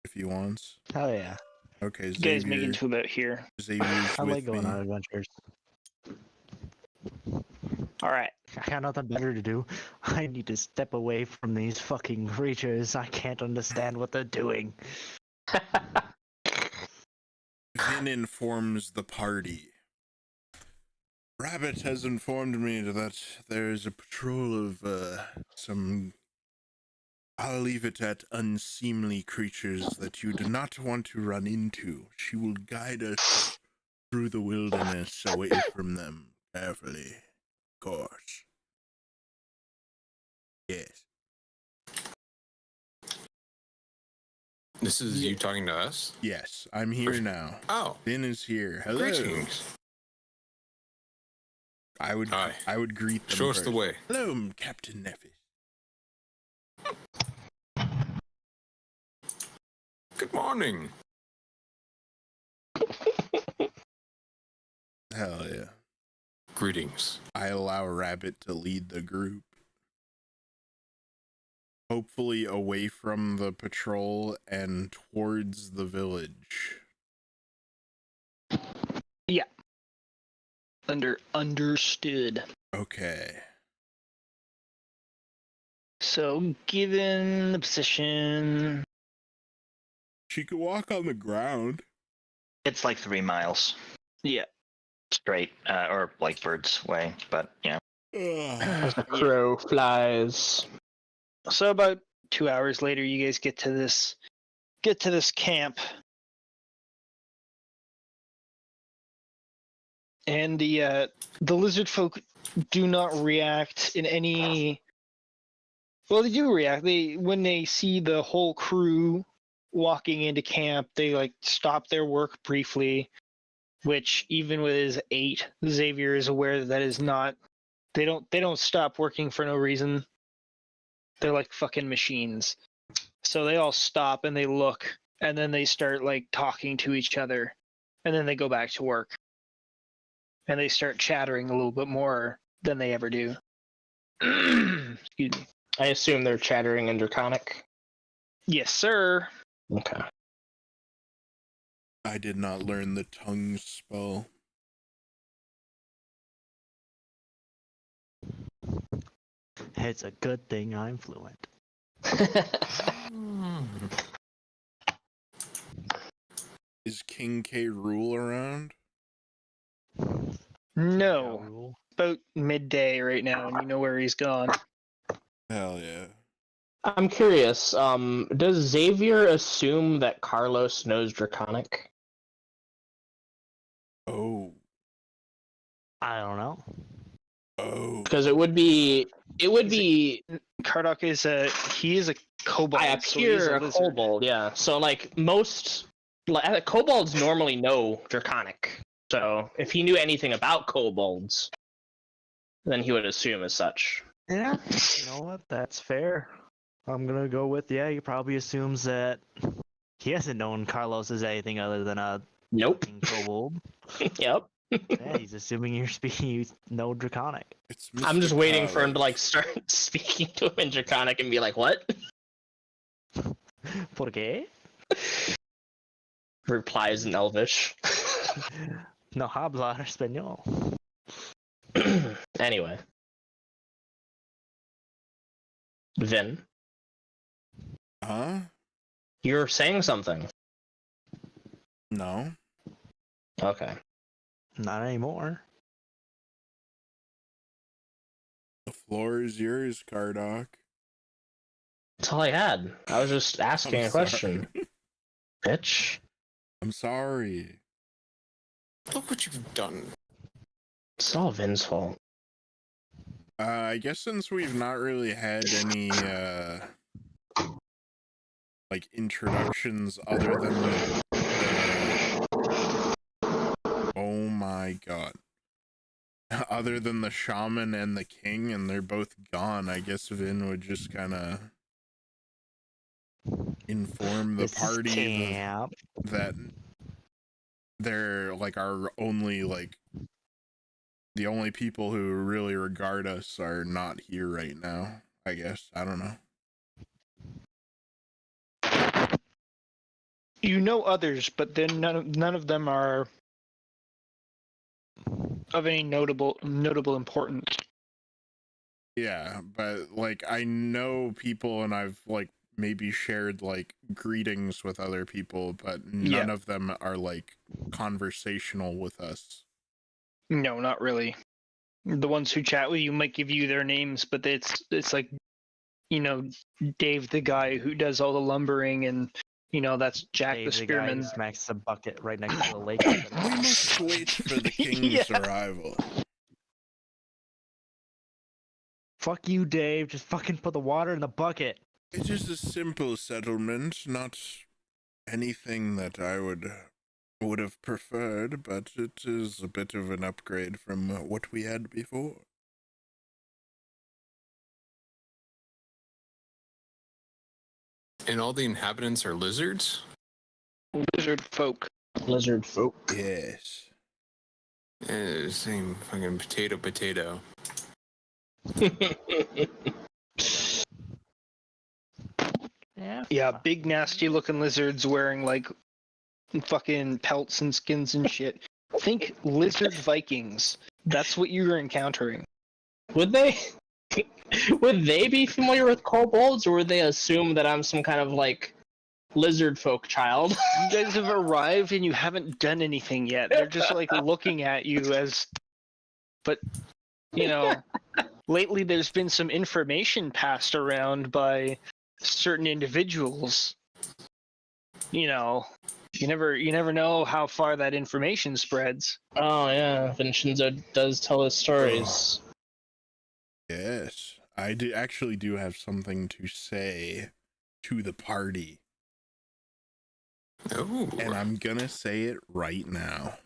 if he wants. Oh yeah. Okay, You guys make Xavier. it to about here. Xavier's I with like going me. on adventures. All right. I got nothing better to do. I need to step away from these fucking creatures. I can't understand what they're doing. Vin informs the party. Rabbit has informed me that there's a patrol of some, I'll leave it at unseemly creatures that you do not want to run into. She will guide us through the wilderness away from them carefully, of course. Yes. This is you talking to us? Yes, I'm here now. Oh, Vin is here. Hello. greetings. I would Hi. greet them Show us the first. way. Hello, Captain Nephis. Good morning. Hell yeah. Greetings. I allow Rabbit to lead the group. Hopefully away from the patrol and towards the village. Understood. Okay. So, given the position, She could walk on the ground. It's like 3 miles yeah. straight, or like Bird's Way, but yeah. As the crow flies. So about 2 hours later, you guys get to this camp, and the lizard folk do not react in any. Well, they do react. When they see the whole crew walking into camp, they like stop their work briefly. Which even with his 8, Xavier is aware that is not. They don't stop working for no reason. They're like fucking machines. So they all stop and they look, and then they start like talking to each other, and then they go back to work. And they start chattering a little bit more than they ever do. Excuse me. I assume they're chattering in Draconic. Yes, sir. Okay. I did not learn the tongue spell. It's a good thing I'm fluent. Is King K. Rool around? No, Rule. about midday right now, and you know where he's gone. Hell yeah. I'm curious, does Xavier assume that Carlos knows Draconic? Oh. I don't know. Oh. Because it would be Kardoc is he is a kobold. I so he's appear a lizard. kobold, yeah. So like kobolds normally know Draconic. So if he knew anything about kobolds, then he would assume as such. Yeah, you know what? That's fair. I'm gonna go with he probably assumes that he hasn't known Carlos as anything other than a Nope. fucking kobold. Yep. Yeah, he's assuming you know Draconic. It's I'm just Mr. waiting for him to Collins. like start speaking to him in Draconic and be like, "What?" ¿Por qué? Replies in Elvish. No habla español. Anyway. Vin, Huh? you're saying something. No. Okay. Not anymore. The floor is yours, Kardoc. That's all I had. I was just asking I'm a question. sorry. Bitch. I'm sorry. Look what you've done. It's all Vin's fault. I guess since we've not really had any like introductions other than oh my god. Other than the shaman and the king, and they're both gone, I guess Vin would just kind of inform the This is party camp. that they're like our only like the only people who really regard us are not here right now, I guess. I don't know. You know others, but then none of them are of any notable importance. Yeah, but like I know people and I've like maybe shared like greetings with other people, but none of them are like conversational with us. No, not really. The ones who chat with you might give you their names, but it's like, you know, Dave, the guy who does all the lumbering, and you know that's Jack Dave, the the guy who spearman. smacks the bucket right next to the lake. We must wait for the king's Yeah. arrival. Fuck you, Dave. Just fucking put the water in the bucket. It is a simple settlement, not anything that I would have preferred, but it is a bit of an upgrade from what we had before. And all the inhabitants are lizards? Lizard folk. Lizard folk. Yes. Yeah, same fucking potato. Yeah. Yeah, big nasty looking lizards wearing like fucking pelts and skins and shit. Think lizard Vikings. That's what you're encountering. Would they? Would they be familiar with kobolds, or would they assume that I'm some kind of like lizard folk child? You guys have arrived and you haven't done anything yet. They're just like looking at you as. But, you know, lately there's been some information passed around by certain individuals. You know, you never know how far that information spreads. Oh yeah, Vinshenzo does tell his stories. Yes. I actually do have something to say to the party. Oh. And I'm gonna say it right now.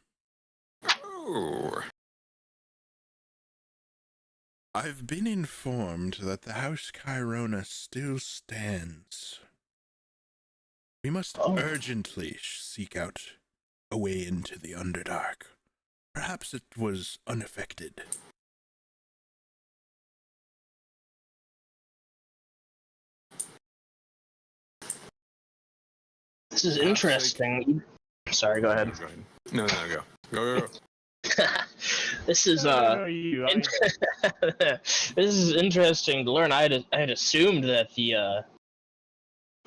Oh. I've been informed that the House Cairona still stands. We must urgently seek out a way into the Underdark. Perhaps it was unaffected. This is interesting. Sorry, go ahead. Go ahead. No, go. This is this is interesting to learn. I had assumed that the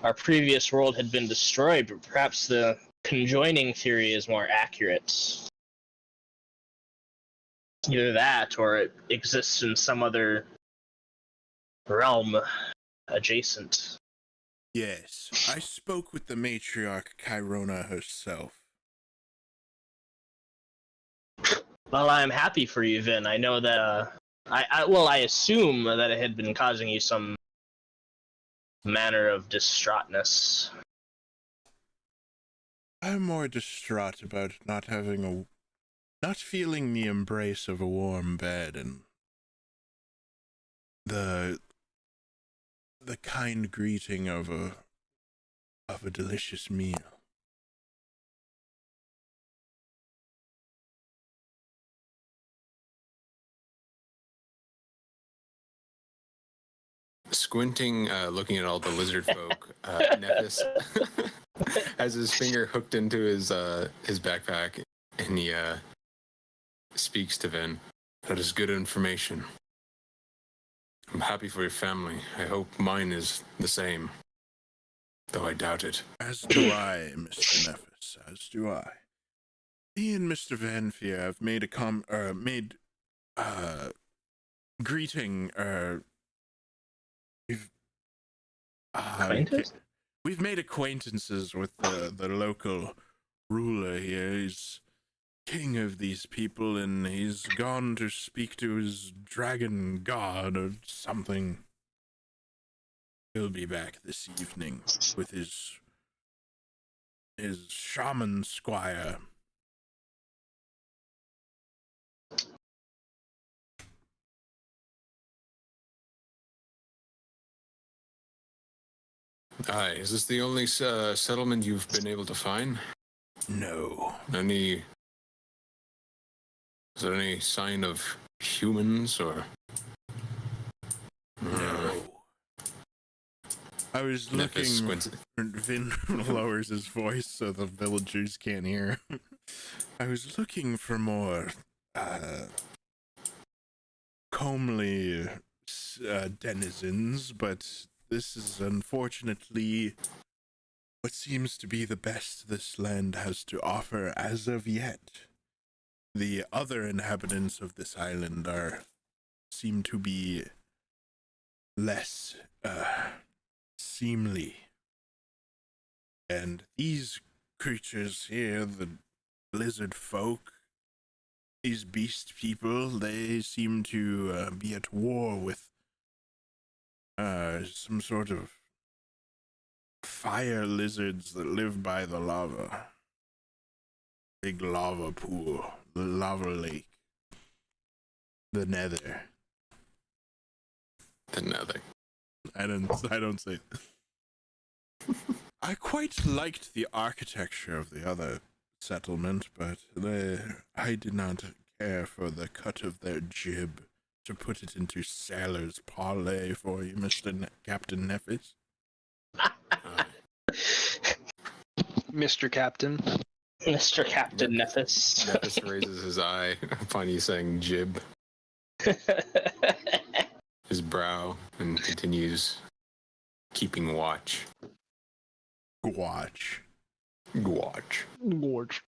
our previous world had been destroyed, but perhaps the conjoining theory is more accurate. Either that, or it exists in some other realm adjacent. Yes, I spoke with the matriarch Cairona herself. Well, I'm happy for you, Vin. I know that, I assume that it had been causing you some manner of distraughtness. I'm more distraught about not feeling the embrace of a warm bed and the kind greeting of a delicious meal. Squinting, looking at all the lizard folk, Nephis has his finger hooked into his backpack, and he speaks to Vin. That is good information. I'm happy for your family. I hope mine is the same, though I doubt it. As do I, Mr. Nephis. As do I. Me and Mr. Vanfyr have made greeting. We've made acquaintances with the local ruler here. He's king of these people, and he's gone to speak to his dragon god or something. He'll be back this evening with his shaman squire. Aye, is this the only settlement you've been able to find? No. Is there any sign of humans or? No. I was looking. Vin lowers his voice so the villagers can't hear. I was looking for more comely denizens, but this is unfortunately what seems to be the best this land has to offer as of yet. The other inhabitants of this island seem to be less seemly. And these creatures here, the lizard folk, these beast people, they seem to be at war with some sort of fire lizards that live by the lava. Big lava pool, the lava lake, the nether. The nether. I don't say. I quite liked the architecture of the other settlement, but I did not care for the cut of their jib to put it into sailor's parley for you, Captain Nephis. Mr. Captain. Mr. Captain Nephis. Nephis raises his eye upon you saying jib, his brow, and continues keeping watch. Watch. Watch. Gorge.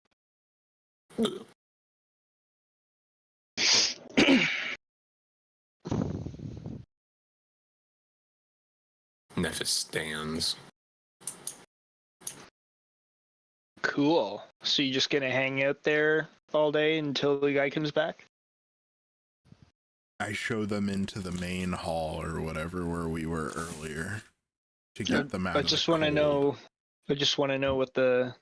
Nephis stands. Cool. So you just gonna hang out there all day until the guy comes back? I show them into the main hall or whatever where we were earlier to get them out. I just want to know. I just want to know what the.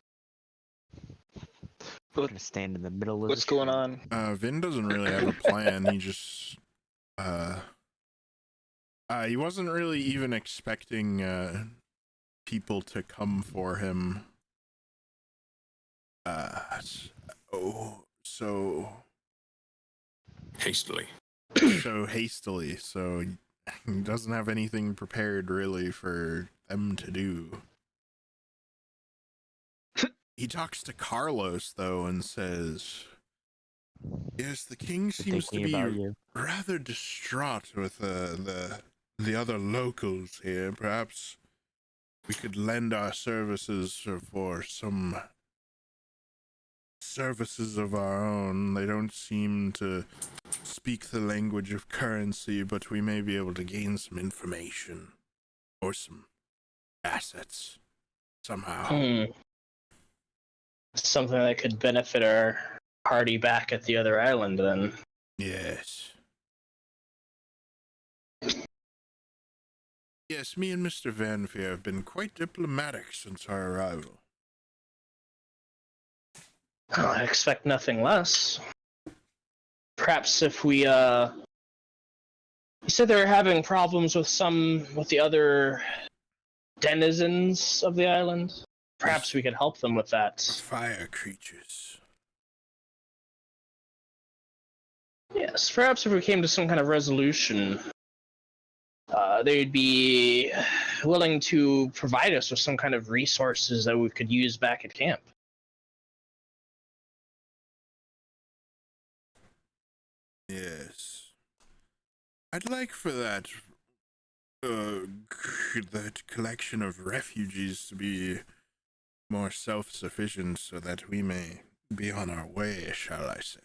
We're gonna stand in the middle of What's the going street. on? Vin doesn't really have a plan. He just he wasn't really even expecting people to come for him. So Hastily. hastily. So he doesn't have anything prepared really for them to do. He talks to Carlos though and says, "Yes, the king seems to Thinking be about you. rather distraught with the other locals here. Perhaps we could lend our services for some services of our own. They don't seem to speak the language of currency, but we may be able to gain some information or some assets somehow." Something that could benefit our party back at the other island, then. Yes. Yes, me and Mr. Vanfyr have been quite diplomatic since our arrival. Oh, I expect nothing less. Perhaps if we, You said they were having problems with the other denizens of the island? Perhaps we could help them with that. Fire creatures. Yes, perhaps if we came to some kind of resolution, they'd be willing to provide us with some kind of resources that we could use back at camp. Yes. I'd like for that collection of refugees to be more self-sufficient so that we may be on our way, shall I say.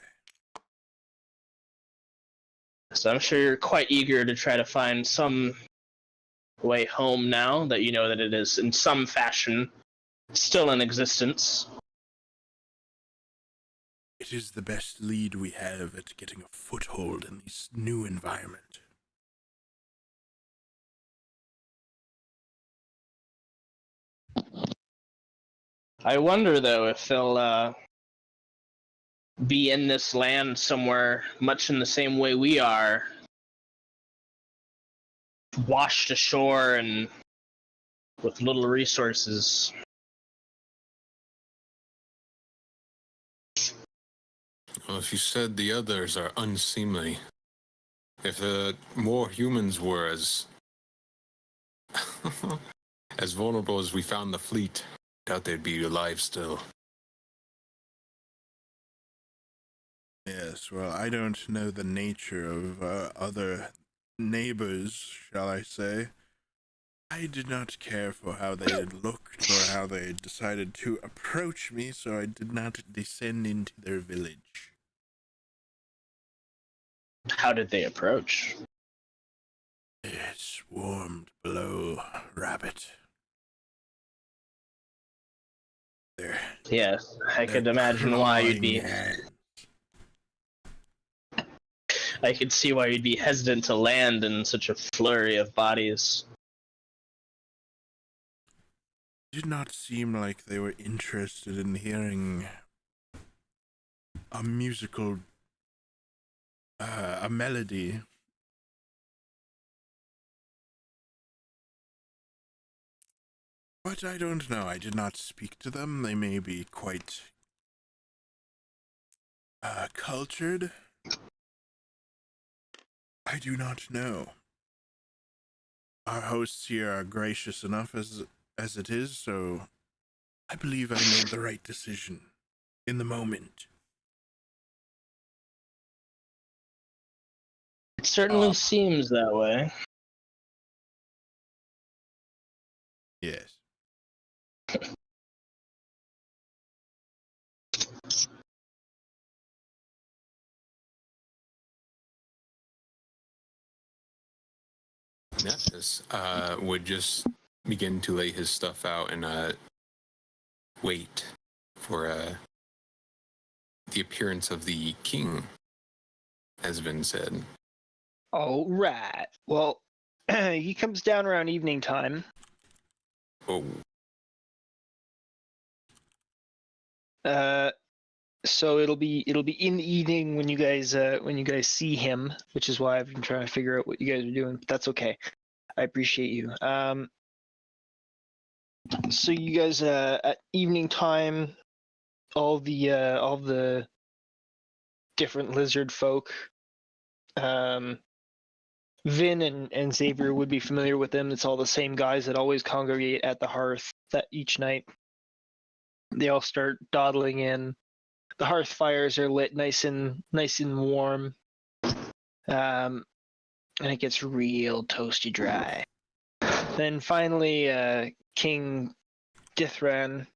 So I'm sure you're quite eager to try to find some way home now that you know that it is in some fashion still in existence. It is the best lead we have at getting a foothold in this new environment. I wonder, though, if they'll be in this land somewhere much in the same way we are, washed ashore and with little resources. Well, if you said the others are unseemly, if the more humans were as as vulnerable as we found the fleet, I doubt they'd be alive still. Yes, well, I don't know the nature of other neighbors, shall I say. I did not care for how they had looked or how they decided to approach me, so I did not descend into their village. How did they approach? It swarmed below, rabbit. There. Yes, I could imagine why you'd be. I could see why you'd be hesitant to land in such a flurry of bodies. Did not seem like they were interested in hearing a musical, a melody. But I don't know. I did not speak to them. They may be quite cultured. I do not know. Our hosts here are gracious enough as it is, so I believe I made the right decision in the moment. It certainly seems that way. Yes. Nephis would just begin to lay his stuff out and wait for the appearance of the king, as Vin said. All right. Well, he comes down around evening time. Oh, So it'll be in the evening when you guys see him, which is why I've been trying to figure out what you guys are doing. But that's okay. I appreciate you. So you guys at evening time, all the different lizard folk, Vin and Xavier would be familiar with them. It's all the same guys that always congregate at the hearth that each night. They all start dawdling in. The hearth fires are lit nice and warm. And it gets real toasty dry. Then finally, King Dathrin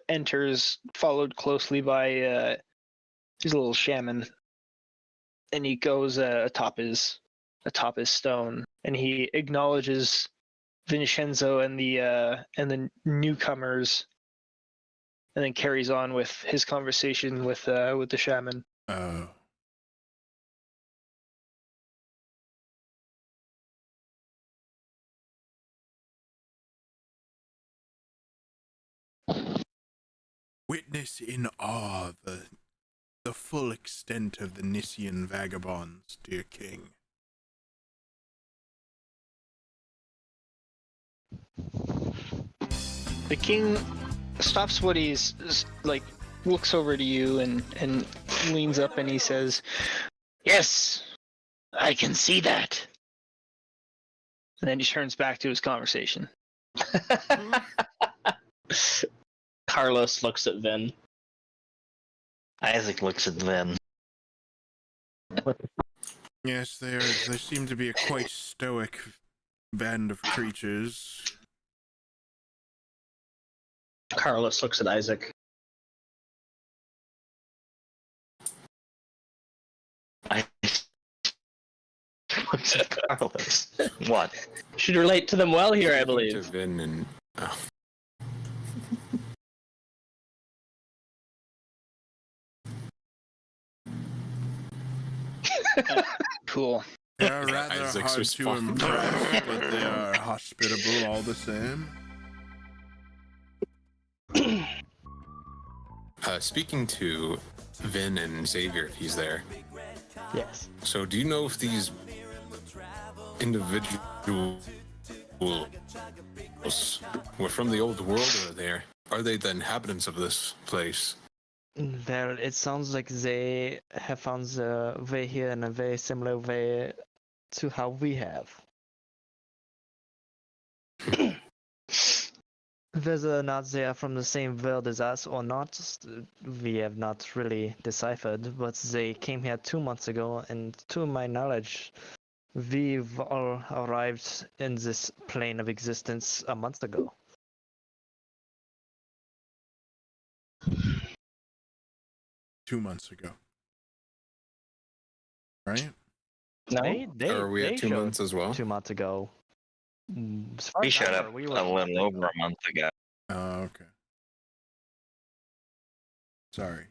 enters, followed closely by his little shaman, and he goes atop his stone, and he acknowledges Vinshenzo and the newcomers, and then carries on with his conversation with the shaman. Oh. Witness in awe the full extent of the Nissian vagabonds, dear king. The king stops what he's like, looks over to you and leans up, and he says, "Yes, I can see that." And then he turns back to his conversation. Carlos looks at Vin. Isaac looks at Vin. Yes, they seem to be a quite stoic band of creatures. Carlos looks at Isaac. Looks at Carlos. What? Should relate to them well here, I To believe. Vin and Cool. They are rather Isaac's hard to response. impress, but they are hospitable all the same. Speaking to Vin and Xavier, if he's there. Yes. So, do you know if these individuals were from the old world, or are they the inhabitants of this place? Well, it sounds like they have found the way here in a very similar way to how we have. Whether or not they are from the same world as us or not, we have not really deciphered, but they came here 2 months ago, and to my knowledge, we've all arrived in this plane of existence a month ago. 2 months ago. Right? No? Are we they at 2 showed months as well? 2 months ago. As far We as I showed know, up we a were little over a month ago. Oh, okay. Sorry.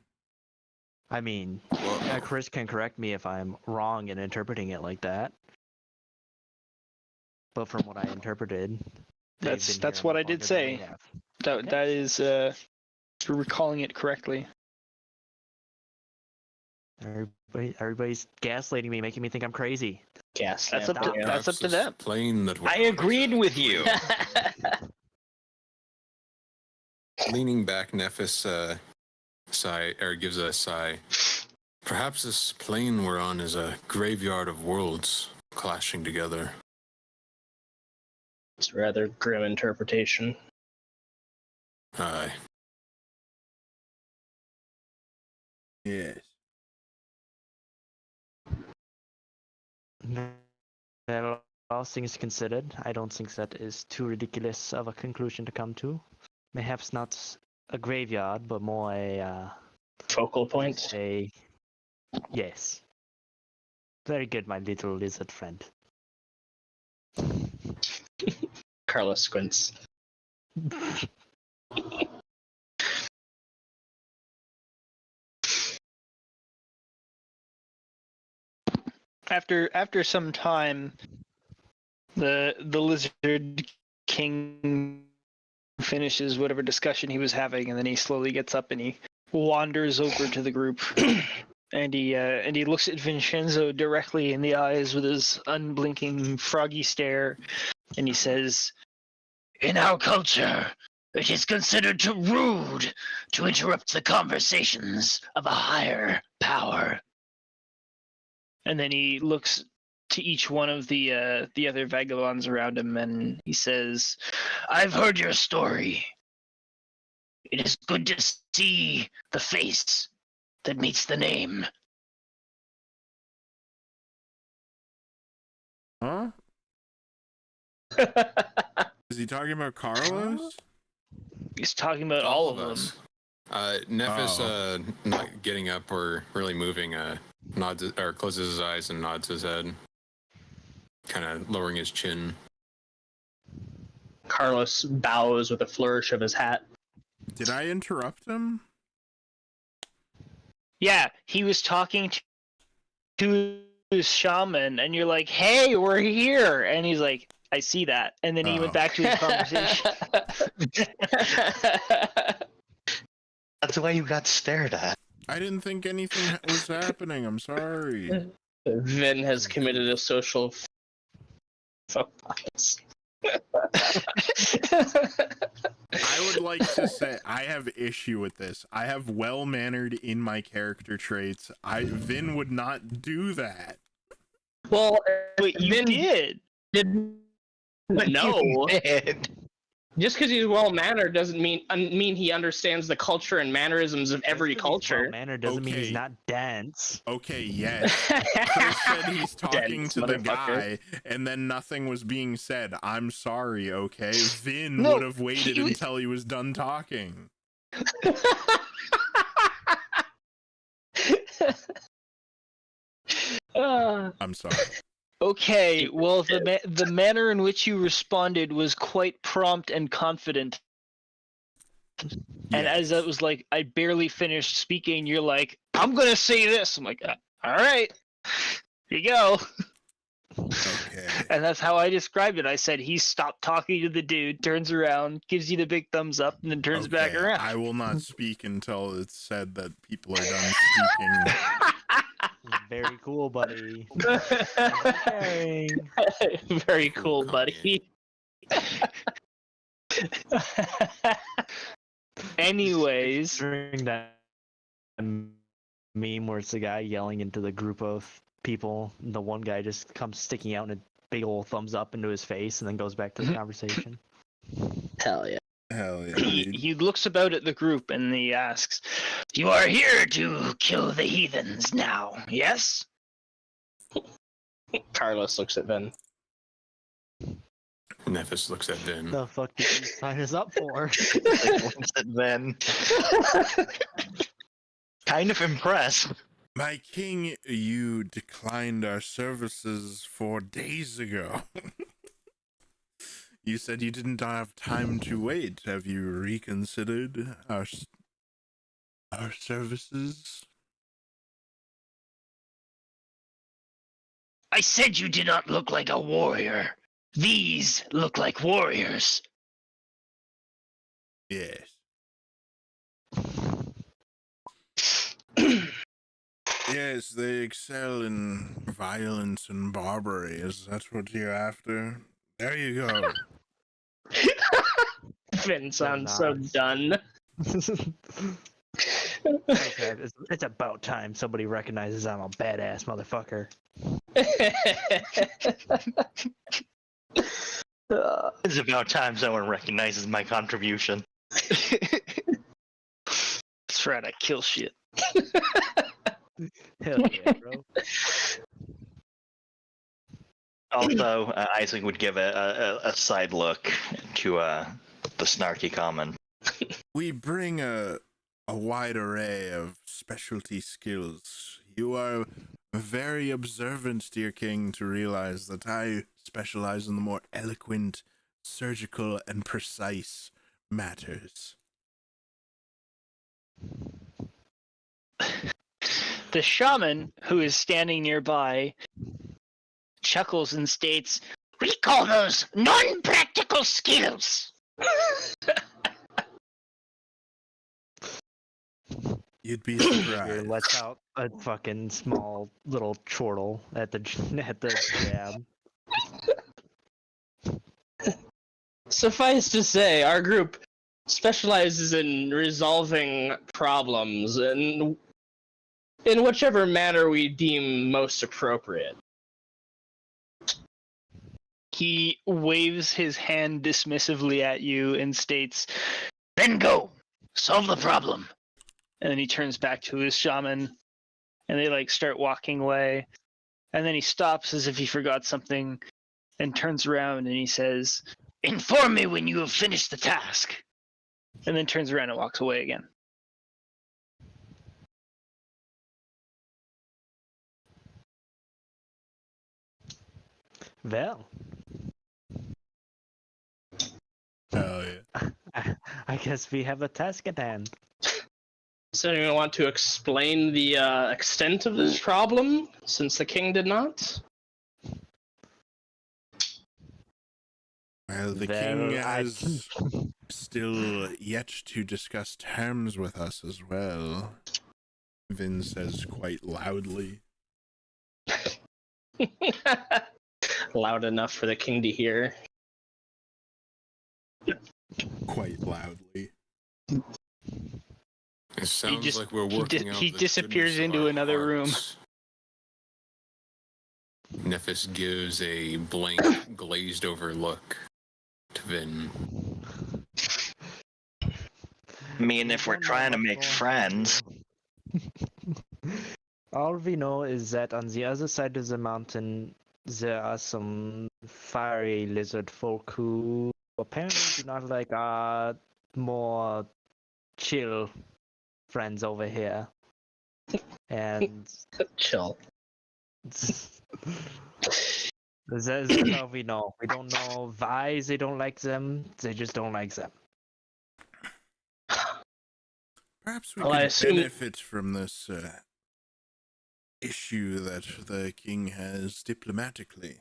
I mean, Well, Chris can correct me if I'm wrong in interpreting it like that. But from what I interpreted, they've been That's here what much I did longer than say. we have. That is, if we're recalling it correctly. Everybody's gaslighting me, making me think I'm crazy. Gas That's lamp. up to- Yeah. that's up to perhaps them. this plane that we're I on is agreed a with you. Leaning back, Nephis gives a sigh. Perhaps this plane we're on is a graveyard of worlds clashing together. It's a rather grim interpretation. Aye. Yes. Well, all things considered, I don't think that is too ridiculous of a conclusion to come to. Perhaps not a graveyard, but more Focal point. a yes. Very good, my little lizard friend. Carlos squints. After some time, the lizard king finishes whatever discussion he was having, and then he slowly gets up and he wanders over to the group, and he looks at Vinshenzo directly in the eyes with his unblinking froggy stare, and he says, In our culture, it is considered too rude to interrupt the conversations of a higher power. and then he looks to each one of the other vagabonds around him, and he says, I've heard your story. It is good to see the face that meets the name. Huh? Is he talking about Carlos? he's talking about all of them. us. Nephis, Oh. not getting up or really moving, nods or closes his eyes and nods his head, kind of lowering his chin. Carlos bows with a flourish of his hat. Did I interrupt him? Yeah, he was talking to his shaman, and you're like, "Hey, we're here," and he's like, "I see that," and then he Oh. went back to his conversation. That's why you got stared at. I didn't think anything was happening. I'm sorry. Vin has committed a social fuck pockets. I would like to say I have issue with this. I have well-mannered in my character traits. Vin would not do that. Well, But you Vin did. didn't But know. you did. Just because he's well mannered doesn't mean he understands the culture and mannerisms of every culture. Manner doesn't mean Okay. he's not dense. Okay, yes. Chris said he's talking Dense to the motherfucker. guy, and then nothing was being said. I'm sorry, okay? Vin No, would have waited he was- until he was done talking. I'm sorry. Okay, well, the manner in which you responded was quite prompt and confident. And Yes. as I was like, I barely finished speaking, you're like, I'm gonna say this. I'm like, all right, here you go. Okay. And that's how I described it. I said he stopped talking to the dude, turns around, gives you the big thumbs up, and then turns back Okay, around. I will not speak until it's said that people are done speaking. Very cool, buddy. Caring. Very cool, buddy. Anyways, During that meme where it's the guy yelling into the group of people, the one guy just comes sticking out in a big old thumbs up into his face and then goes back to the conversation. Hell yeah. Hell yeah, he, dude. he looks about at the group and he asks, You are here to kill the heathens now, yes? Carlos looks at Vin. Nephis looks at Vin. The fuck did you sign us up for? Looks at Ven. Kind of impressed. My king, you declined our services 4 days ago. You said you didn't have time to wait. Have you reconsidered our services? I said you did not look like a warrior. These look like warriors. Yes. Yes, they excel in violence and barbarity. Is that what you're after? There you go. Finn sounds so done. Okay, it's about time somebody recognizes I'm a badass motherfucker. It's about time someone recognizes my contribution. That's right, I kill shit. Hell yeah, bro. Also, Isaac would give a side look to the snarky comment. We bring a wide array of specialty skills. You are very observant, dear king, to realize that I specialize in the more eloquent, surgical, and precise matters. The shaman, who is standing nearby, chuckles and states, We call those non-practical skills. You'd be Here surprised. lets out a fucking small little chortle at the jab. Suffice to say, our group specializes in resolving problems in whichever manner we deem most appropriate. he waves his hand dismissively at you and states, Then go. Solve the problem. and then he turns back to his shaman, and they start walking away, and then he stops as if he forgot something, and turns around and he says, Inform me when you have finished the task. and then turns around and walks away again. Well, Hell yeah. I guess we have a task at hand. Does anyone want to explain the extent of this problem, since the king did not? Well, the Well, king I has still yet to discuss terms with us as well. Vin says quite loudly. Loud enough for the king to hear. Quite loudly. It sounds just- like we're he working di- out he the disappears goodness of into our another room. hearts. Nephis gives a blank, glazed-over look to Vin. I mean, if we're don't know trying to what's make going on friends, here. All we know is that on the other side of the mountain, there are some fiery lizard folk who apparently do not like our more chill friends over here. And Chill. that's all we know. We don't know why they don't like them. They just don't like them. Perhaps we Well, I could assume- benefit from this issue that the king has diplomatically.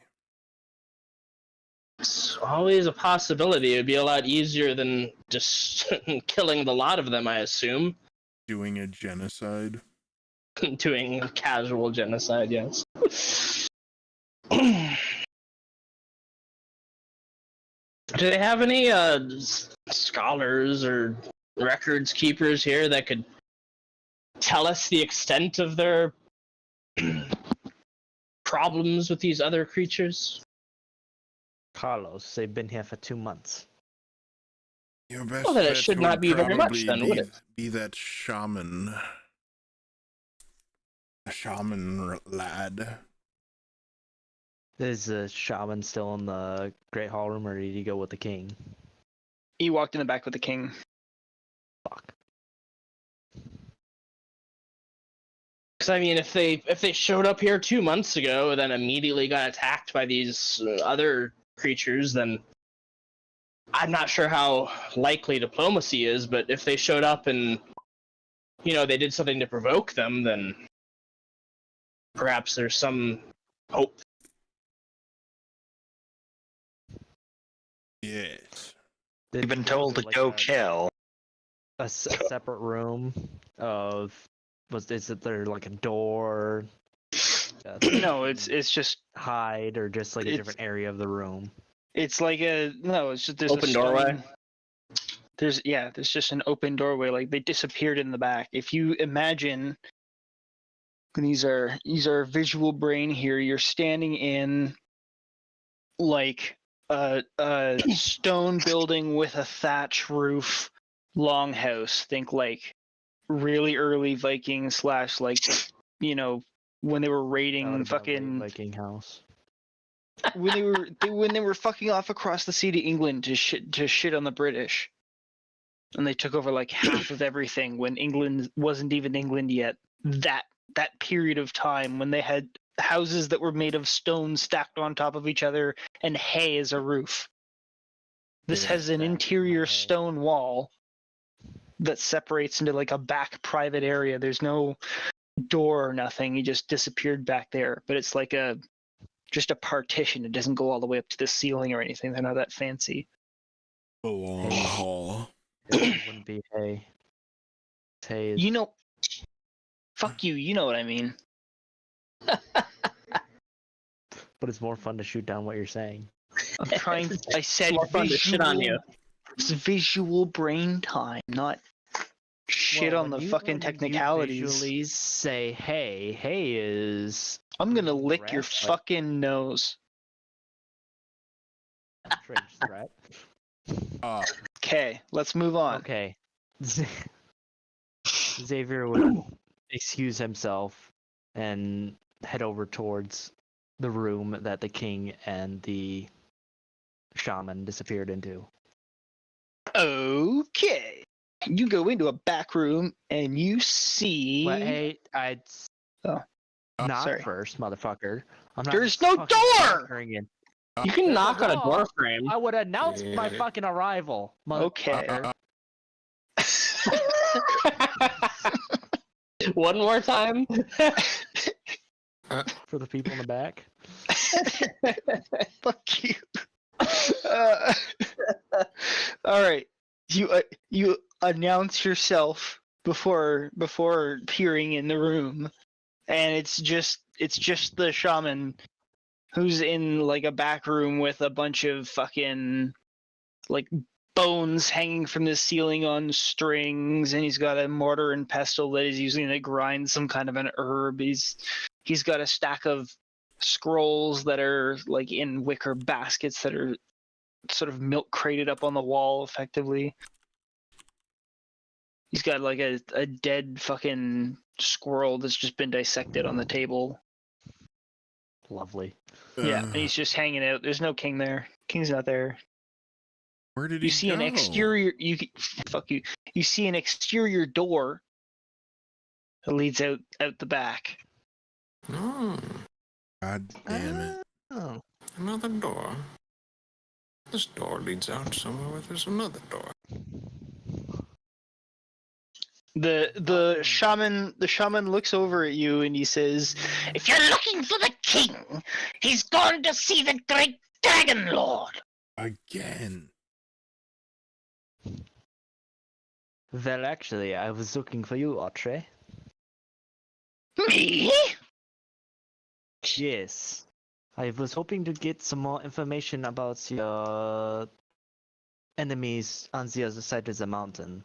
It's always a possibility. It'd be a lot easier than just killing the lot of them, I assume. Doing a genocide. Doing casual genocide, yes. Do they have any scholars or records keepers here that could tell us the extent of their problems with these other creatures? Carlos, they've been here for 2 months. Your best Well, then it bet should would not be very much probably then, would it? Be that shaman. A shaman lad. Is the shaman still in the Great Hall room, or did he go with the king? He walked in the back with the king. Fuck. Because I mean, if they showed up here 2 months ago and then immediately got attacked by these other creatures, then I'm not sure how likely diplomacy is. But if they showed up and they did something to provoke them, then perhaps there's some hope You've been told to go kill. A separate room of is it there like a door? No, it's just hide or just like a It's- different area of the room. it's like it's just there's Open a doorway? There's just an open doorway. Like they disappeared in the back. If you imagine, these are visual brain here. You're standing in like a stone building with a thatch roof, longhouse. Think like really early Viking / like when they were That raiding would've been a late fucking Viking house. when they were fucking off across the sea to England to shit on the British, and they took over like half of everything when England wasn't even England yet. That period of time when they had houses that were made of stone stacked on top of each other and hay as a roof. This Yeah, has an exactly, interior hay. stone wall that separates into like a back private area. There's no door or nothing. He just disappeared back there, but it's like just a partition. It doesn't go all the way up to the ceiling or anything. They're not that fancy. The long haul. It wouldn't be hay. Hay is Fuck you. You know what I mean. but it's more fun to shoot down what you're saying. I'm trying. I said More fun to shit on you. It's visual brain time, not shit Well, on the when fucking you technicalities. visually say hey is I'm gonna lick your Threat, like- fucking nose. strange threat. Okay, let's move on. Okay. Xavier would excuse himself and head over towards the room that the king and the shaman disappeared into. Okay. You go into a back room and you see. But hey, I'd Oh. knock Sorry. first, motherfucker. I'm not There's no fucking door! entering in. You can knock on a Oh. door frame. I would announce my Yeah. fucking arrival. Okay. motherfucker. One more time. For the people in the back. Fuck you. All right. You announce yourself before peering in the room, and it's just the shaman who's in like a back room with a bunch of fucking like bones hanging from the ceiling on strings, and he's got a mortar and pestle that he's using to grind some kind of an herb. He's got a stack of scrolls that are like in wicker baskets that are sort of milk crated up on the wall effectively. He's got like a dead fucking squirrel that's just been dissected on the table. Lovely. Yeah, and he's just hanging out. There's no king there. King's not there. Where did You he see go? an exterior. Fuck you. You see an exterior door that leads out the back. Oh, God damn it. Oh. another door. This door leads out somewhere where there's another door. The shaman looks over at you and he says, If you're looking for the king, he's gone to see the great Dragon Lord. Again. Well, actually, I was looking for you, Autry. Me? Yes. I was hoping to get some more information about your enemies on the other side of the mountain.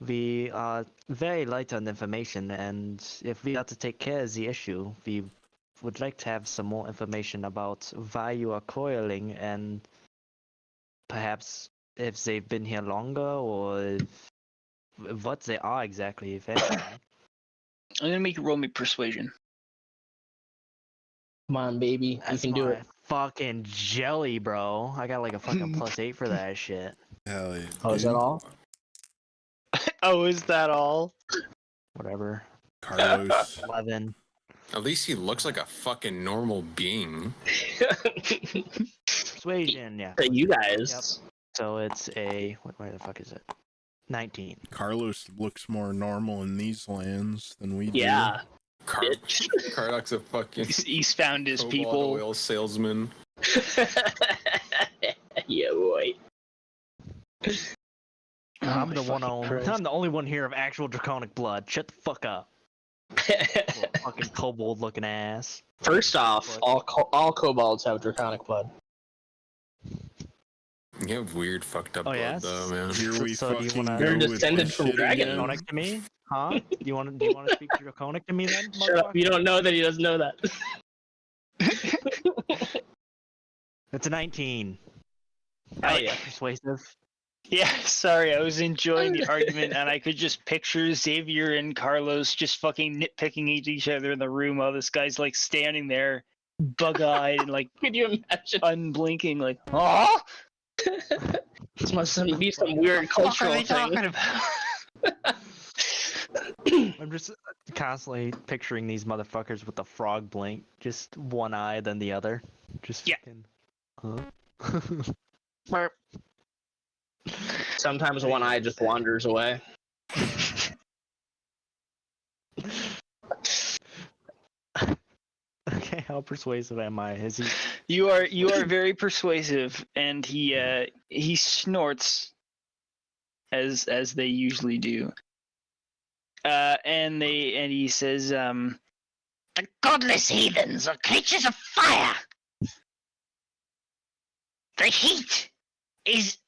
We are very light on information, and if we are to take care of the issue, we would like to have some more information about why you are coiling, and perhaps if they've been here longer, or what they are exactly, if anything. I'm gonna make you roll me persuasion. Come on, baby. You That's can do my it. fucking jelly, bro. I got like a fucking +8 for that shit. Hell yeah. Oh, is that dude. all? Oh, is that all? Whatever. Carlos. 11. At least he looks like a fucking normal being. Persuasion, yeah. So you guys. So it's a where the fuck is it? 19. Carlos looks more normal in these lands than we do. Yeah. Kardoc's a fucking He's found his cobalt people. oil salesman. Yeah, boy. I'm my the one fucking on. Christ. I'm the only one here of actual draconic blood. Shut the fuck up. Little fucking kobold looking ass. First off, all kobolds have draconic blood. You have weird fucked up blood yes? though, man. Here we So do you fucking wanna- go They're with descended this from shit dragons. again. Draconic to me? Huh? Do you want to speak draconic to me then? Shut up! You don't know that he doesn't know that. It's a 19. Oh yeah. Persuasive. Yeah, sorry, I was enjoying the argument, and I could just picture Xavier and Carlos just fucking nitpicking at each other in the room while this guy's like standing there, bug-eyed and like Could you imagine? unblinking, like, oh, This must be some weird What are cultural they thing. talking about? I'm just constantly picturing these motherfuckers with the frog blink, just one eye then the other. Just Yeah. fucking. Huh? Sometimes one eye just wanders away. Okay, how persuasive am I? Is he? you are very persuasive, and he snorts as they usually do. And he says, The godless heathens are creatures of fire. The heat is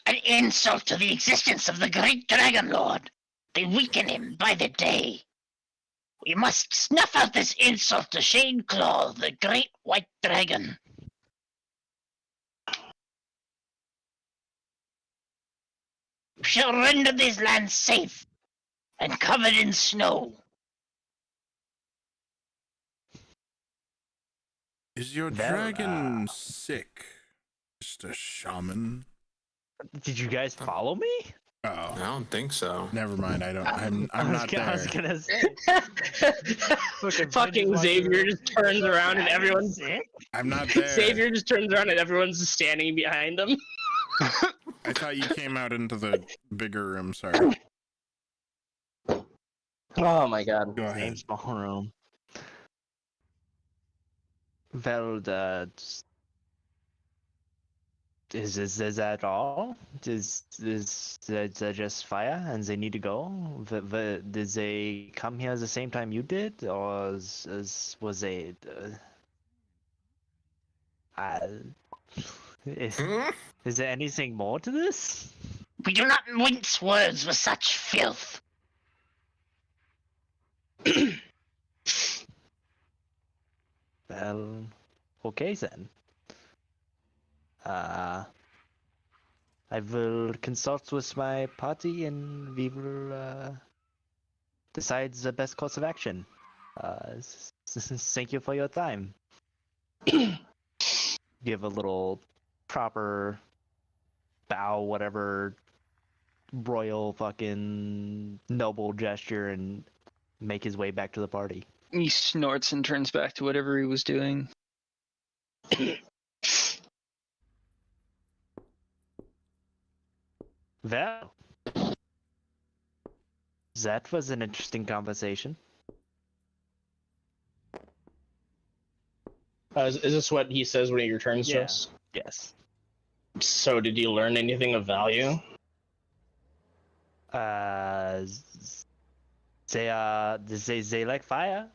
an insult to the existence of the great Dragon Lord. They weaken him by the day. We must snuff out this insult to Shadeclaw, the great white dragon. We shall render this land safe and covered in snow. Is your Well, dragon sick, Mr. Shaman? Did you guys follow me? Oh, I don't think so. never mind. I'm I not was there. gonna say. Fucking Xavier just turns around and everyone's I'm not there. Xavier just turns around and everyone's standing behind him. I thought you came out into the bigger room. Sorry. Oh my god. Go Same ahead. small room. Well, is that all? Is that just fire and they need to go? Did they come here at the same time you did, or was they? Is there anything more to this? We do not mince words with such filth. Well, okay then. I will consult with my party and we will decide the best course of action. Thank you for your time. Give a little proper bow, whatever royal fucking noble gesture, and make his way back to the party. he snorts and turns back to whatever he was doing. Well, that was an interesting conversation. Is this what he says when he returns to Yeah. us? Yes. So did you learn anything of value? They like fire.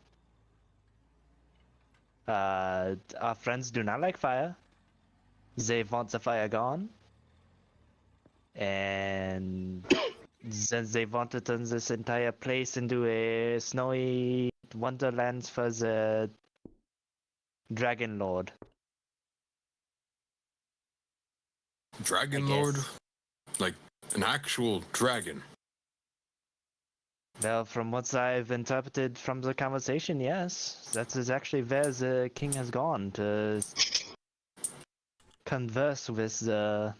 Our friends do not like fire. They want the fire gone. And then they want to turn this entire place into a snowy wonderland for the Dragon Lord. Dragon I Lord? guess. Like an actual dragon. Well, from what I've interpreted from the conversation, yes. That is actually where the king has gone to converse with the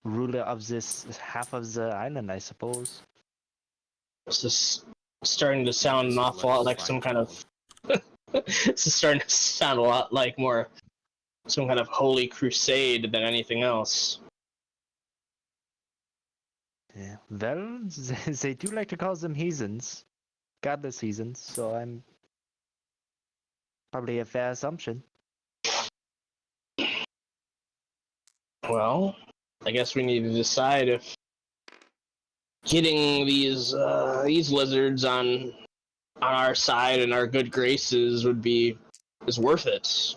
ruler of this half of the island, I suppose. This is starting to sound an awful lot like some kind of. This is starting to sound a lot like more some kind of holy crusade than anything else. Yeah. Well, they do like to call them heathens. Godless heathens, so I'm probably a fair assumption. Well, I guess we need to decide if getting these lizards on our side and our good graces is worth it.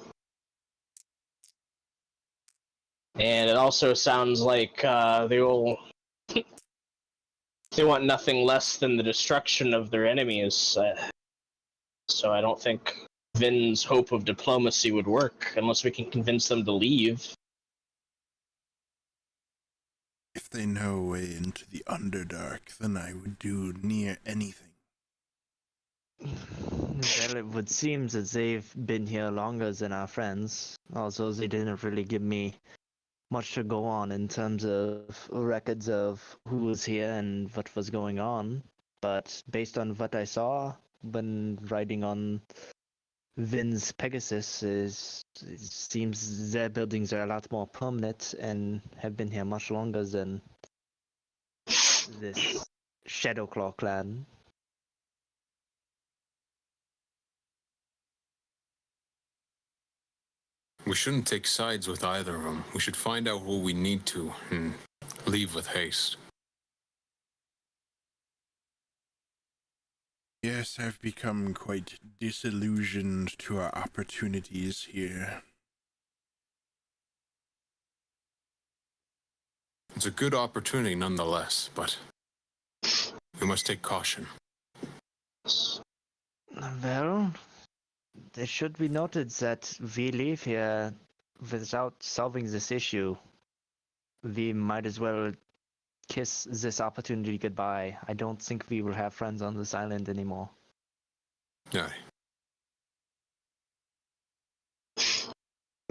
And it also sounds like they want nothing less than the destruction of their enemies. So I don't think Vin's hope of diplomacy would work unless we can convince them to leave. If they know a way into the Underdark, then I would do near anything. Well, it would seem that they've been here longer than our friends, although they didn't really give me much to go on in terms of records of who was here and what was going on. But based on what I saw when riding on Vin's Pegasus, it seems their buildings are a lot more permanent and have been here much longer than this Shadowclaw clan. We shouldn't take sides with either of them. We should find out what we need to and leave with haste. Yes, I've become quite disillusioned to our opportunities here. It's a good opportunity nonetheless, but we must take caution. Well, it should be noted that we leave here without solving this issue. We might as well kiss this opportunity goodbye. I don't think we will have friends on this island anymore. Yeah.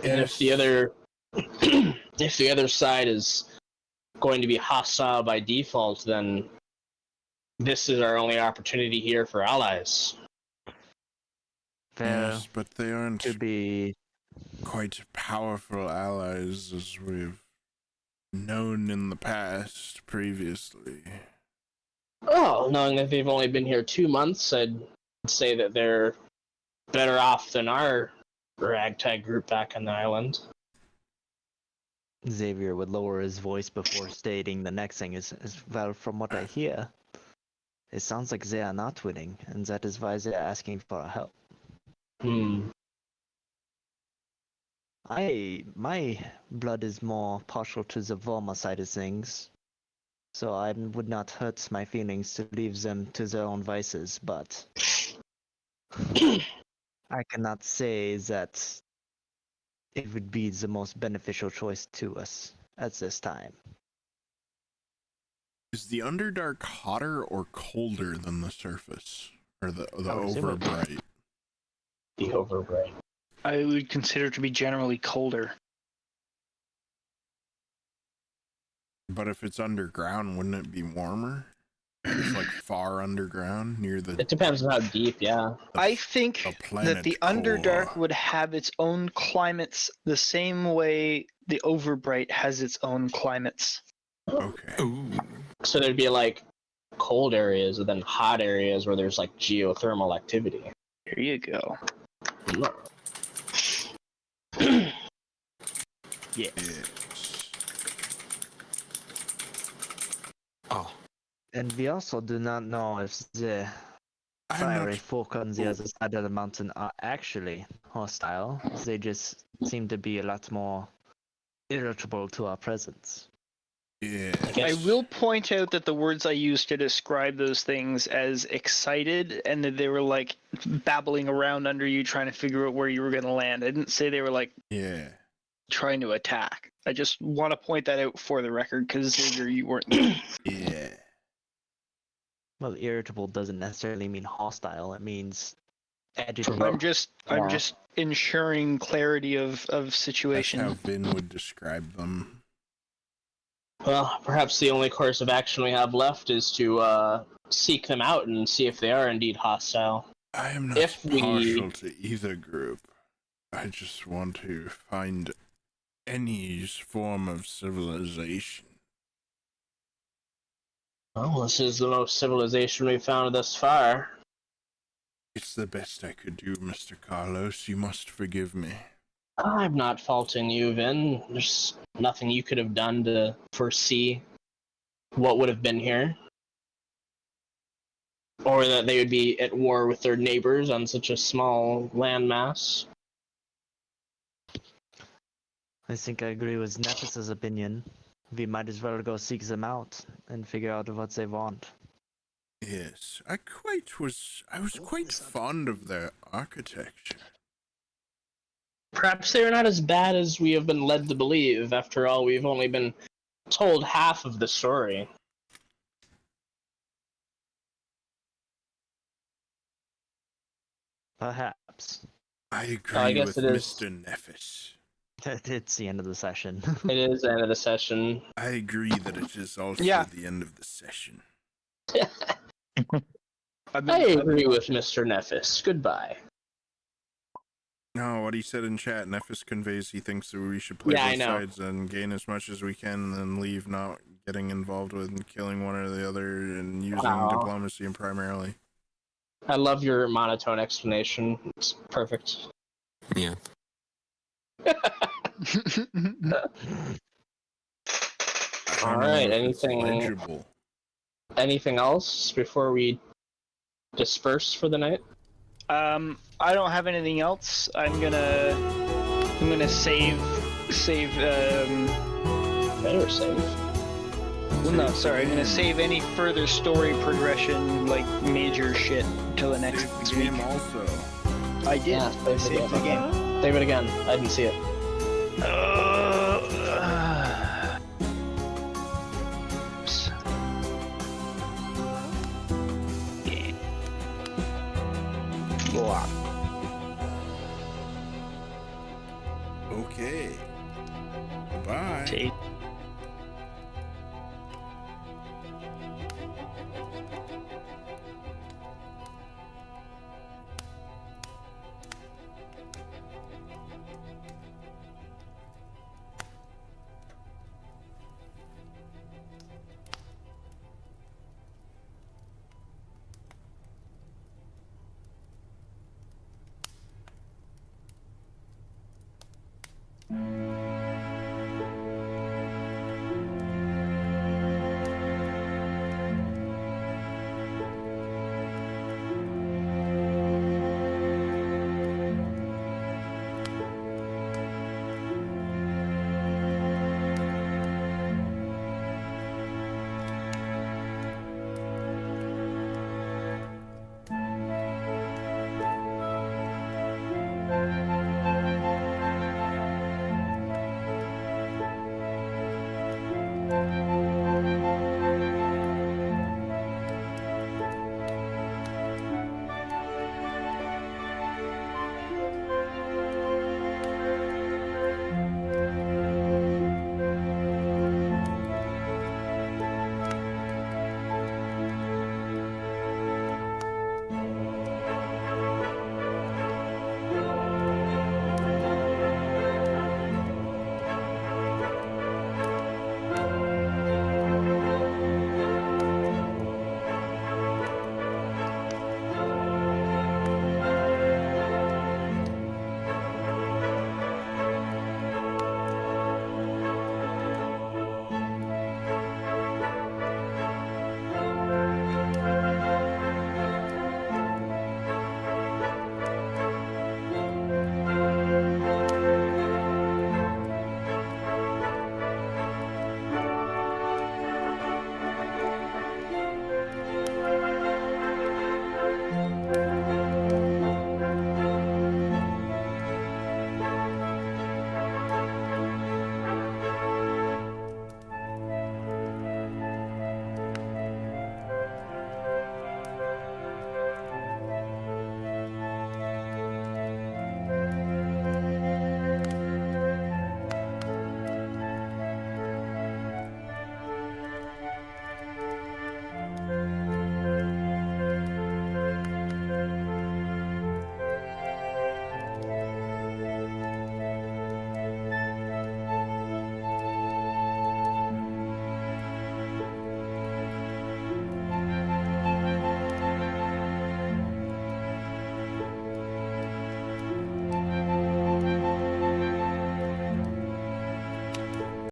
And if the other side is going to be hostile by default, then this is our only opportunity here for allies. Well, Yes, but they aren't to be quite powerful allies as we've known in the past previously. Oh, knowing that they've only been here 2 months, I'd say that they're better off than our ragtag group back on the island. Xavier would lower his voice before stating the next thing is well, from what I hear, it sounds like they are not winning, and that is why they are asking for our help. My blood is more partial to the warmer side of things, so I would not hurt my feelings to leave them to their own vices, but I cannot say that it would be the most beneficial choice to us at this time. Is the Underdark hotter or colder than the surface? Or the I would assume it would be. overbright? The overbright. I would consider it to be generally colder. But if it's underground, wouldn't it be warmer? It's like far underground near the. It depends on how deep, yeah. I think that the Underdark would have its own climates the same way the Overbright has its own climates. Okay. Ooh. So there'd be like cold areas and then hot areas where there's like geothermal activity. Here you go. Yes. Oh. And we also do not know if the fiery folk on the other side of the mountain are actually hostile. They just seem to be a lot more irritable to our presence. Yeah. I will point out that the words I used to describe those things as excited and that they were like babbling around under you trying to figure out where you were going to land. I didn't say they were like Yeah. trying to attack. I just want to point that out for the record because Xavier, you weren't there. Yeah. Well, irritable doesn't necessarily mean hostile. It means agitated. I'm just ensuring clarity of That's situation. how Vin would describe them. Well, perhaps the only course of action we have left is to seek them out and see if they are indeed hostile. I am not If we- partial to either group. I just want to find any form of civilization. Well, this is the most civilization we've found thus far. It's the best I could do, Mr. Carlos. You must forgive me. I'm not faulting you, Vin. There's nothing you could have done to foresee what would have been here? Or that they would be at war with their neighbors on such a small landmass? I think I agree with Nephis's opinion. We might as well go seek them out and figure out what they want. Yes, I was quite fond of their architecture. Perhaps they are not as bad as we have been led to believe. After all, we've only been told half of the story. Perhaps. I agree I guess with it is. Mr. Nephis. It's the end of the session. It is the end of the session. I agree that it is also Yeah. the end of the session. I agree with Mr. Nephis. Goodbye. No, what he said in chat, Nephis conveys he thinks that we should play Yeah, I both know. sides and gain as much as we can and then leave not getting involved with and killing one or the other and using Wow. diplomacy primarily. I love your monotone explanation. It's perfect. Yeah. All I don't right, know if it's anything- legible. Anything else before we disperse for the night? I don't have anything else. I'm gonna save. Better save. Well, no, sorry. I'm gonna save any further story progression, like major shit, until the next Save the week. game also. I did. Yeah, I saved the game. Save it again. I didn't see it. Oops. Yeah. Blah. Okay. Bye. Save.